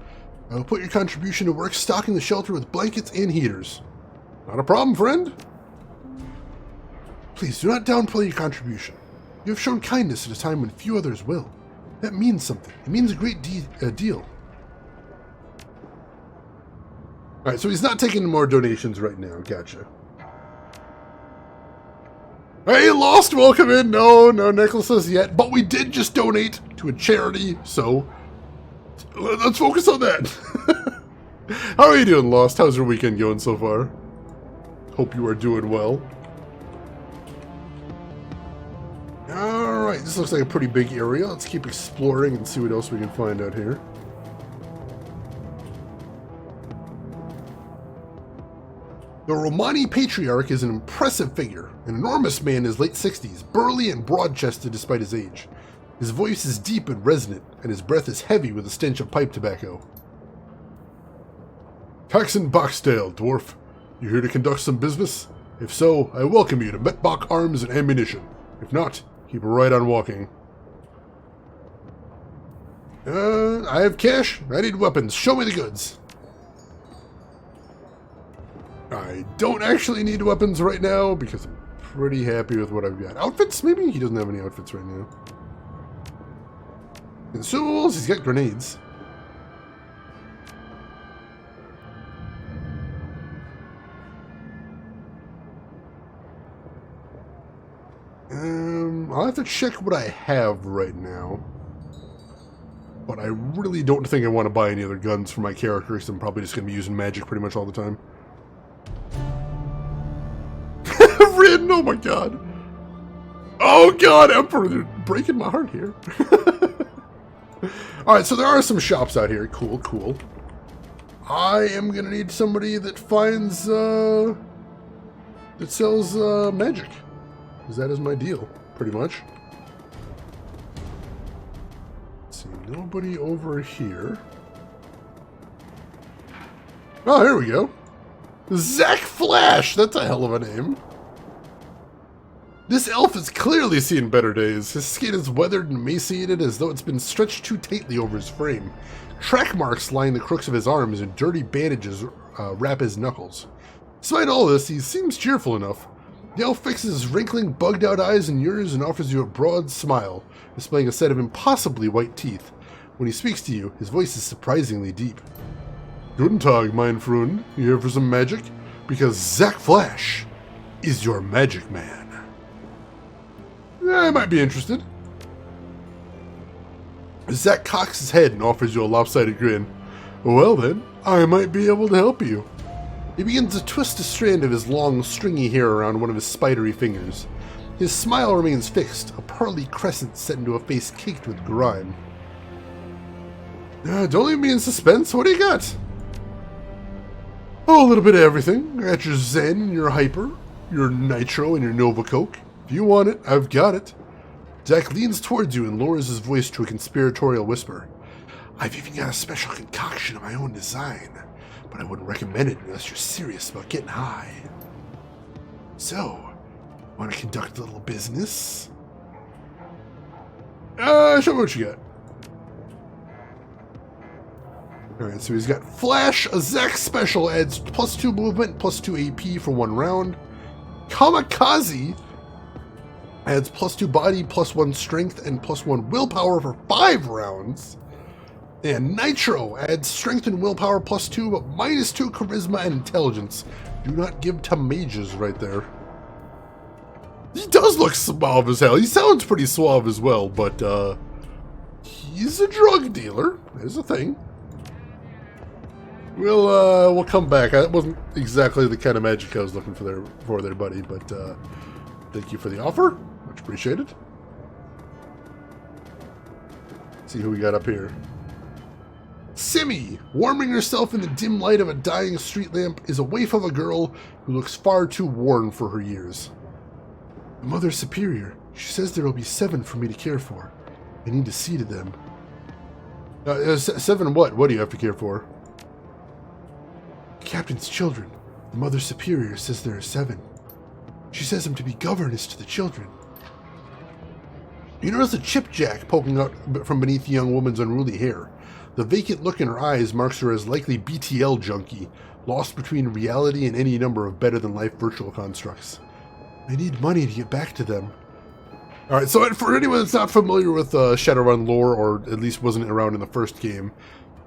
I will put your contribution to work stocking the shelter with blankets and heaters. Not a problem, friend. Please do not downplay your contribution. You have shown kindness at a time when few others will. That means something. It means a great deal. Alright, so he's not taking more donations right now. Gotcha. Hey, Lost, welcome in. No necklaces yet. But we did just donate to a charity, so let's focus on that. How are you doing, Lost? How's your weekend going so far? Hope you are doing well. Alright, this looks like a pretty big area. Let's keep exploring and see what else we can find out here. The Romani Patriarch is an impressive figure, an enormous man in his late 60s, burly and broad-chested despite his age. His voice is deep and resonant, and his breath is heavy with the stench of pipe tobacco. Paxton Boxdale, dwarf. You here to conduct some business? If so, I welcome you to Metbach Arms and Ammunition. If not, keep right on walking. I have cash. I need weapons. Show me the goods. I don't actually need weapons right now because I'm pretty happy with what I've got. Outfits, maybe? He doesn't have any outfits right now. Consumables, he's got grenades. I'll have to check what I have right now. But I really don't think I want to buy any other guns for my character because I'm probably just going to be using magic pretty much all the time. Rin, oh my god. Oh god, Emperor, they're breaking my heart here. Alright, so there are some shops out here. Cool, cool. I am going to need somebody that finds, that sells, magic. Because that is my deal, pretty much. Let's see, nobody over here. Oh, here we go. Zach Flash! That's a hell of a name. This elf has clearly seen better days. His skin is weathered and emaciated as though it's been stretched too tightly over his frame. Track marks line the crooks of his arms and dirty bandages wrap his knuckles. Despite all this, he seems cheerful enough. The elf fixes his wrinkling, bugged-out eyes in yours and offers you a broad smile, displaying a set of impossibly white teeth. When he speaks to you, his voice is surprisingly deep. Guten Tag, mein Freund. You here for some magic? Because Zack Flash is your magic man. I might be interested. Zack cocks his head and offers you a lopsided grin. Well then, I might be able to help you. He begins to twist a strand of his long, stringy hair around one of his spidery fingers. His smile remains fixed, a pearly crescent set into a face caked with grime. Don't leave me in suspense. What do you got? Oh, a little bit of everything. I got your Zen and your Hyper, your Nitro and your Nova Coke. If you want it, I've got it. Zack leans towards you and lowers his voice to a conspiratorial whisper. I've even got a special concoction of my own design, but I wouldn't recommend it unless you're serious about getting high. So, want to conduct a little business? Show me what you got. Alright, so he's got Flash, a Zack special, adds +2 movement, +2 AP for 1 round. Kamikaze adds +2 body, +1 strength, and +1 willpower for 5 rounds. And Nitro adds strength and willpower +2, but -2 charisma and intelligence. Do not give to mages right there. He does look suave as hell. He sounds pretty suave as well, but he's a drug dealer. There's a thing. We'll come back. That wasn't exactly the kind of magic I was looking for there, buddy, but thank you for the offer. Much appreciated. Let's see who we got up here. Simi, warming herself in the dim light of a dying street lamp, is a waif of a girl who looks far too worn for her years. The Mother Superior. She says there will be 7 for me to care for. I need to see to them. 7 what? What do you have to care for? The Captain's children. The Mother Superior says there are 7. She says I'm to be governess to the children. You notice a chipjack poking out from beneath the young woman's unruly hair. The vacant look in her eyes marks her as likely BTL junkie, lost between reality and any number of better-than-life virtual constructs. I need money to get back to them. Alright, so for anyone that's not familiar with Shadowrun lore, or at least wasn't around in the first game,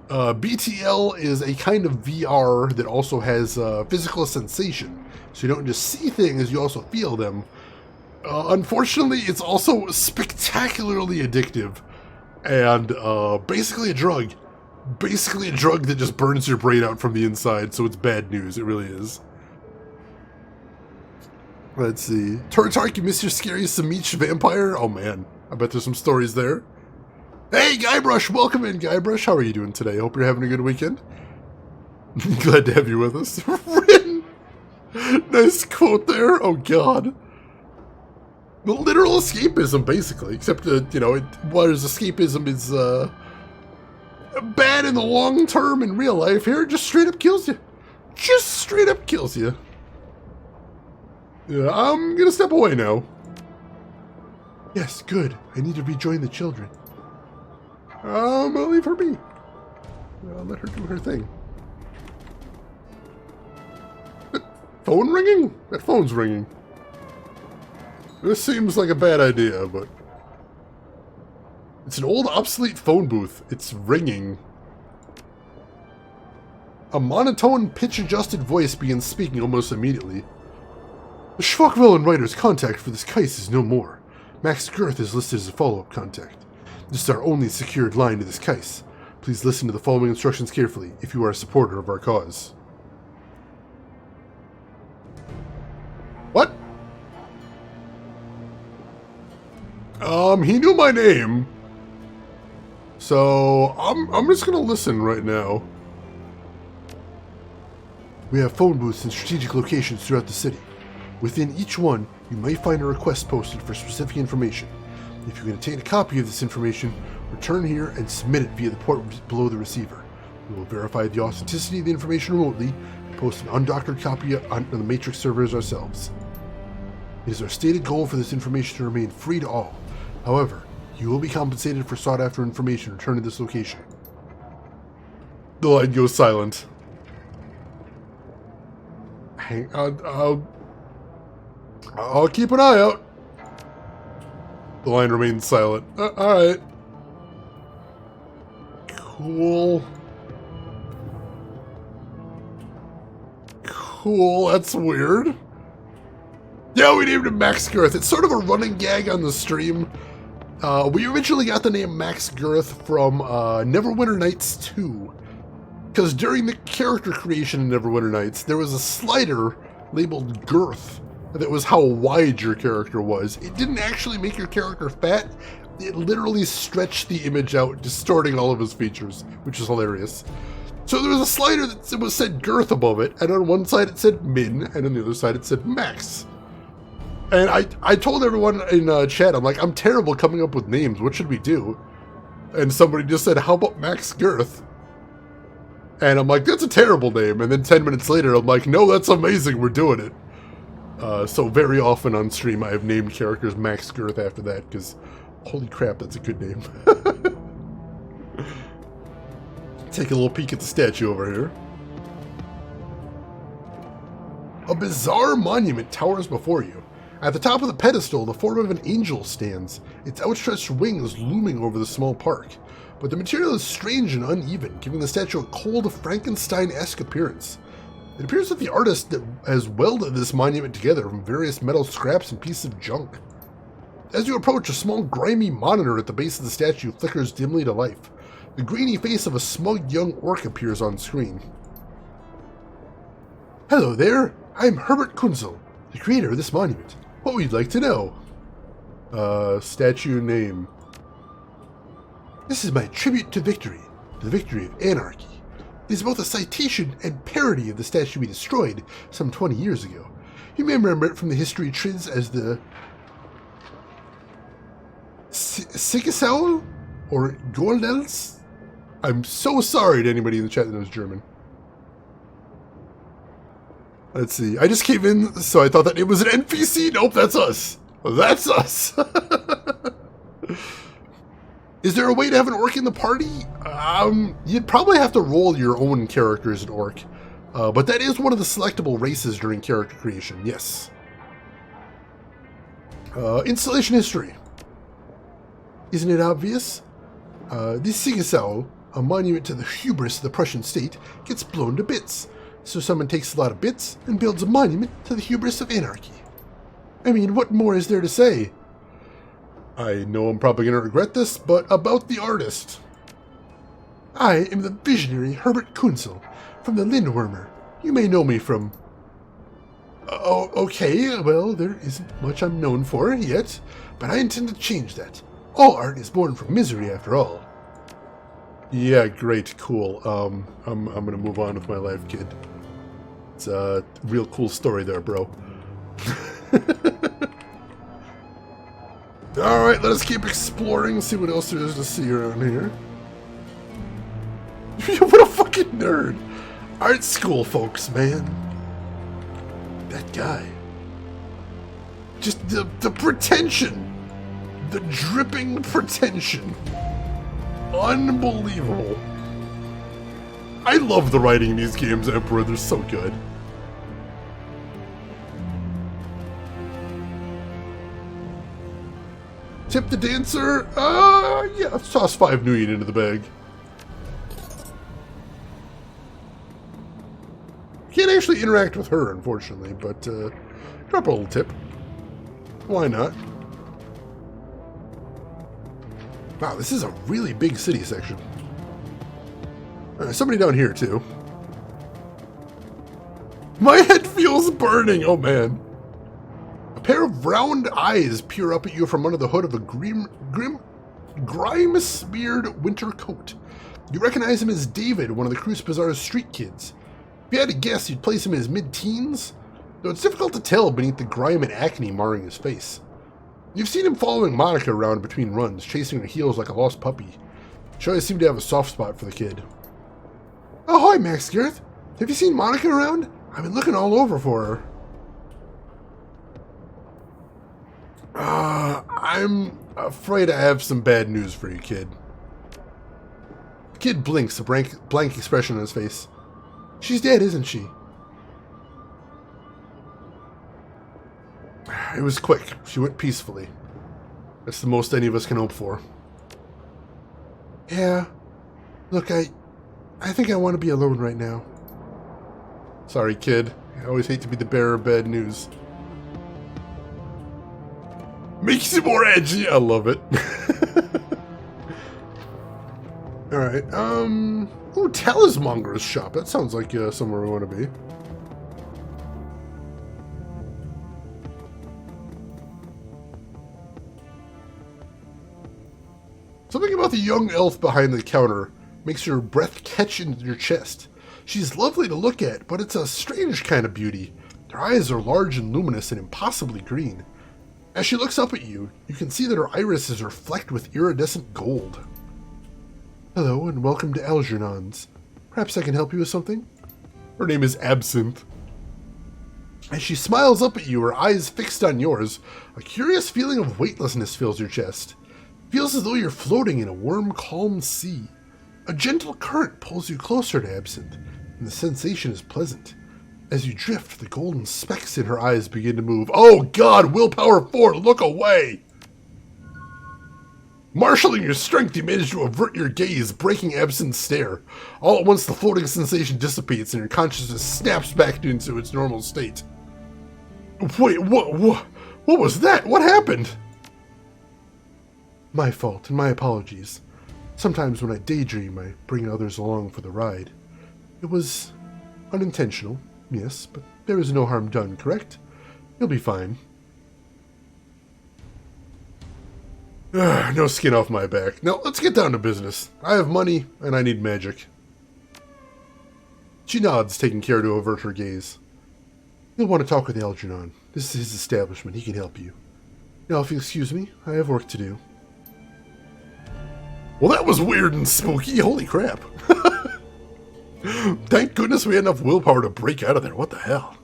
BTL is a kind of VR that also has physical sensation. So you don't just see things, you also feel them. Unfortunately, it's also spectacularly addictive. And basically a drug. Basically a drug that just burns your brain out from the inside, so it's bad news. It really is. Let's see. Turtark, you miss your scary Samich vampire? Oh man, I bet there's some stories there. Hey, Guybrush, welcome in, Guybrush. How are you doing today? Hope you're having a good weekend. Glad to have you with us. Rin! Nice quote there. Oh god. The literal escapism, basically, except, you know, whereas escapism is, bad in the long term in real life, here it just straight up kills you. Just straight up kills you. Yeah, I'm gonna step away now. Yes, good. I need to rejoin the children. I'll leave her be. I'll let her do her thing. Phone ringing? That phone's ringing. This seems like a bad idea, but... It's an old, obsolete phone booth. It's ringing. A monotone, pitch-adjusted voice begins speaking almost immediately. The Schwachwellen writer's contact for this case is no more. Max Girth is listed as a follow-up contact. This is our only secured line to this case. Please listen to the following instructions carefully if you are a supporter of our cause. What? He knew my name. So, I'm just gonna listen right now. We have phone booths in strategic locations throughout the city. Within each one, you may find a request posted for specific information. If you can obtain a copy of this information, return here and submit it via the port below the receiver. We will verify the authenticity of the information remotely and post an undoctored copy on the Matrix servers ourselves. It is our stated goal for this information to remain free to all. However, you will be compensated for sought-after information returned to this location. The line goes silent. Hang on, I'll keep an eye out. The line remains silent. Alright. Cool. Cool, that's weird. Yeah, we named him Max Girth. It's sort of a running gag on the stream. We originally got the name Max Girth from Neverwinter Nights 2. Because during the character creation in Neverwinter Nights, there was a slider labeled Girth. That was how wide your character was. It didn't actually make your character fat. It literally stretched the image out, distorting all of his features, which is hilarious. So there was a slider that said Girth above it, and on one side it said Min, and on the other side it said Max. And I told everyone in chat, I'm like, I'm terrible coming up with names. What should we do? And somebody just said, how about Max Girth? And I'm like, that's a terrible name. And then 10 minutes later, I'm like, no, that's amazing. We're doing it. So very often on stream, I have named characters Max Girth after that, because holy crap, that's a good name. Take a little peek at the statue over here. A bizarre monument towers before you. At the top of the pedestal, the form of an angel stands, its outstretched wings looming over the small park. But the material is strange and uneven, giving the statue a cold, Frankenstein-esque appearance. It appears that the artist that has welded this monument together from various metal scraps and pieces of junk. As you approach, a small grimy monitor at the base of the statue flickers dimly to life. The grainy face of a smug young orc appears on screen. Hello there, I'm Herbert Kunzel, the creator of this monument. What would you like to know? Statue name. This is my tribute to victory, the victory of anarchy. It is both a citation and parody of the statue we destroyed some 20 years ago. You may remember it from the history trids as the Sigisau or Goldels. I'm so sorry to anybody in the chat that knows German. Let's see. I just came in, so I thought that it was an NPC. Nope, that's us. That's us. Is there a way to have an orc in the party? You'd probably have to roll your own character as an orc. But that is one of the selectable races during character creation, yes. Installation history. Isn't it obvious? This Sigisau, a monument to the hubris of the Prussian state, gets blown to bits. So someone takes a lot of bits and builds a monument to the hubris of anarchy. I mean, what more is there to say? I know I'm probably going to regret this, but about the artist. I am the visionary Herbert Kunzel from the Lindwormer. You may know me from... Oh, okay, well, there isn't much I'm known for yet, but I intend to change that. All art is born from misery, after all. Yeah, great, cool. I'm going to move on with my life, kid. It's a real cool story there, bro. Alright, let us keep exploring, see what else there is to see around here. What a fucking nerd! Art school folks, man. That guy. Just the pretension. The dripping pretension. Unbelievable. I love the writing in these games, Emperor. They're so good. Tip the dancer? Yeah, let's toss 5 Nuyen into the bag. Can't actually interact with her, unfortunately, but drop a little tip. Why not? Wow, this is a really big city section. Somebody down here, too. My head feels burning, oh man. A pair of round eyes peer up at you from under the hood of a grime-smeared winter coat. You recognize him as David, one of the Cruce Bazaar's street kids. If you had to guess, you'd place him in his mid-teens, though it's difficult to tell beneath the grime and acne marring his face. You've seen him following Monica around between runs, chasing her heels like a lost puppy. She always seemed to have a soft spot for the kid. Oh, hi, Max Girth. Have you seen Monica around? I've been looking all over for her. I'm afraid I have some bad news for you, kid. The kid blinks, a blank expression on his face. She's dead, isn't she? It was quick. She went peacefully. That's the most any of us can hope for. Yeah. Look, I think I want to be alone right now. Sorry, kid. I always hate to be the bearer of bad news. Makes you more edgy. I love it. Alright, ooh, Talismonger's shop. That sounds like somewhere we want to be. Something about the young elf behind the counter makes your breath catch in your chest. She's lovely to look at, but it's a strange kind of beauty. Her eyes are large and luminous and impossibly green. As she looks up at you, you can see that her irises reflect with iridescent gold. Hello, and welcome to Algernon's. Perhaps I can help you with something? Her name is Absinthe. As she smiles up at you, her eyes fixed on yours, a curious feeling of weightlessness fills your chest. It feels as though you're floating in a warm, calm sea. A gentle current pulls you closer to Absinthe, and the sensation is pleasant. As you drift, the golden specks in her eyes begin to move. Oh God, willpower 4, look away! Marshalling your strength, you manage to avert your gaze, breaking Absinthe's stare. All at once, the floating sensation dissipates, and your consciousness snaps back into its normal state. Wait, what was that? What happened? My fault, and my apologies. Sometimes when I daydream, I bring others along for the ride. It was unintentional, yes, but there is no harm done, correct? You'll be fine. No skin off my back. Now, let's get down to business. I have money, and I need magic. She nods, taking care to avert her gaze. You'll want to talk with Algernon. This is his establishment. He can help you. Now, if you'll excuse me, I have work to do. Well, that was weird and spooky. Holy crap. Thank goodness we had enough willpower to break out of there. What the hell?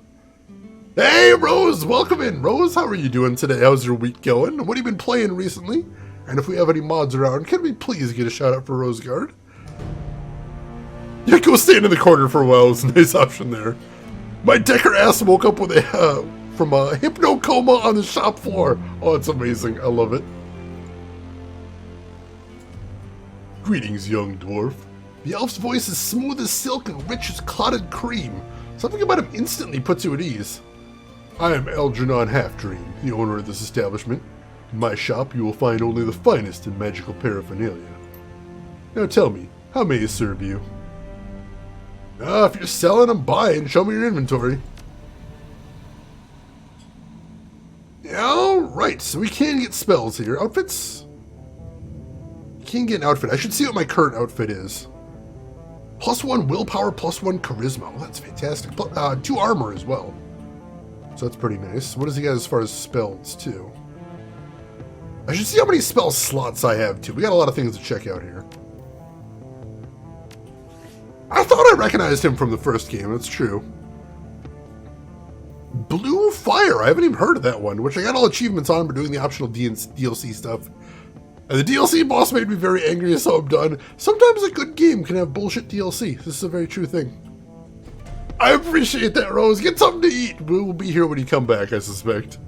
Hey, Rose! Welcome in. Rose, how are you doing today? How's your week going? What have you been playing recently? And if we have any mods around, can we please get a shout out for Roseguard? Yeah, go stand in the corner for a while. It was a nice option there. My Decker ass woke up with from a hypno coma on the shop floor. Oh, it's amazing. I love it. Greetings, young dwarf. The elf's voice is smooth as silk and rich as clotted cream. Something about him instantly puts you at ease. I am Algernon Halfdream, the owner of this establishment. In my shop, you will find only the finest in magical paraphernalia. Now tell me, how may I serve you? If you're selling, I'm buying. Show me your inventory. Alright, so we can get spells here. Outfits? You can get an outfit. I should see what my current outfit is. +1 willpower, +1 charisma. Oh, that's fantastic. 2 armor as well. So that's pretty nice. What does he got as far as spells, too? I should see how many spell slots I have, too. We got a lot of things to check out here. I thought I recognized him from the first game. That's true. Blue Fire. I haven't even heard of that one, which I got all achievements on for doing the optional DLC stuff. And the DLC boss made me very angry, so I'm done. Sometimes a good game can have bullshit DLC. This is a very true thing. I appreciate that, Rose. Get something to eat. We will be here when you come back, I suspect.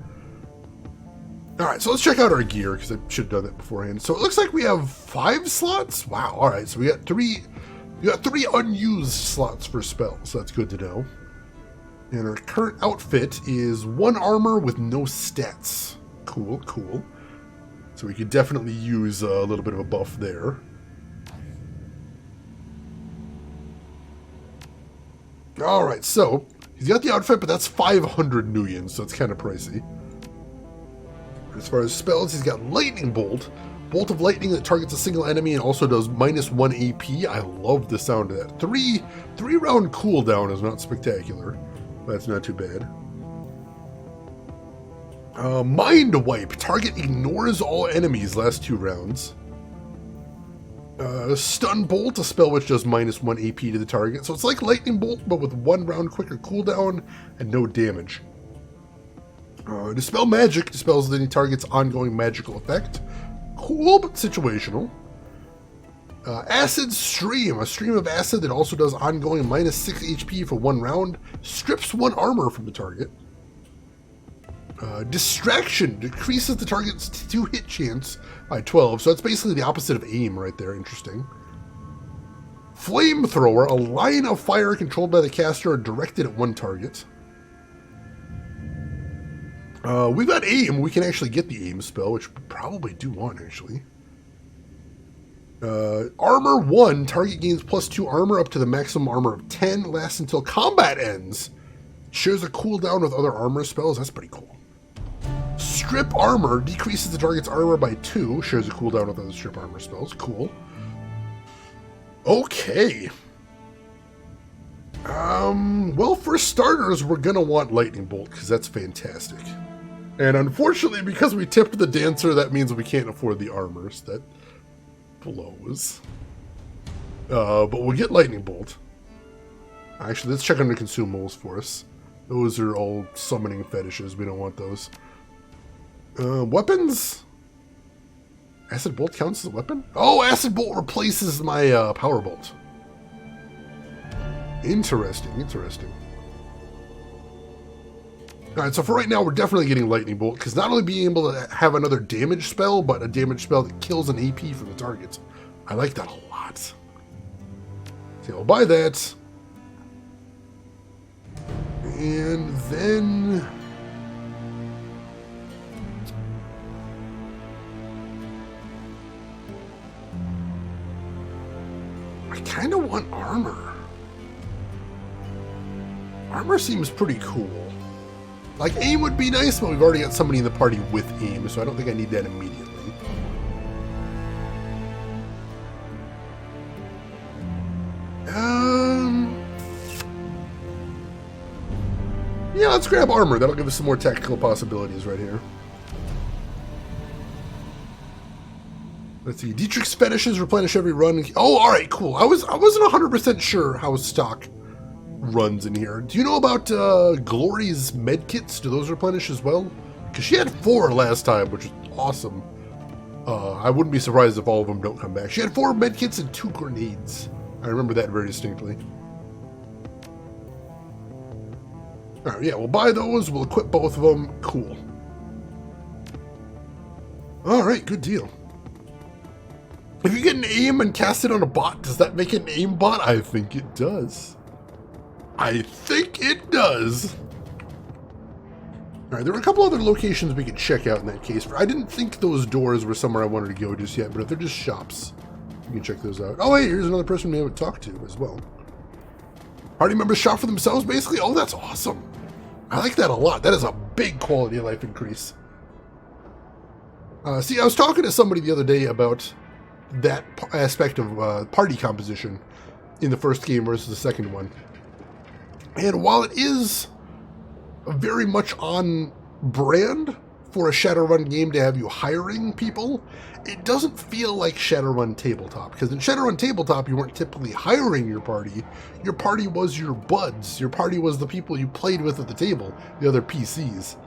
Alright, so let's check out our gear, because I should have done that beforehand. So it looks like we have 5 slots? Wow, alright, so we got 3 unused slots for spells, so that's good to know. And our current outfit is 1 armor with no stats. Cool, cool. So we could definitely use a little bit of a buff there. Alright, so he's got the outfit, but that's 500 Nuyen, so it's kind of pricey. As far as spells, he's got Lightning Bolt. Bolt of lightning that targets a single enemy and also does -1 AP. I love the sound of that. 3 round cooldown is not spectacular, but that's not too bad. Mind Wipe. Target ignores all enemies last 2 rounds. Stun Bolt, a spell which does -1 AP to the target. So it's like Lightning Bolt, but with 1 round quicker cooldown and no damage. Dispel Magic dispels any target's ongoing magical effect. Cool, but situational. Acid Stream, a stream of acid that also does ongoing -6 HP for 1 round. Strips 1 armor from the target. Distraction decreases the target's 2-hit chance by 12, so that's basically the opposite of aim right there. Interesting. Flamethrower, a line of fire controlled by the caster and directed at one target. We've got aim. We can actually get the aim spell, which we probably do want, actually. Armor 1, target gains +2 armor up to the maximum armor of 10, lasts until combat ends. Shares a cooldown with other armor spells. That's pretty cool. Strip armor decreases the target's armor by 2, shares a cooldown with other strip armor spells. Cool. Okay. Well, for starters, we're gonna want Lightning Bolt, because that's fantastic. And unfortunately, because we tipped the Dancer, that means we can't afford the armors. That blows. But we'll get Lightning Bolt. Actually, let's check on the consumables for us. Those are all summoning fetishes. We don't want those. Weapons? Acid Bolt counts as a weapon? Oh, Acid Bolt replaces my Power Bolt. Interesting, interesting. Alright, so for right now, we're definitely getting Lightning Bolt, because not only being able to have another damage spell, but a damage spell that kills an AP from the target. I like that a lot. So I'll buy that. And then... I kind of want armor. Armor seems pretty cool. Like, aim would be nice, but we've already got somebody in the party with aim, so I don't think I need that immediately. Yeah, let's grab armor. That'll give us some more tactical possibilities right here. Let's see. Dietrich's fetishes replenish every run. Oh, all right, cool. I wasn't 100% sure how stock runs in here. Do you know about Glory's medkits? Do those replenish as well? Because she had 4 last time, which is awesome. I wouldn't be surprised if all of them don't come back. She had 4 medkits and 2 grenades. I remember that very distinctly. Alright, yeah, we'll buy those. We'll equip both of them. Cool. Alright, good deal. If you get an aim and cast it on a bot, does that make it an aim bot? I think it does. I think it does. Alright, there were a couple other locations we could check out in that case. I didn't think those doors were somewhere I wanted to go just yet, but if they're just shops, you can check those out. Oh, hey, here's another person we haven't talked to as well. Party members shop for themselves, basically? Oh, that's awesome. I like that a lot. That is a big quality of life increase. See, I was talking to somebody the other day about that aspect of party composition in the first game versus the second one. And while it is very much on brand for a Shadowrun game to have you hiring people, it doesn't feel like Shadowrun Tabletop. Because in Shadowrun Tabletop, you weren't typically hiring your party. Your party was your buds. Your party was the people you played with at the table, the other PCs.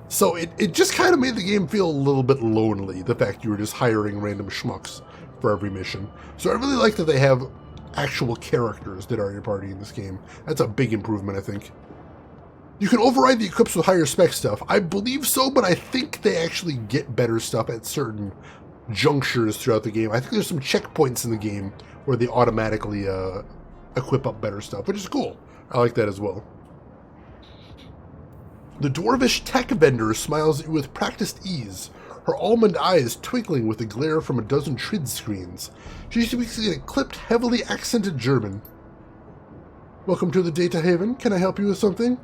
So it just kind of made the game feel a little bit lonely, the fact you were just hiring random schmucks for every mission. So I really like that they have actual characters that are your party in this game. That's a big improvement, I think. You can override the equips with higher spec stuff. I believe so, but I think they actually get better stuff at certain junctures throughout the game. I think there's some checkpoints in the game where they automatically equip up better stuff, which is cool. I like that as well. The dwarvish tech vendor smiles at you with practiced ease, her almond eyes twinkling with the glare from a dozen Trid screens. She speaks in a clipped, heavily accented German. Welcome to the Data Haven. Can I help you with something?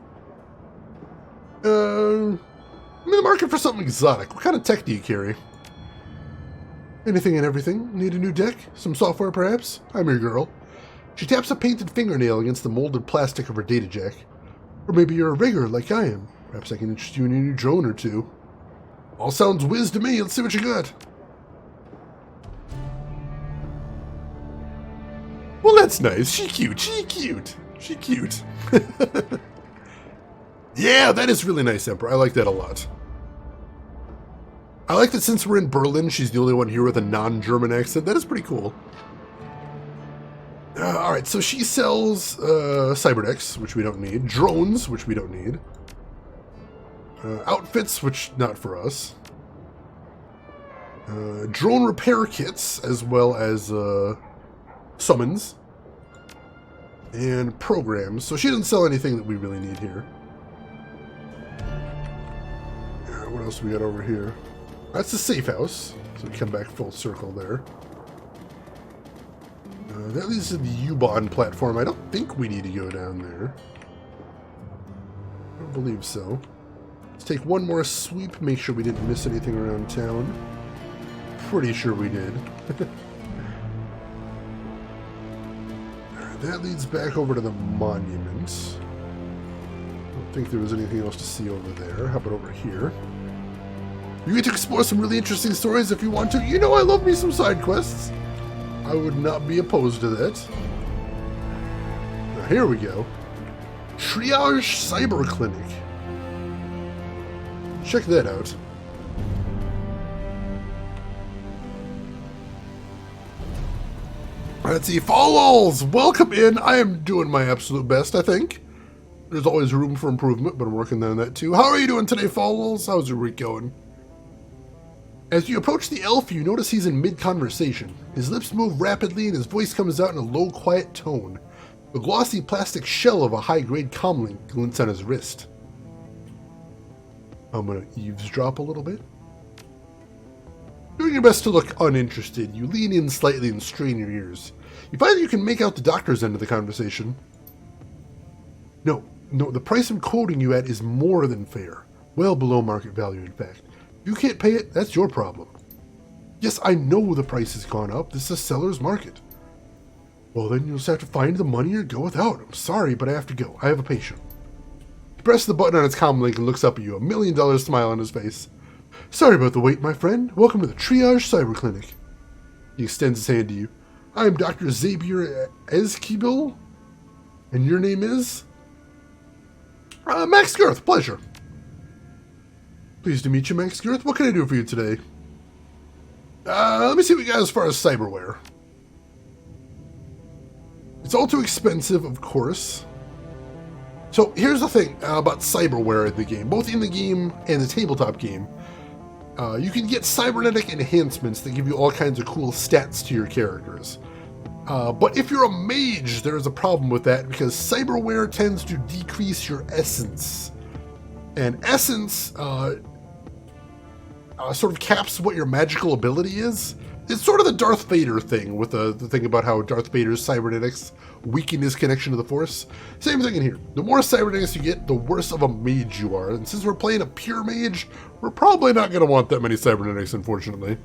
I'm in the market for something exotic. What kind of tech do you carry? Anything and everything. Need a new deck? Some software, perhaps? I'm your girl. She taps a painted fingernail against the molded plastic of her data jack. Or maybe you're a rigger like I am. Perhaps I can interest you in a new drone or two. All sounds whiz to me. Let's see what you got. Well, that's nice. She cute. She cute. She cute. Yeah, that is really nice, Emperor. I like that a lot. I like that since we're in Berlin, she's the only one here with a non-German accent. That is pretty cool. Alright, so she sells cyberdecks, which we don't need. Drones, which we don't need. Outfits, which not for us. Drone repair kits, as well as summons. And programs. So she doesn't sell anything that we really need here. What else we got over here? That's the safe house. So we come back full circle there. That leads to the U-Bahn platform. I don't think we need to go down there. I don't believe so. Let's take one more sweep, make sure we didn't miss anything around town. Pretty sure we did. Alright, that leads back over to the monument. I don't think there was anything else to see over there. How about over here? You get to explore some really interesting stories if you want to. You know I love me some side quests. I would not be opposed to that. Now here we go. Triage Cyber Clinic. Check that out. Let's see. Follows! Welcome in. I am doing my absolute best, I think. There's always room for improvement, but I'm working on that too. How are you doing today, Follows? How's your week going? As you approach the elf, you notice he's in mid-conversation. His lips move rapidly and his voice comes out in a low, quiet tone. The glossy plastic shell of a high-grade comlink glints on his wrist. I'm going to eavesdrop a little bit. Doing your best to look uninterested, you lean in slightly and strain your ears. You find that you can make out the doctor's end of the conversation. No, the price I'm quoting you at is more than fair. Well below market value, in fact. If you can't pay it, that's your problem. Yes, I know the price has gone up. This is a seller's market. Well, then you'll just have to find the money or go without. I'm sorry, but I have to go. I have a patient. He presses the button on his comlink and looks up at you, $1 million smile on his face. Sorry about the wait, my friend. Welcome to the Triage Cyber Clinic. He extends his hand to you. I am Dr. Xavier Ezkibil, and your name is? Max Girth, pleasure. Pleased to meet you, Max Girth. What can I do for you today? Let me see what we got as far as cyberware. It's all too expensive, of course. So here's the thing about cyberware in the game. Both in the game and the tabletop game, you can get cybernetic enhancements that give you all kinds of cool stats to your characters. But if you're a mage, there's a problem with that because cyberware tends to decrease your essence. And essence sort of caps what your magical ability is. It's sort of the Darth Vader thing with the thing about how Darth Vader's cybernetics weaken his connection to the Force. Same thing in here. The more cybernetics you get, the worse of a mage you are. And since we're playing a pure mage, we're probably not going to want that many cybernetics, unfortunately.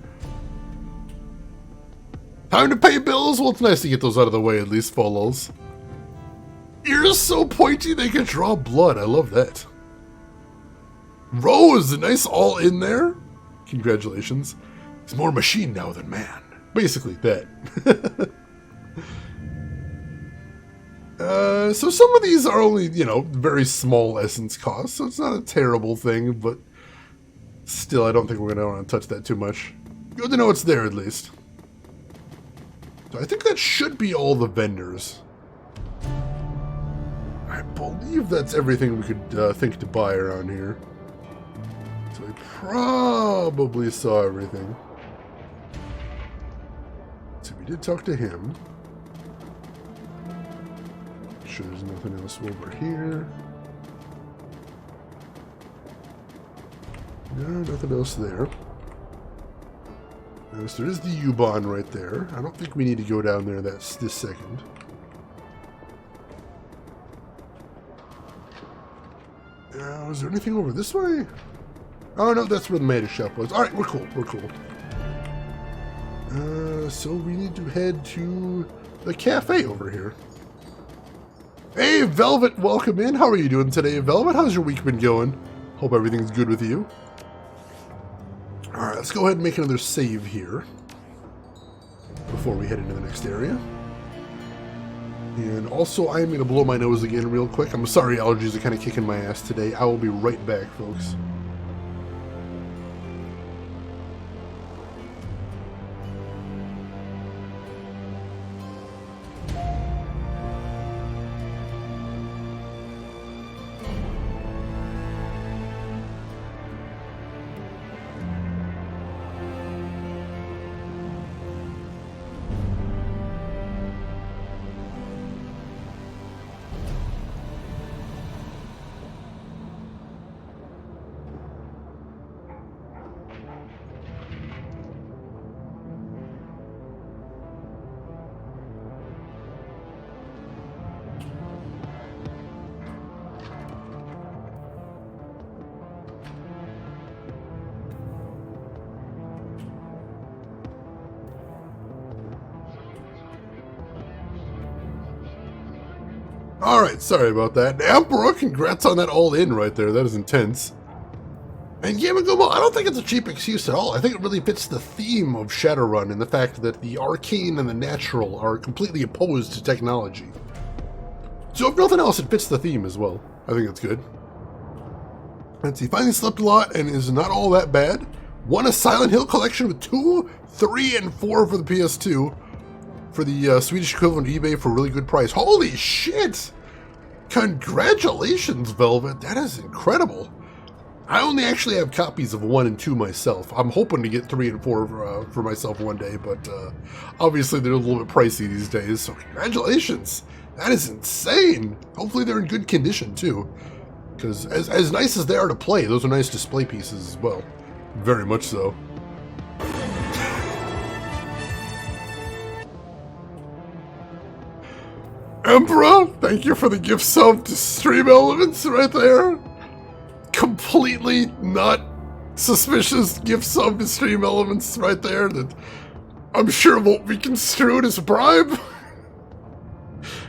Time to pay bills? Well, it's nice to get those out of the way, at least, Follows. Ears so pointy they can draw blood. I love that. Rose, nice all in there. Congratulations. He's more machine now than man. Basically, that. So some of these are only, very small essence costs, so it's not a terrible thing, but still, I don't think we're going to want to touch that too much. Good to know it's there, at least. So I think that should be all the vendors. I believe that's everything we could think to buy around here. So I probably saw everything. So we did talk to him. Make sure there's nothing else over here. No, nothing else there. So there is the U-Bahn right there. I don't think we need to go down there this second. Is there anything over this way? Oh no, that's where the Mage shop was. Alright, we're cool, we're cool. So we need to head to the cafe over here. Hey, Velvet, welcome in. How are you doing today, Velvet? How's your week been going? Hope everything's good with you. Alright, let's go ahead and make another save here before we head into the next area. And also, I am going to blow my nose again real quick. I'm sorry, allergies are kind of kicking my ass today. I will be right back, folks. Alright, sorry about that. Emperor, congrats on that all-in right there. That is intense. And Yamagumo, I don't think it's a cheap excuse at all. I think it really fits the theme of Shadowrun and the fact that the arcane and the natural are completely opposed to technology. So if nothing else, it fits the theme as well. I think it's good. Let's see, finally slept a lot and is not all that bad. Won a Silent Hill collection with 2, 3, and 4 for the PS2. For the Swedish equivalent of eBay for a really good price. Holy shit! Congratulations, Velvet. That is incredible. I only actually have copies of 1 and 2 myself. I'm hoping to get 3 and 4 for myself one day, but obviously they're a little bit pricey these days, so congratulations. That is insane. Hopefully they're in good condition, too. Because as nice as they are to play, those are nice display pieces as well. Very much so. Emperor, thank you for the gift sub to Stream Elements right there. Completely not suspicious gift sub to Stream Elements right there that I'm sure won't be construed as a bribe.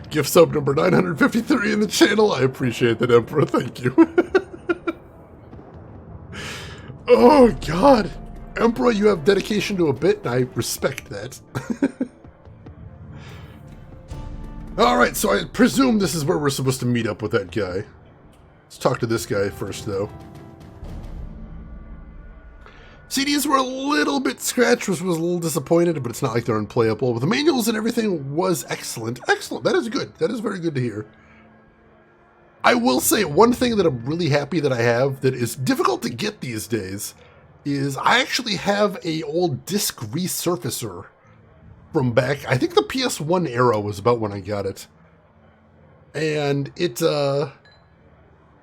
Gift sub number 953 in the channel. I appreciate that, Emperor. Thank you. Oh, God. Emperor, you have dedication to a bit, and I respect that. Alright, so I presume this is where we're supposed to meet up with that guy. Let's talk to this guy first, though. CDs were a little bit scratched, which was a little disappointed, but it's not like they're unplayable. But the manuals and everything was excellent. Excellent. That is good. That is very good to hear. I will say one thing that I'm really happy that I have that is difficult to get these days is I actually have a old disc resurfacer from back, I think the PS1 era was about when I got it. And it's got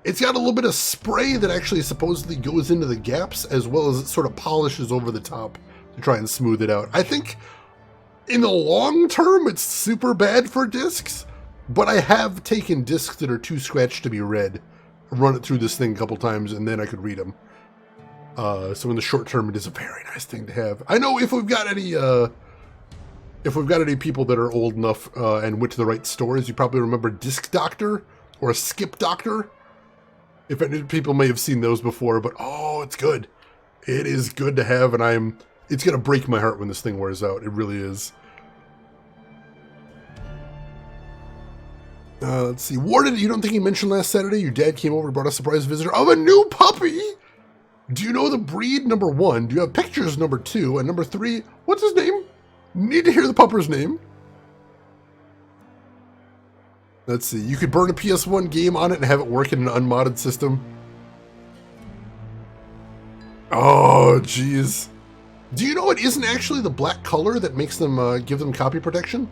a little bit of spray that actually supposedly goes into the gaps, as well as it sort of polishes over the top to try and smooth it out. I think in the long term, it's super bad for discs, but I have taken discs that are too scratched to be read, run it through this thing a couple times, and then I could read them. So in the short term, it is a very nice thing to have. I know if we've got any people that are old enough and went to the right stores, you probably remember Disc Doctor or Skip Doctor. If any people may have seen those before, but oh, it's good. It is good to have, and it's going to break my heart when this thing wears out. It really is. Let's see. Warden, you don't think you mentioned last Saturday your dad came over and brought a surprise visitor of a new puppy? Do you know the breed, number 1? Do you have pictures, number 2? And number 3, what's his name? Need to hear the pupper's name. Let's see. You could burn a PS1 game on it and have it work in an unmodded system. Oh, jeez. Do you know it isn't actually the black color that makes them give them copy protection?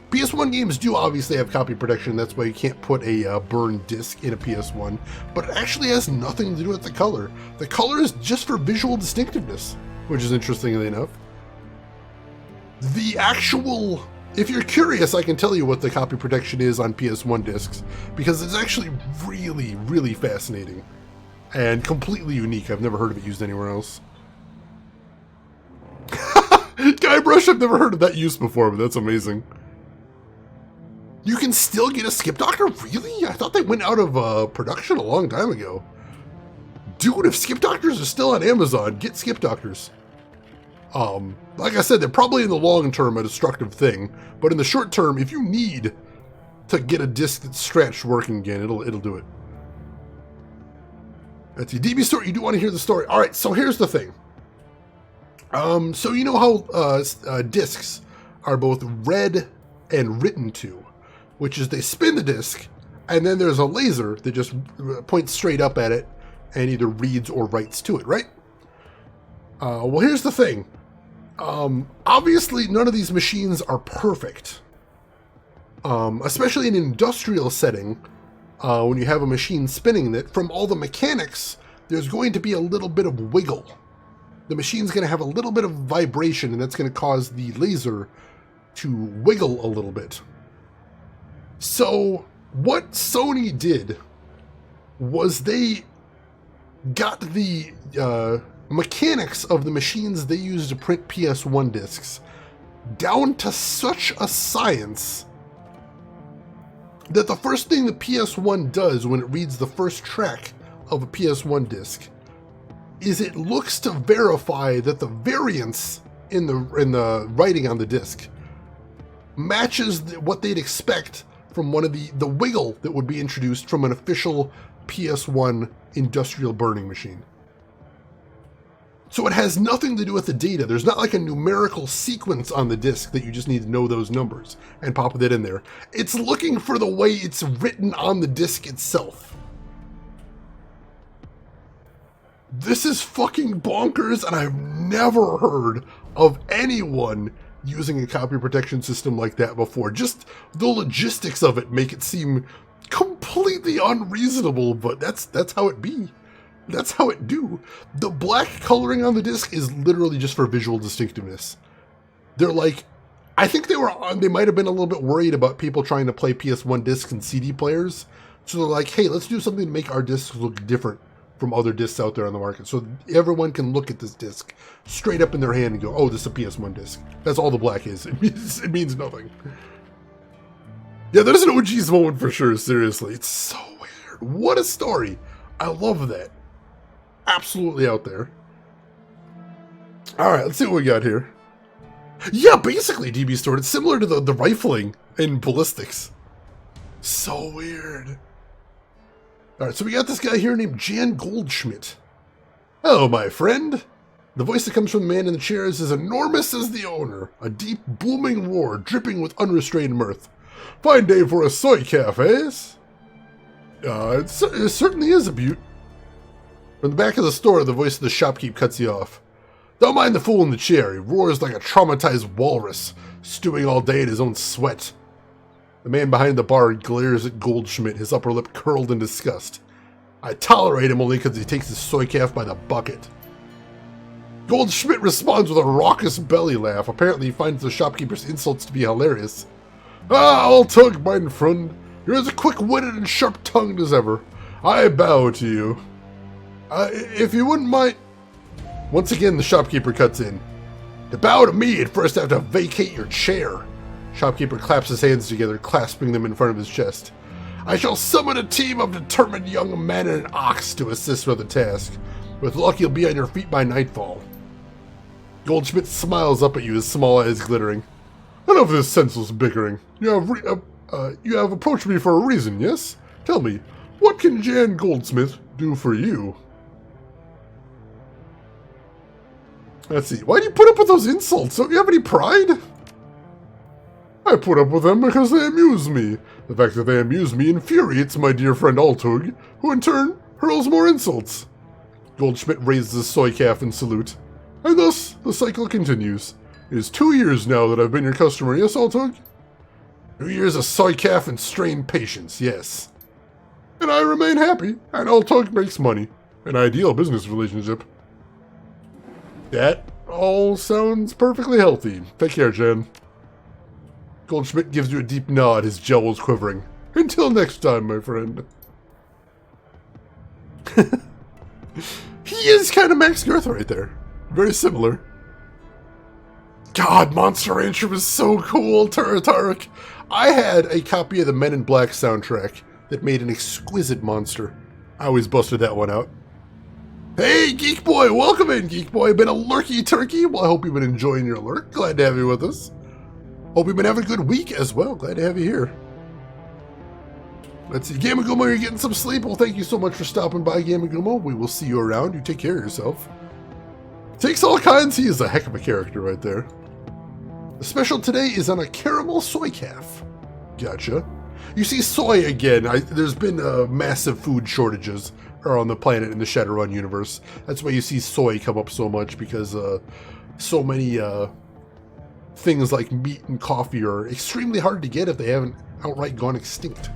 PS1 games do obviously have copy protection. That's why you can't put a burned disc in a PS1. But it actually has nothing to do with the color. The color is just for visual distinctiveness, which is interestingly enough. The actual... If you're curious, I can tell you what the copy protection is on PS1 discs, because it's actually really, really fascinating and completely unique. I've never heard of it used anywhere else. Guybrush, I've never heard of that use before, but that's amazing. You can still get a Skip Doctor? Really? I thought they went out of production a long time ago. Dude, if Skip Doctors are still on Amazon, get Skip Doctors. Like I said, they're probably in the long term a destructive thing, but in the short term, if you need to get a disc that's stretched working again, it'll do it. That's the DB story. You do want to hear the story. All right, so here's the thing. So you know how discs are both read and written to, which is they spin the disc, and then there's a laser that just points straight up at it and either reads or writes to it, right? Well, here's the thing. Obviously, none of these machines are perfect. Especially in an industrial setting, when you have a machine spinning that, from all the mechanics, there's going to be a little bit of wiggle. The machine's going to have a little bit of vibration, and that's going to cause the laser to wiggle a little bit. So, what Sony did was they got the mechanics of the machines they use to print PS1 discs down to such a science that the first thing the PS1 does when it reads the first track of a PS1 disc is it looks to verify that the variance in the writing on the disc matches what they'd expect from one of the wiggle that would be introduced from an official PS1 industrial burning machine. So it has nothing to do with the data. There's not like a numerical sequence on the disc that you just need to know those numbers and pop that in there. It's looking for the way it's written on the disc itself. This is fucking bonkers, and I've never heard of anyone using a copy protection system like that before. Just the logistics of it make it seem completely unreasonable, but that's how it be. That's how it do. The black coloring on the disc is literally just for visual distinctiveness. They're like, I think they might have been a little bit worried about people trying to play PS1 discs and CD players. So they're like, hey, let's do something to make our discs look different from other discs out there on the market. So everyone can look at this disc straight up in their hand and go, oh, this is a PS1 disc. That's all the black is. It means nothing. Yeah, that is an OG's moment for sure, seriously. It's so weird. What a story. I love that. Absolutely out there. Alright, let's see what we got here. Yeah, basically DB Stored. It's similar to the rifling in ballistics. So weird. Alright, so we got this guy here named Jan Goldschmidt. Hello, my friend. The voice that comes from the man in the chair is as enormous as the owner. A deep, booming roar, dripping with unrestrained mirth. Fine day for a soy cafes. It certainly is a beaut. From the back of the store, the voice of the shopkeep cuts you off. Don't mind the fool in the chair. He roars like a traumatized walrus, stewing all day in his own sweat. The man behind the bar glares at Goldschmidt, his upper lip curled in disgust. I tolerate him only because he takes his soy calf by the bucket. Goldschmidt responds with a raucous belly laugh. Apparently he finds the shopkeeper's insults to be hilarious. Ah, all tug, mein friend. You're as quick-witted and sharp-tongued as ever. I bow to you. If you wouldn't mind... Once again, the shopkeeper cuts in. To bow to me, you'd first have to vacate your chair. Shopkeeper claps his hands together, clasping them in front of his chest. I shall summon a team of determined young men and an ox to assist with the task. With luck, you'll be on your feet by nightfall. Goldschmidt smiles up at you, his small eyes glittering. Enough of this senseless bickering. You have approached me for a reason, yes? Tell me, what can Jan Goldsmith do for you? Let's see. Why do you put up with those insults? Don't you have any pride? I put up with them because they amuse me. The fact that they amuse me infuriates my dear friend Altug, who in turn hurls more insults. Goldschmidt raises his soy calf in salute. And thus, the cycle continues. It is 2 years now that I've been your customer, yes, Altug? 2 years of soy calf and strained patience, yes. And I remain happy, and Altug makes money. An ideal business relationship. That all sounds perfectly healthy. Take care, Jan. Goldschmidt gives you a deep nod, his jowls quivering. Until next time, my friend. He is kind of Max Girth right there. Very similar. God, Monster Rancher was so cool, Tarek. I had a copy of the Men in Black soundtrack that made an exquisite monster. I always busted that one out. Hey, Geek Boy! Welcome in, Geek Boy! Been a lurky turkey? Well, I hope you've been enjoying your lurk. Glad to have you with us. Hope you've been having a good week as well. Glad to have you here. Let's see. Gamagumo, you're getting some sleep. Well, thank you so much for stopping by, Gamagumo. We will see you around. You take care of yourself. Takes all kinds. He is a heck of a character right there. The special today is on a caramel soy calf. Gotcha. You see soy again. There's been massive food shortages around the planet in the Shadowrun universe. That's why you see soy come up so much, because so many things like meat and coffee are extremely hard to get if they haven't outright gone extinct.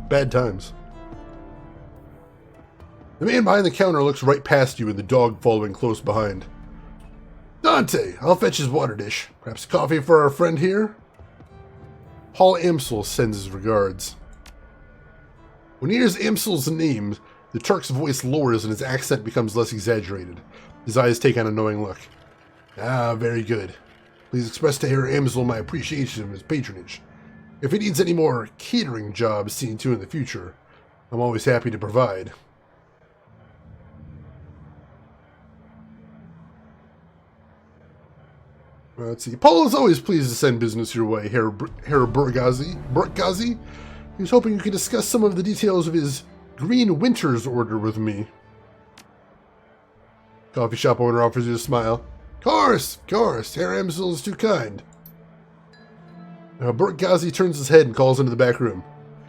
Bad times. The man behind the counter looks right past you and the dog following close behind. Dante, I'll fetch his water dish. Perhaps coffee for our friend here? Paul Amsel sends his regards. When he hears Amsel's name, the Turk's voice lowers and his accent becomes less exaggerated. His eyes take on a knowing look. Ah, very good. Please express to Herr Amsel my appreciation of his patronage. If he needs any more catering jobs seen to in the future, I'm always happy to provide. Let's see. Paul is always pleased to send business your way, Herr Burgazi. He was hoping you could discuss some of the details of his Green Winters order with me. Coffee shop owner offers you a smile. Of course. Herr Amsel is too kind. Burgazi turns his head and calls into the back room.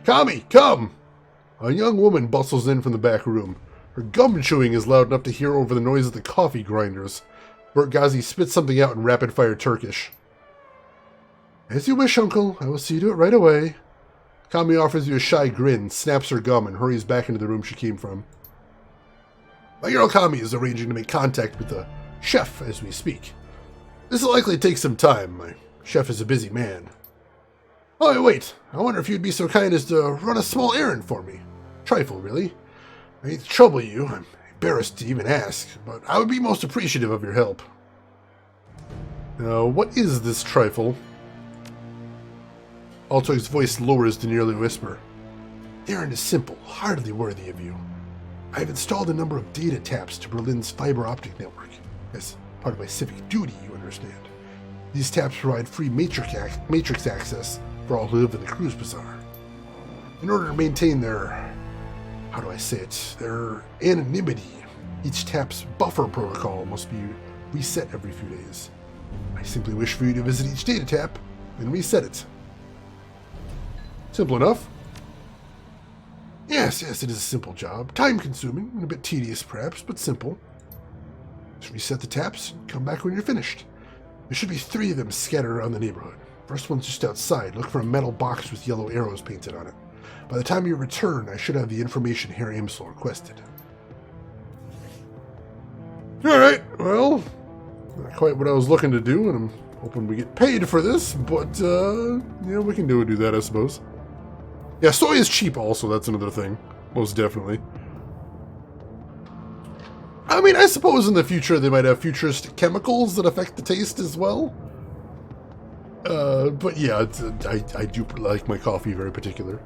Kami, come! A young woman bustles in from the back room. Her gum chewing is loud enough to hear over the noise of the coffee grinders. Burgazi spits something out in rapid-fire Turkish. As you wish, uncle. I will see to it right away. Kami offers you a shy grin, snaps her gum, and hurries back into the room she came from. My girl Kami is arranging to make contact with the chef as we speak. This will likely take some time. My chef is a busy man. Oh, wait. I wonder if you'd be so kind as to run a small errand for me. Trifle, really. I hate to trouble you. I'm embarrassed to even ask, but I would be most appreciative of your help. Now, what is this trifle? Altoig's voice lowers to nearly a whisper. The errand is simple, hardly worthy of you. I have installed a number of data taps to Berlin's fiber optic network, as part of my civic duty, you understand. These taps provide free matrix access for all who live in the Cruise Bazaar. In order to maintain their, their anonymity, each tap's buffer protocol must be reset every few days. I simply wish for you to visit each data tap and reset it. Simple enough. Yes, it is a simple job. Time-consuming and a bit tedious, perhaps, but simple. Just reset the taps and come back when you're finished. There should be 3 of them scattered around the neighborhood. First one's just outside. Look for a metal box with yellow arrows painted on it. By the time you return, I should have the information Harry Amsel requested. Alright, well, not quite what I was looking to do, and I'm hoping we get paid for this, but, yeah, we can do that, I suppose. Yeah, soy is cheap also, that's another thing. Most definitely. I mean, I suppose in the future they might have futuristic chemicals that affect the taste as well. But yeah, I do like my coffee very particular.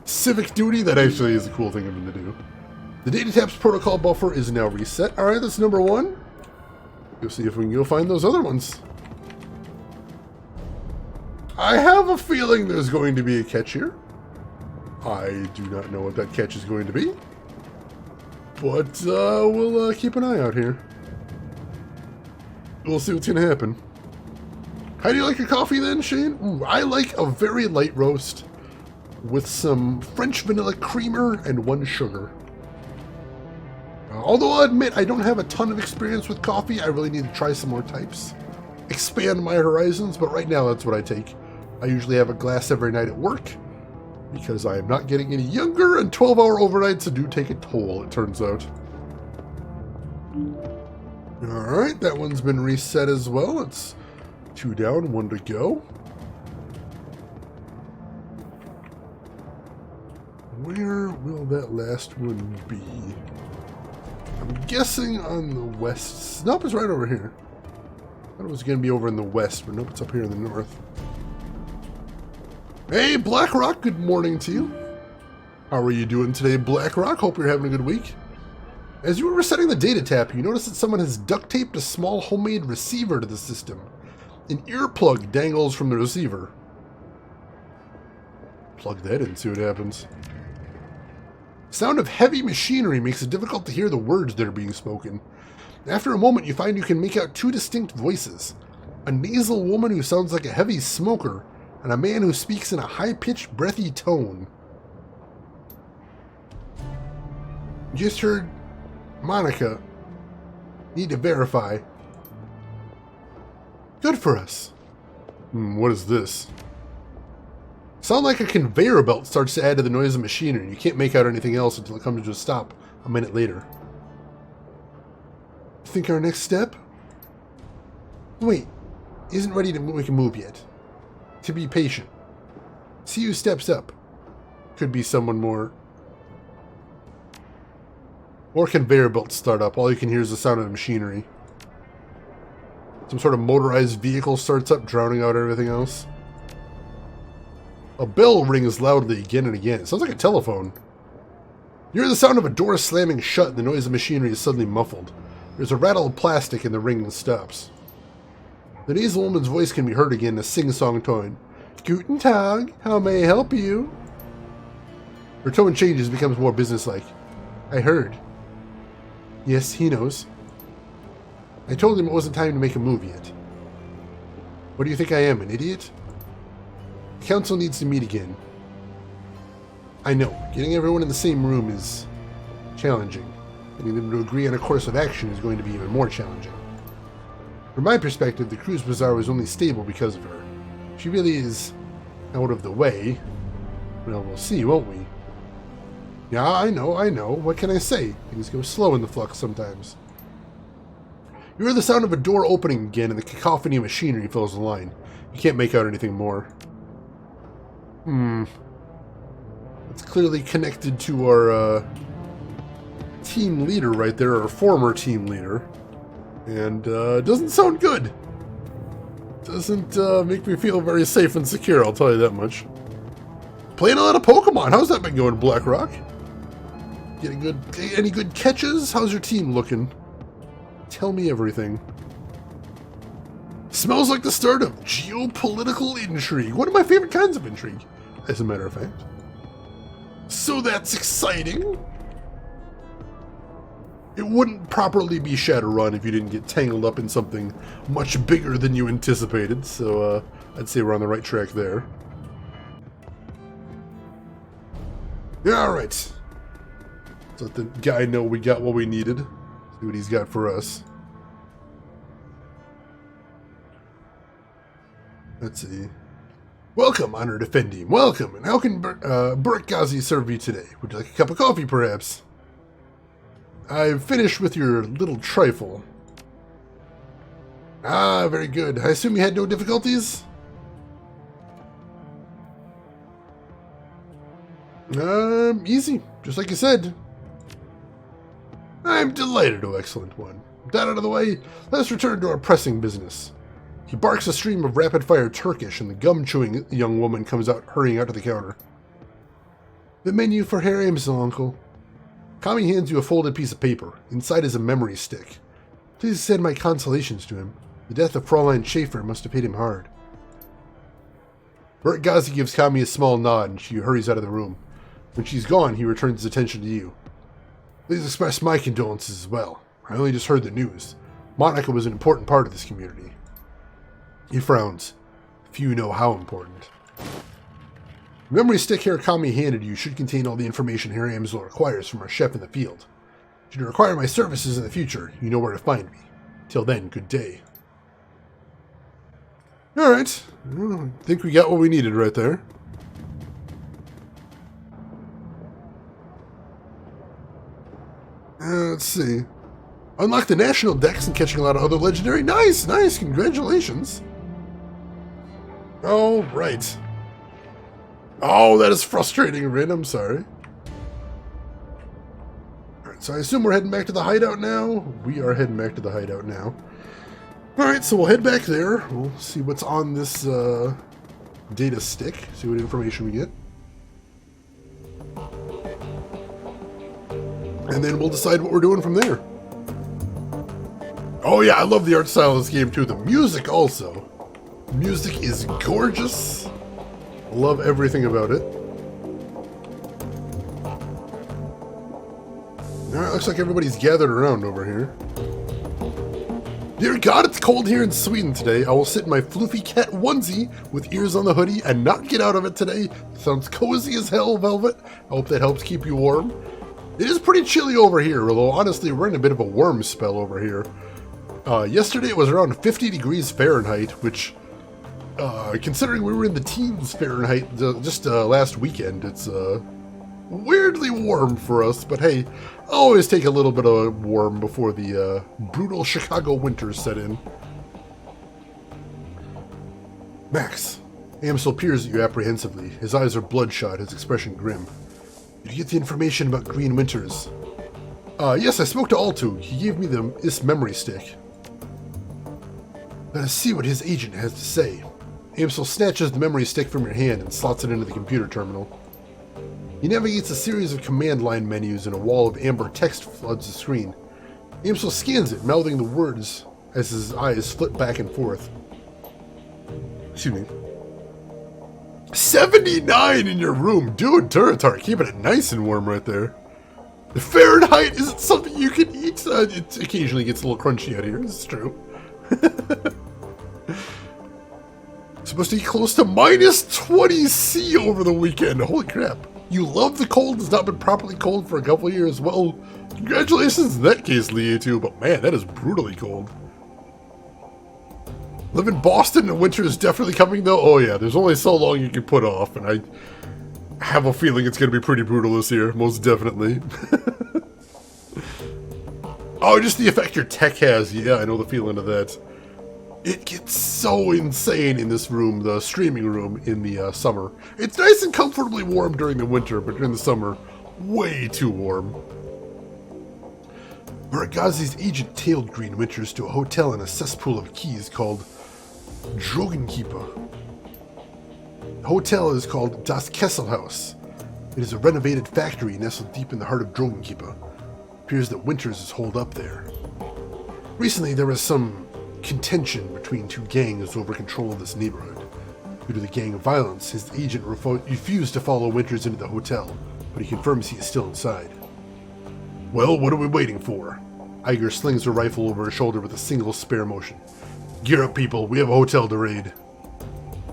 Civic duty, that actually is a cool thing of them to do. The data taps protocol buffer is now reset. Alright, that's number 1. Go see if we can go find those other ones. I have a feeling there's going to be a catch here. I do not know what that catch is going to be. But we'll keep an eye out here. We'll see what's going to happen. How do you like your coffee then, Shane? Ooh, I like a very light roast with some French vanilla creamer and 1 sugar. Although I'll admit I don't have a ton of experience with coffee, I really need to try some more types. Expand my horizons, but right now that's what I take. I usually have a glass every night at work, because I am not getting any younger, and 12-hour overnights do take a toll, it turns out. Alright, that one's been reset as well. It's 2 down, 1 to go. Where will that last one be? I'm guessing on the west. Nope, it's right over here. I thought it was going to be over in the west, but nope, it's up here in the north. Hey, Blackrock, good morning to you. How are you doing today, Blackrock? Hope you're having a good week. As you were resetting the data tap, you notice that someone has duct taped a small homemade receiver to the system. An earplug dangles from the receiver. Plug that in and see what happens. Sound of heavy machinery makes it difficult to hear the words that are being spoken. After a moment, you find you can make out 2 distinct voices. A nasal woman who sounds like a heavy smoker, and a man who speaks in a high-pitched, breathy tone. Just heard Monica. Need to verify. Good for us. What is this? Sound like a conveyor belt starts to add to the noise of machinery. You can't make out anything else until it comes to a stop a minute later. Think our next step? Wait, isn't ready to make a move yet. To be patient. See who steps up. Could be someone more. Or conveyor belts start up. All you can hear is the sound of the machinery. Some sort of motorized vehicle starts up, drowning out everything else. A bell rings loudly again and again. It sounds like a telephone. You hear the sound of a door slamming shut and the noise of machinery is suddenly muffled. There's a rattle of plastic and the ringing stops. The nasal woman's voice can be heard again in a sing-song tone. Guten Tag, how may I help you? Her tone changes and becomes more businesslike. I heard. Yes, he knows. I told him it wasn't time to make a move yet. What do you think I am, an idiot? The council needs to meet again. I know, getting everyone in the same room is challenging. Getting them to agree on a course of action is going to be even more challenging. From my perspective, the Cruise Bazaar was only stable because of her. She really is out of the way. Well, we'll see, won't we? Yeah, I know. What can I say? Things go slow in the flux sometimes. You hear the sound of a door opening again and the cacophony of machinery fills the line. You can't make out anything more. It's clearly connected to our team leader right there, our former team leader. And doesn't sound good. Doesn't make me feel very safe and secure, I'll tell you that much. Playing a lot of Pokemon. How's that been going, Blackrock? Getting any good catches? How's your team looking? Tell me everything. Smells like the start of geopolitical intrigue. One of my favorite kinds of intrigue, as a matter of fact. So that's exciting. It wouldn't properly be Shadowrun if you didn't get tangled up in something much bigger than you anticipated, so I'd say we're on the right track there. Yeah, alright. Let's let the guy know we got what we needed. See what he's got for us. Let's see. Welcome, honored Effendi. Welcome, and how can Burk Ghazi serve you today? Would you like a cup of coffee, perhaps? I've finished with your little trifle. Ah, very good. I assume you had no difficulties? Easy, just like you said. I'm delighted, oh excellent one. That out of the way, let's return to our pressing business. He barks a stream of rapid-fire Turkish, and the gum-chewing young woman comes out, hurrying out to the counter. The menu for Herr Amsel, uncle. Kami hands you a folded piece of paper. Inside is a memory stick. Please send my consolations to him. The death of Fräulein Schaefer must have hit him hard. Burk Ghazi gives Kami a small nod, and she hurries out of the room. When she's gone, he returns his attention to you. Please express my condolences as well. I only just heard the news. Monica was an important part of this community. He frowns. Few know how important. The memory stick Herr Kami handed you should contain all the information Herr Amsel requires from our chef in the field. Should you require my services in the future, you know where to find me. Till then, good day. Alright. I think we got what we needed right there. Let's see. Unlock the national decks and catching a lot of other legendary. Nice, nice. Congratulations. Oh, right. Oh, that is frustrating, Rin. I'm sorry. Alright, so I assume we're heading back to the hideout now. We are heading back to the hideout now. Alright, so we'll head back there. We'll see what's on this data stick. See what information we get. And then we'll decide what we're doing from there. Oh yeah, I love the art style of this game too. The music also. The music is gorgeous. Love everything about it. Alright, looks like everybody's gathered around over here. Dear God, it's cold here in Sweden today. I will sit in my floofy cat onesie with ears on the hoodie and not get out of it today. Sounds cozy as hell, Velvet. I hope that helps keep you warm. It is pretty chilly over here, although honestly we're in a bit of a warm spell over here. Yesterday it was around 50 degrees Fahrenheit, which, considering we were in the teens Fahrenheit just last weekend, it's weirdly warm for us, but hey, I always take a little bit of warm before the brutal Chicago winters set in. Max. Amsel peers at you apprehensively. His eyes are bloodshot, his expression grim. Did you get the information about Green Winters? Yes, I spoke to Altu. He gave me this memory stick. Let us see what his agent has to say. Amsel snatches the memory stick from your hand and slots it into the computer terminal. He navigates a series of command line menus and a wall of amber text floods the screen. Amsel scans it, mouthing the words as his eyes flit back and forth. Excuse me. 79 in your room! Dude, Turatar, keeping it nice and warm right there. The Fahrenheit isn't something you can eat. It occasionally gets a little crunchy out here, this is true. Supposed to be close to minus 20 C over the weekend. Holy crap. You love the cold, it's not been properly cold for a couple of years. Well, congratulations in that case, Lee2, but man, that is brutally cold. Live in Boston and winter is definitely coming though. Oh yeah, there's only so long you can put off, and I have a feeling it's going to be pretty brutal this year, most definitely. Oh, just the effect your tech has. Yeah, I know the feeling of that. It gets so insane in this room, the streaming room, in the summer. It's nice and comfortably warm during the winter, but during the summer, way too warm. Baragazi's agent tailed Green Winters to a hotel in a cesspool of keys called Dragonkeeper. The hotel is called Das Kesselhaus. It is a renovated factory nestled deep in the heart of Dragonkeeper. It appears that Winters is holed up there. Recently, there was some contention between two gangs over control of this neighborhood. Due to the gang violence, his agent refused to follow Winters into the hotel, but he confirms he is still inside. Well, what are we waiting for? Iger slings her rifle over her shoulder with a single spare motion. Gear up, people, we have a hotel to raid.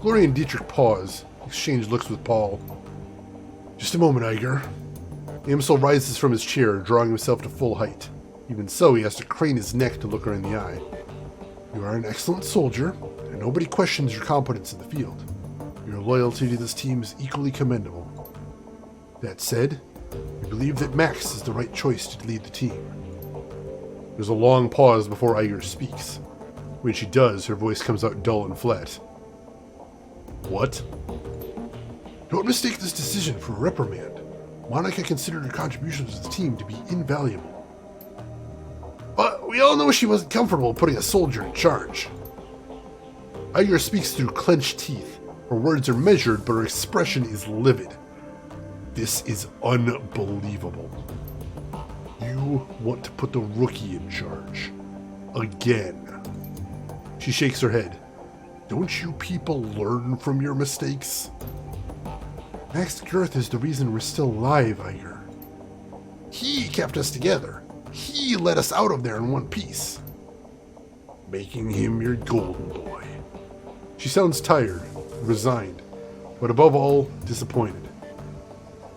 Gloria and Dietrich pause, exchange looks with Paul. Just a moment, Iger. Amsel rises from his chair, drawing himself to full height. Even so, he has to crane his neck to look her in the eye. You are an excellent soldier, and nobody questions your competence in the field. Your loyalty to this team is equally commendable. That said, we believe that Max is the right choice to lead the team. There's a long pause before Iger speaks. When she does, her voice comes out dull and flat. What? Don't mistake this decision for a reprimand. Monica considered her contributions to the team to be invaluable. But we all know she wasn't comfortable putting a soldier in charge. Iger speaks through clenched teeth. Her words are measured, but her expression is livid. This is unbelievable. You want to put the rookie in charge. Again. She shakes her head. Don't you people learn from your mistakes? Max Girth is the reason we're still alive, Iger. He kept us together. He let us out of there in one piece. Making him your golden boy. She sounds tired, resigned, but above all, disappointed.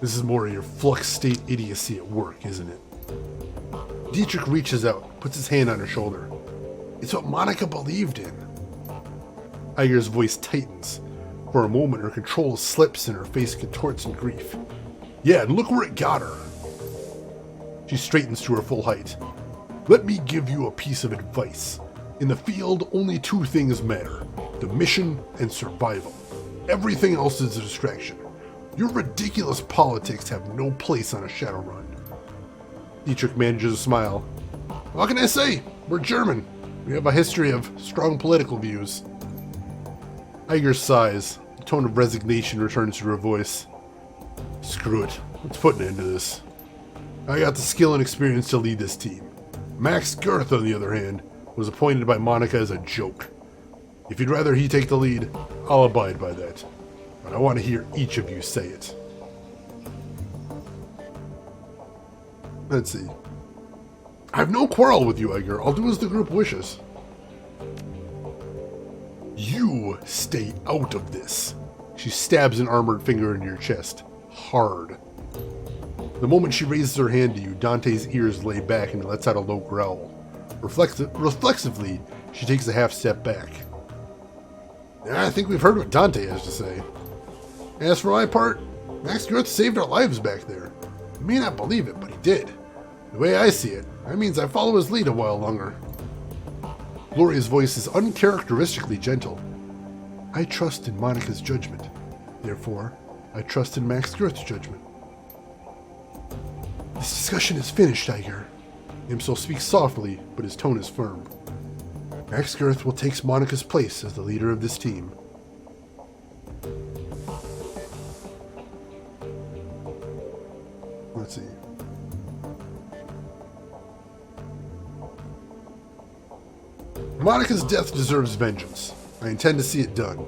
This is more of your flux state idiocy at work, isn't it? Dietrich reaches out, puts his hand on her shoulder. It's what Monica believed in. Iger's voice tightens. For a moment, her control slips and her face contorts in grief. Yeah, and look where it got her. She straightens to her full height. Let me give you a piece of advice. In the field, only two things matter. The mission and survival. Everything else is a distraction. Your ridiculous politics have no place on a Shadowrun. Dietrich manages a smile. What can I say? We're German. We have a history of strong political views. Iger sighs. The tone of resignation returns to her voice. Screw it. Let's put an end to this. I got the skill and experience to lead this team. Max Girth, on the other hand, was appointed by Monica as a joke. If you'd rather he take the lead, I'll abide by that. But I want to hear each of you say it. Let's see. I have no quarrel with you, Iger. I'll do as the group wishes. You stay out of this. She stabs an armored finger into your chest. Hard. The moment she raises her hand to you, Dante's ears lay back and lets out a low growl. Reflexively, she takes a half step back. I think we've heard what Dante has to say. As for my part, Max Girth saved our lives back there. You may not believe it, but he did. The way I see it, that means I follow his lead a while longer. Gloria's voice is uncharacteristically gentle. I trust in Monica's judgment. Therefore, I trust in Max Girth's judgment. This discussion is finished, Iger. Imsel speaks softly, but his tone is firm. Max Girth will take Monica's place as the leader of this team. Let's see. Monica's death deserves vengeance. I intend to see it done.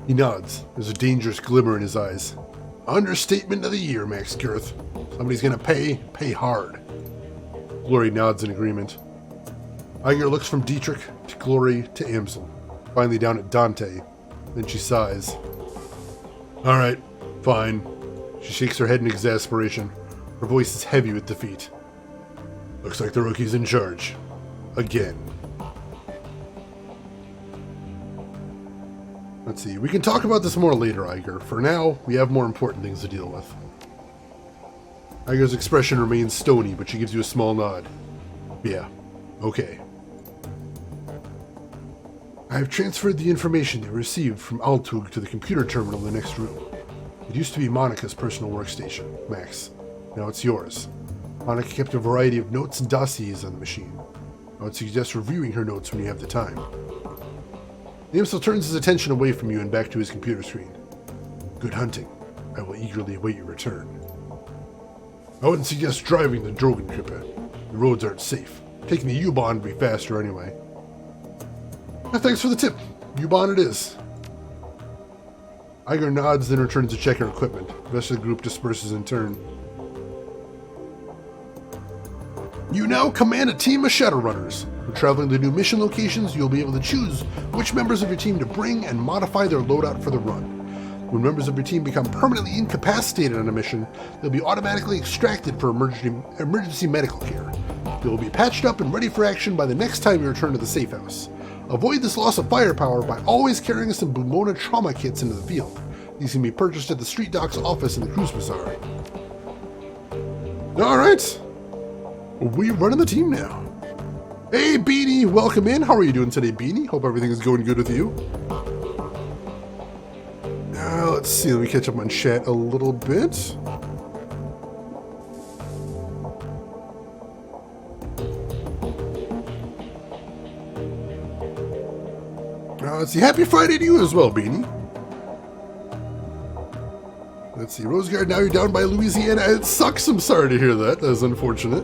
He nods. There's a dangerous glimmer in his eyes. Understatement of the year, Max Girth. Somebody's gonna pay hard. Glory nods in agreement. Iger looks from Dietrich to Glory to Amsel, finally down at Dante. Then she sighs. Alright, fine. She shakes her head in exasperation. Her voice is heavy with defeat. Looks like the rookie's in charge. Again. Let's see, we can talk about this more later, Iger. For now, we have more important things to deal with. Iger's expression remains stony, but she gives you a small nod. Yeah, okay. I have transferred the information they received from Altug to the computer terminal in the next room. It used to be Monica's personal workstation, Max. Now it's yours. Monica kept a variety of notes and dossiers on the machine. I would suggest reviewing her notes when you have the time. Amsel turns his attention away from you and back to his computer screen. Good hunting. I will eagerly await your return. I wouldn't suggest driving the Drogenkippe. The roads aren't safe. Taking the U-Bahn would be faster anyway. Thanks for the tip. U-Bahn it is. Iger nods, then returns to check her equipment. The rest of the group disperses in turn. You now command a team of Shadowrunners. When traveling to new mission locations, you'll be able to choose which members of your team to bring and modify their loadout for the run. When members of your team become permanently incapacitated on a mission, they'll be automatically extracted for emergency medical care. They will be patched up and ready for action by the next time you return to the safe house. Avoid this loss of firepower by always carrying some Bumona trauma kits into the field. These can be purchased at the Street Doc's office in the Cruise Bazaar. Alright, we're running the team now. Hey Beanie, welcome in. How are you doing today, Beanie? Hope everything is going good with you. Let's see, let me catch up on chat a little bit. Let's see, happy Friday to you as well, Beanie. Let's see, Roseguard, now you're down by Louisiana. It sucks, I'm sorry to hear that. That is unfortunate.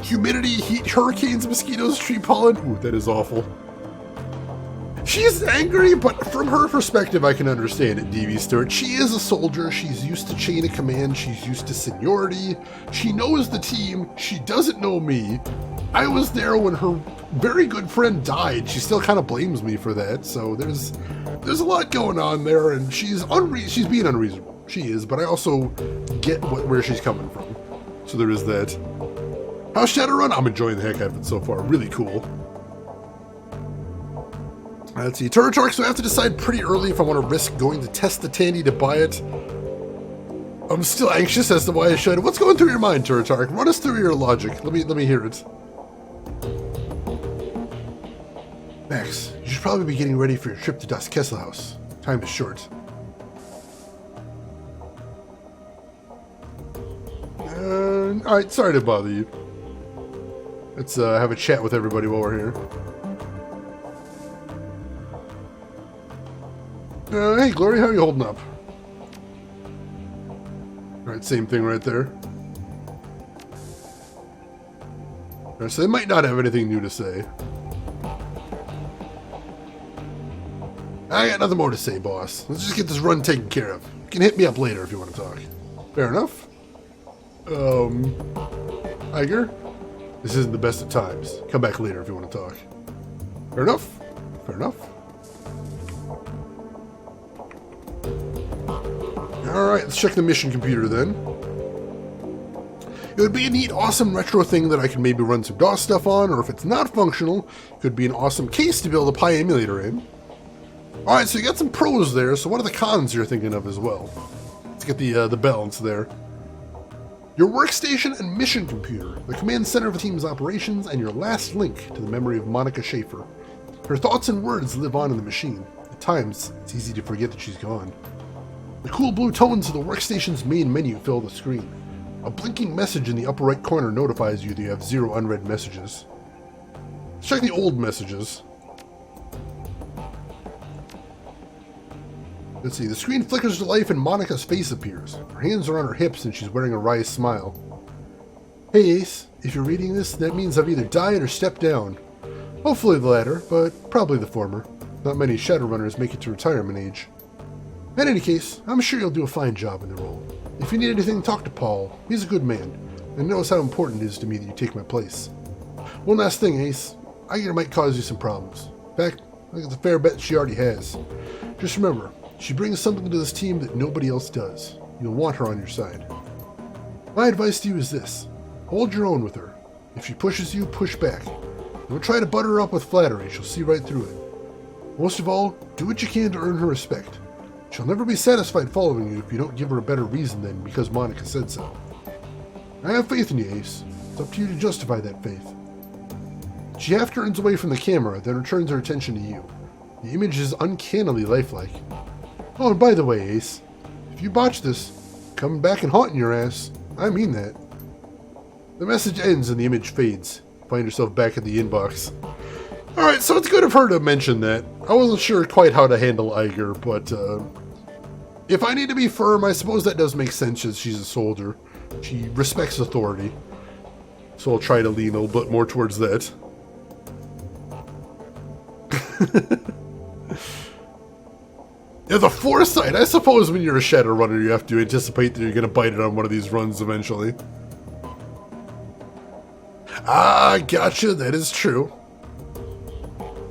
Humidity, heat, hurricanes, mosquitoes, tree pollen. Ooh, that is awful. She's angry, but from her perspective, I can understand it, DV Stewart. She is a soldier. She's used to chain of command. She's used to seniority. She knows the team. She doesn't know me. I was there when her very good friend died. She still kind of blames me for that. So there's a lot going on there, and she's being unreasonable. She is, but I also get where she's coming from. So there is that. How's Shadowrun? I'm enjoying the heck out of it so far. Really cool. Let's see. Turretark, so I have to decide pretty early if I want to risk going to test the Tandy to buy it. I'm still anxious as to why I should. What's going through your mind, Turretark? Run us through your logic. Let me hear it. Max, you should probably be getting ready for your trip to Das Kesselhaus. Time is short. Alright, sorry to bother you. Let's have a chat with everybody while we're here. Hey, Glory, how are you holding up? Alright, same thing right there. Alright, so they might not have anything new to say. I got nothing more to say, boss. Let's just get this run taken care of. You can hit me up later if you want to talk. Fair enough. Iger? This isn't the best of times. Come back later if you want to talk. Fair enough? Fair enough. Alright, let's check the mission computer then. It would be a neat, awesome retro thing that I could maybe run some DOS stuff on, or if it's not functional, it could be an awesome case to build a Pi emulator in. Alright, so you got some pros there, so what are the cons you're thinking of as well? Let's get the balance there. Your workstation and mission computer, the command center of the team's operations, and your last link to the memory of Monica Schaefer. Her thoughts and words live on in the machine. At times, it's easy to forget that she's gone. The cool blue tones of the workstation's main menu fill the screen. A blinking message in the upper right corner notifies you that you have 0 unread messages. Let's check the old messages. Let's see, the screen flickers to life and Monica's face appears. Her hands are on her hips and she's wearing a wry smile. Hey Ace, if you're reading this, that means I've either died or stepped down. Hopefully the latter, but probably the former. Not many Shadowrunners make it to retirement age. In any case, I'm sure you'll do a fine job in the role. If you need anything, talk to Paul. He's a good man, and knows how important it is to me that you take my place. One last thing, Ace. I think it might cause you some problems. In fact, I think it's a fair bet she already has. Just remember, she brings something to this team that nobody else does. You'll want her on your side. My advice to you is this. Hold your own with her. If she pushes you, push back. Don't try to butter her up with flattery. She'll see right through it. Most of all, do what you can to earn her respect. She'll never be satisfied following you if you don't give her a better reason than because Monica said so. I have faith in you, Ace. It's up to you to justify that faith. She half turns away from the camera, then returns her attention to you. The image is uncannily lifelike. Oh, and by the way, Ace, if you botch this, coming back and haunting your ass, I mean that. The message ends and the image fades. Find yourself back at the inbox. Alright, so it's good of her to mention that. I wasn't sure quite how to handle Iger, but if I need to be firm, I suppose that does make sense as she's a soldier. She respects authority. So I'll try to lean a little bit more towards that. Yeah, the foresight. I suppose when you're a Shadowrunner, you have to anticipate that you're going to bite it on one of these runs eventually. Ah, gotcha. That is true.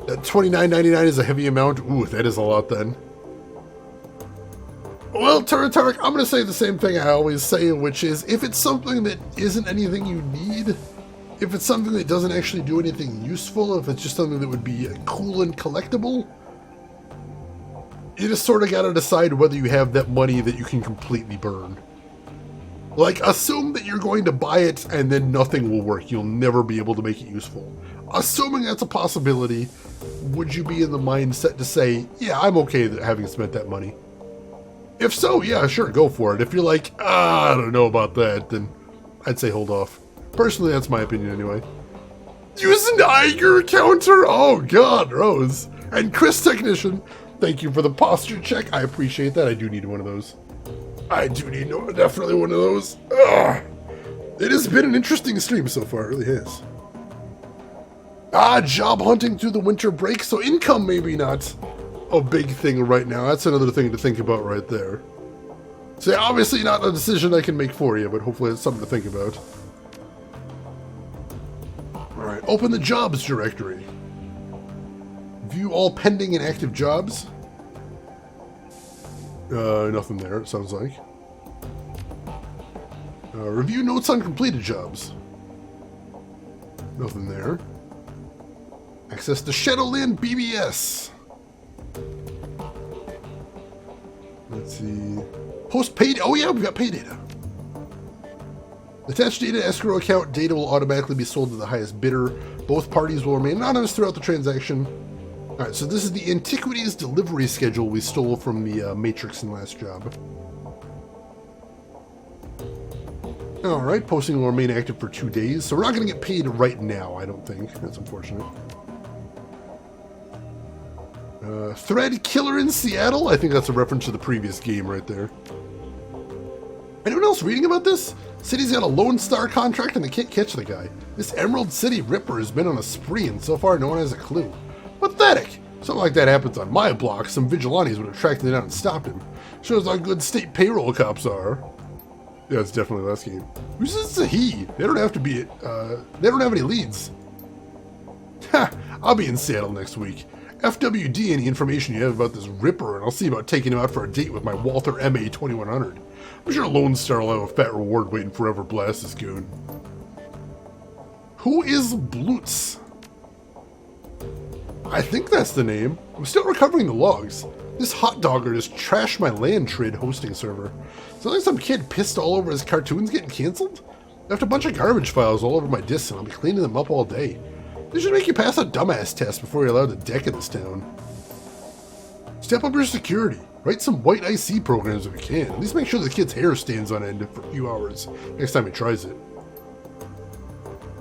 That $29.99 is a heavy amount. Ooh, that is a lot then. Well, Tarek, I'm going to say the same thing I always say, which is if it's something that isn't anything you need, if it's something that doesn't actually do anything useful, if it's just something that would be cool and collectible, you just sort of got to decide whether you have that money that you can completely burn. Like, assume that you're going to buy it and then nothing will work. You'll never be able to make it useful. Assuming that's a possibility, would you be in the mindset to say, yeah, I'm okay having spent that money? If so, yeah, sure, go for it. If you're like, I don't know about that, then I'd say hold off. Personally, that's my opinion anyway. Use an Iger counter? Oh god, Rose. And Chris Technician, thank you for the posture check. I appreciate that. I do need one of those. I do need definitely one of those. Ugh. It has been an interesting stream so far, it really has. Job hunting through the winter break, so income maybe not a big thing right now. That's another thing to think about right there. So yeah, obviously not a decision I can make for you, but hopefully it's something to think about. Alright, open the jobs directory. View all pending and active jobs. Nothing there, it sounds like. Review notes on completed jobs. Nothing there. Access to Shadowland BBS. Let's see. Post pay. Oh yeah, we've got pay data. Attached data escrow account data will automatically be sold to the highest bidder. Both parties will remain anonymous throughout the transaction. Alright, so this is the Antiquities delivery schedule we stole from the Matrix in last job. Alright, posting will remain active for 2 days, so we're not going to get paid right now, I don't think. That's unfortunate. Thread Killer in Seattle? I think that's a reference to the previous game right there. Anyone else reading about this? City's got a Lone Star contract and they can't catch the guy. This Emerald City Ripper has been on a spree and so far no one has a clue. Pathetic! Something like that happens on my block, some vigilantes would have tracked him down and stopped him. Shows how good state payroll cops are. Yeah, it's definitely last game. Who's this a he? They don't have to be, they don't have any leads. Ha! I'll be in Seattle next week. FWD any information you have about this Ripper, and I'll see about taking him out for a date with my Walther MA 2100. I'm sure Lone Star will have a fat reward waiting forever blast this goon. Who is Blutz? I think that's the name. I'm still recovering the logs. This hot dogger just trashed my land trade hosting server. Sounds like some kid pissed all over his cartoons getting cancelled? I left a bunch of garbage files all over my disks and I'll be cleaning them up all day. They should make you pass a dumbass test before you're allowed to deck in this town. Step up your security. Write some white IC programs if you can. At least make sure the kid's hair stands on end for a few hours next time he tries it.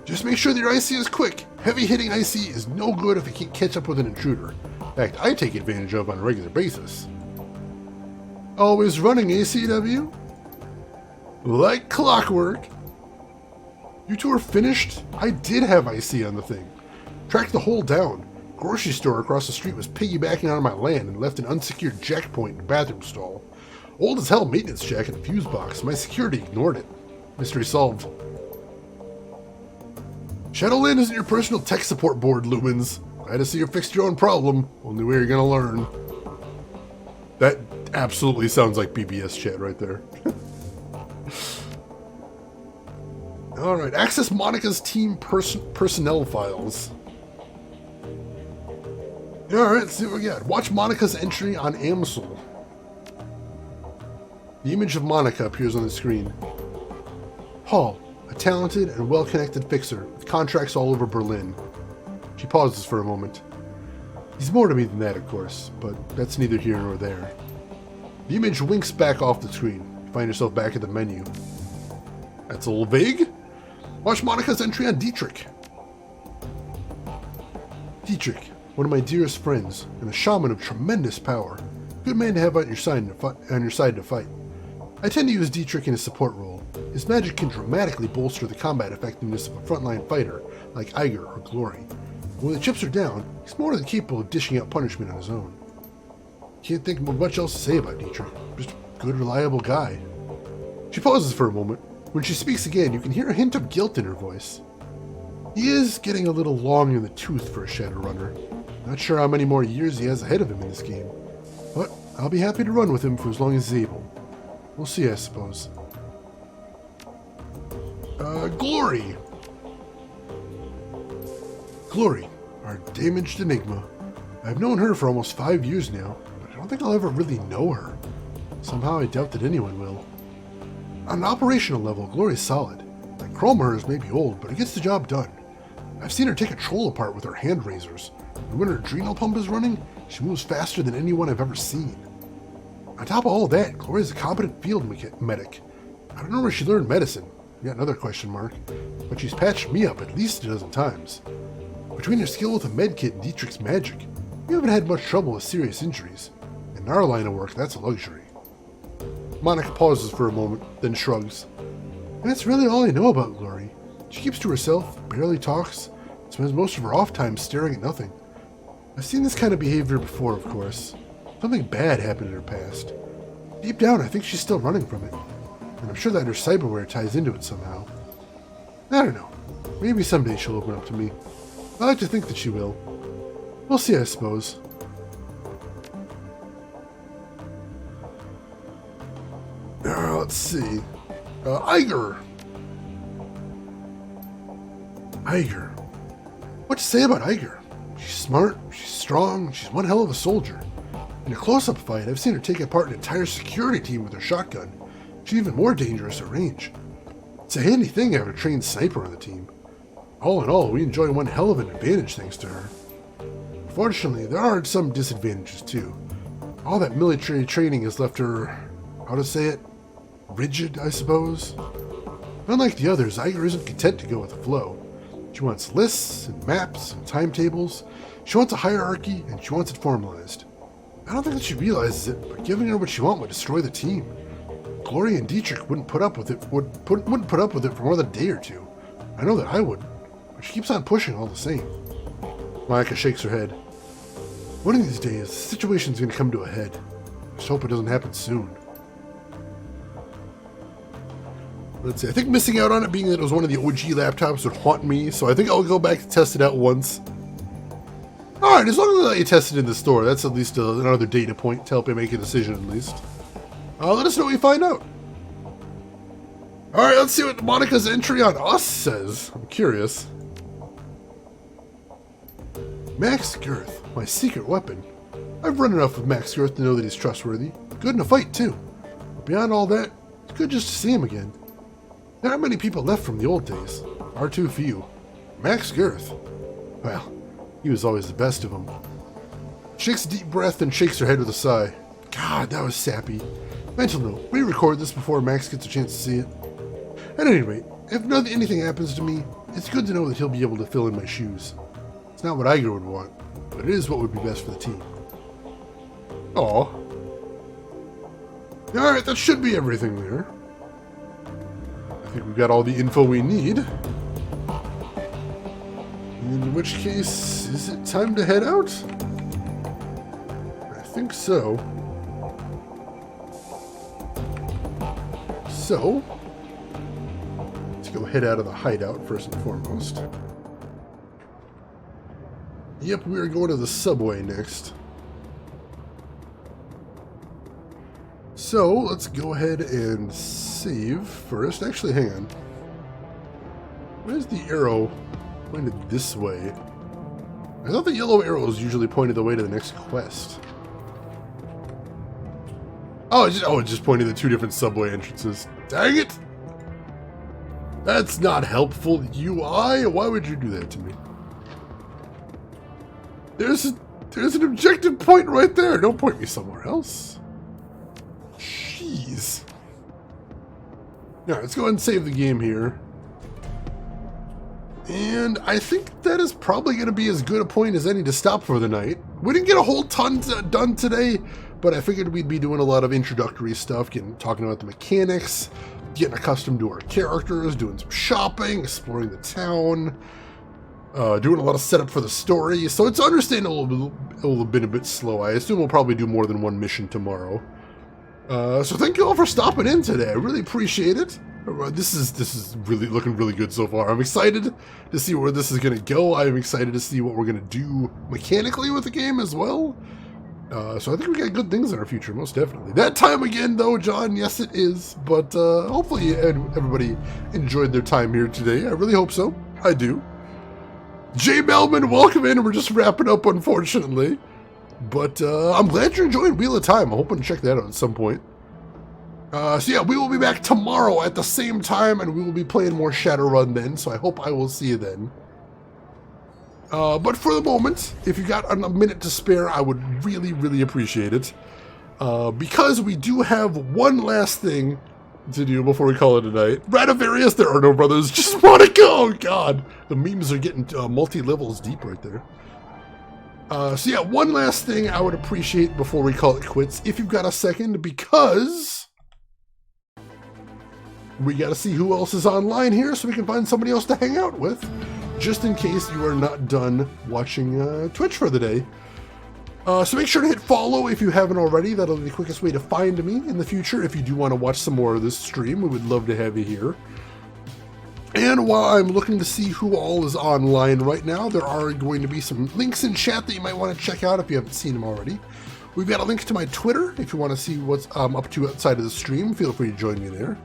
Just make sure that your IC is quick. Heavy-hitting IC is no good if it can't catch up with an intruder. In fact, I take advantage of on a regular basis. Always running, ACW? Like clockwork. You two are finished? I did have IC on the thing. Tracked the hole down. Grocery store across the street was piggybacking on my land and left an unsecured jack point in the bathroom stall. Old as hell maintenance jack and fuse box. My security ignored it. Mystery solved. Shadowland isn't your personal tech support board, Lumens. Glad to see you fixed your own problem. Only way you're gonna learn. That absolutely sounds like BBS chat right there. Alright, access Monica's team personnel files. Alright, let's see what we got. Watch Monica's entry on Amsel. The image of Monica appears on the screen. Hall, a talented and well-connected fixer with contracts all over Berlin. She pauses for a moment. He's more to me than that, of course, but that's neither here nor there. The image winks back off the screen. You find yourself back at the menu. That's a little vague. Watch Monica's entry on Dietrich. Dietrich, one of my dearest friends, and a shaman of tremendous power. Good man to have on your side to fight. I tend to use Dietrich in a support role. His magic can dramatically bolster the combat effectiveness of a frontline fighter like Eiger or Glory. When the chips are down, he's more than capable of dishing out punishment on his own. Can't think of much else to say about Dietrich. Just a good, reliable guy. She pauses for a moment. When she speaks again, you can hear a hint of guilt in her voice. He is getting a little long in the tooth for a Shadowrunner. Not sure how many more years he has ahead of him in this game. But I'll be happy to run with him for as long as he's able. We'll see, I suppose. Glory! Glory, our damaged enigma. I've known her for almost 5 years now, but I don't think I'll ever really know her. Somehow I doubt that anyone will. On an operational level, Glory's solid. That chrome of hers may be old, but it gets the job done. I've seen her take a troll apart with her hand razors, and when her adrenal pump is running, she moves faster than anyone I've ever seen. On top of all that, Glory's a competent field medic. I don't know where she learned medicine. Got another question mark. But she's patched me up at least a dozen times. Between her skill with a medkit and Dietrich's magic, we haven't had much trouble with serious injuries. In our line of work, that's a luxury. Monica pauses for a moment, then shrugs. And that's really all I know about Glory. She keeps to herself, barely talks, spends most of her off time staring at nothing. I've seen this kind of behavior before, of course. Something bad happened in her past. Deep down, I think she's still running from it. And I'm sure that her cyberware ties into it somehow. I don't know. Maybe someday she'll open up to me. I like to think that she will. We'll see, I suppose. Let's see. Eiger. Eiger. What to say about Eiger? She's smart, she's strong, she's one hell of a soldier. In a close-up fight, I've seen her take apart an entire security team with her shotgun. She's even more dangerous at range. It's a handy thing to have a trained sniper on the team. All in all, we enjoy one hell of an advantage thanks to her. Unfortunately, there are some disadvantages too. All that military training has left her, how to say it, rigid, I suppose. Unlike the others, Eiger isn't content to go with the flow. She wants lists and maps and timetables. She wants a hierarchy and she wants it formalized. I don't think that she realizes it, but giving her what she wants would destroy the team. Glory and Dietrich wouldn't put up with it for more than a day or two. I know that I would, but she keeps on pushing all the same. Monica shakes her head. One of these days, the situation's going to come to a head. I just hope it doesn't happen soon. Let's see, I think missing out on it being that it was one of the OG laptops would haunt me, so I think I'll go back to test it out once. Alright, as long as I let you test it in the store, that's at least another data point to help you make a decision at least. Let us know what you find out. Alright, let's see what Monica's entry on us says. I'm curious. Max Girth, my secret weapon. I've run enough with Max Girth to know that he's trustworthy. Good in a fight, too. But beyond all that, it's good just to see him again. There aren't many people left from the old days. Far too few. Max Girth. Well, he was always the best of them. Shakes a deep breath and shakes her head with a sigh. God, that was sappy. Mental note, we record this before Max gets a chance to see it. At any rate, if anything happens to me, it's good to know that he'll be able to fill in my shoes. It's not what Eiger would want, but it is what would be best for the team. Aw. Alright, that should be everything there. I think we've got all the info we need. In which case, is it time to head out? I think so. So, let's go head out of the hideout first and foremost. Yep, we are going to the subway next. So, let's go ahead and save first. Actually, hang on. Where's the arrow pointed this way? I thought the yellow arrows usually pointed the way to the next quest. Oh, it just pointed the two different subway entrances. Dang it! That's not helpful, UI. Why would you do that to me? There's an objective point right there. Don't point me somewhere else. Jeez. Alright, let's go ahead and save the game here. And I think that is probably going to be as good a point as any to stop for the night. We didn't get a whole ton done today, but I figured we'd be doing a lot of introductory stuff, talking about the mechanics, getting accustomed to our characters, doing some shopping, exploring the town, doing a lot of setup for the story. So it's understandable it will have been a bit slow. I assume we'll probably do more than one mission tomorrow. So thank you all for stopping in today. I really appreciate it. This is really looking really good so far. I'm excited to see where this is going to go. I'm excited to see what we're going to do mechanically with the game as well. So I think we got good things in our future, most definitely. That time again, though, John, yes it is. But hopefully everybody enjoyed their time here today. I really hope so. I do. Jay Melman, welcome in. We're just wrapping up, unfortunately. But I'm glad you're enjoying Wheel of Time. I'm hoping to check that out at some point. So yeah, we will be back tomorrow at the same time, and we will be playing more Shadowrun then, so I hope I will see you then. But for the moment, if you got a minute to spare, I would really, really appreciate it. Because we do have one last thing to do before we call it a night. Radivarius, there are no brothers, just want to go! God, the memes are getting multi-levels deep right there. So yeah, one last thing I would appreciate before we call it quits, if you've got a second, because we got to see who else is online here so we can find somebody else to hang out with, just in case you are not done watching Twitch for the day. So make sure to hit follow if you haven't already. That'll be the quickest way to find me in the future. If you do want to watch some more of this stream, we would love to have you here. And while I'm looking to see who all is online right now, there are going to be some links in chat that you might want to check out if you haven't seen them already. We've got a link to my Twitter if you want to see what's up to outside of the stream. Feel free to join me there.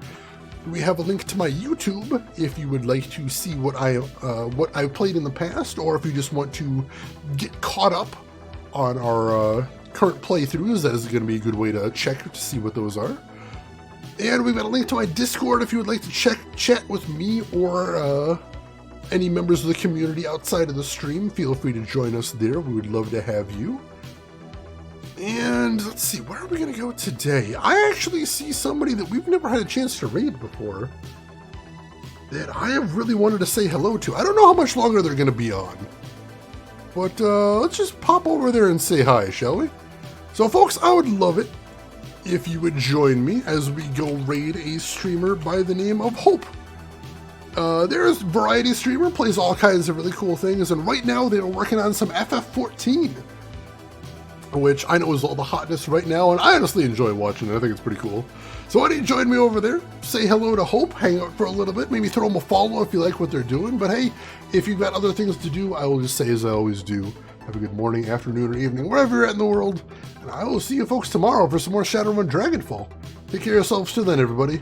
We have a link to my YouTube if you would like to see what I've played in the past, or if you just want to get caught up on our current playthroughs. That is going to be a good way to check to see what those are. And we've got a link to my Discord if you would like to chat with me or any members of the community outside of the stream. Feel free to join us there. We would love to have you. And let's see, where are we going to go today? I actually see somebody that we've never had a chance to raid before that I have really wanted to say hello to. I don't know how much longer they're going to be on, but let's just pop over there and say hi, shall we? So folks, I would love it if you would join me as we go raid a streamer by the name of Hope. There's Variety Streamer, plays all kinds of really cool things, and right now they're working on some FF14. Which I know is all the hotness right now, and I honestly enjoy watching it. I think it's pretty cool. So why don't you join me over there, say hello to Hope, hang out for a little bit, maybe throw them a follow if you like what they're doing. But hey, if you've got other things to do, I will just say as I always do, have a good morning, afternoon, or evening, wherever you're at in the world, and I will see you folks tomorrow for some more Shadowrun Dragonfall. Take care of yourselves till then, everybody.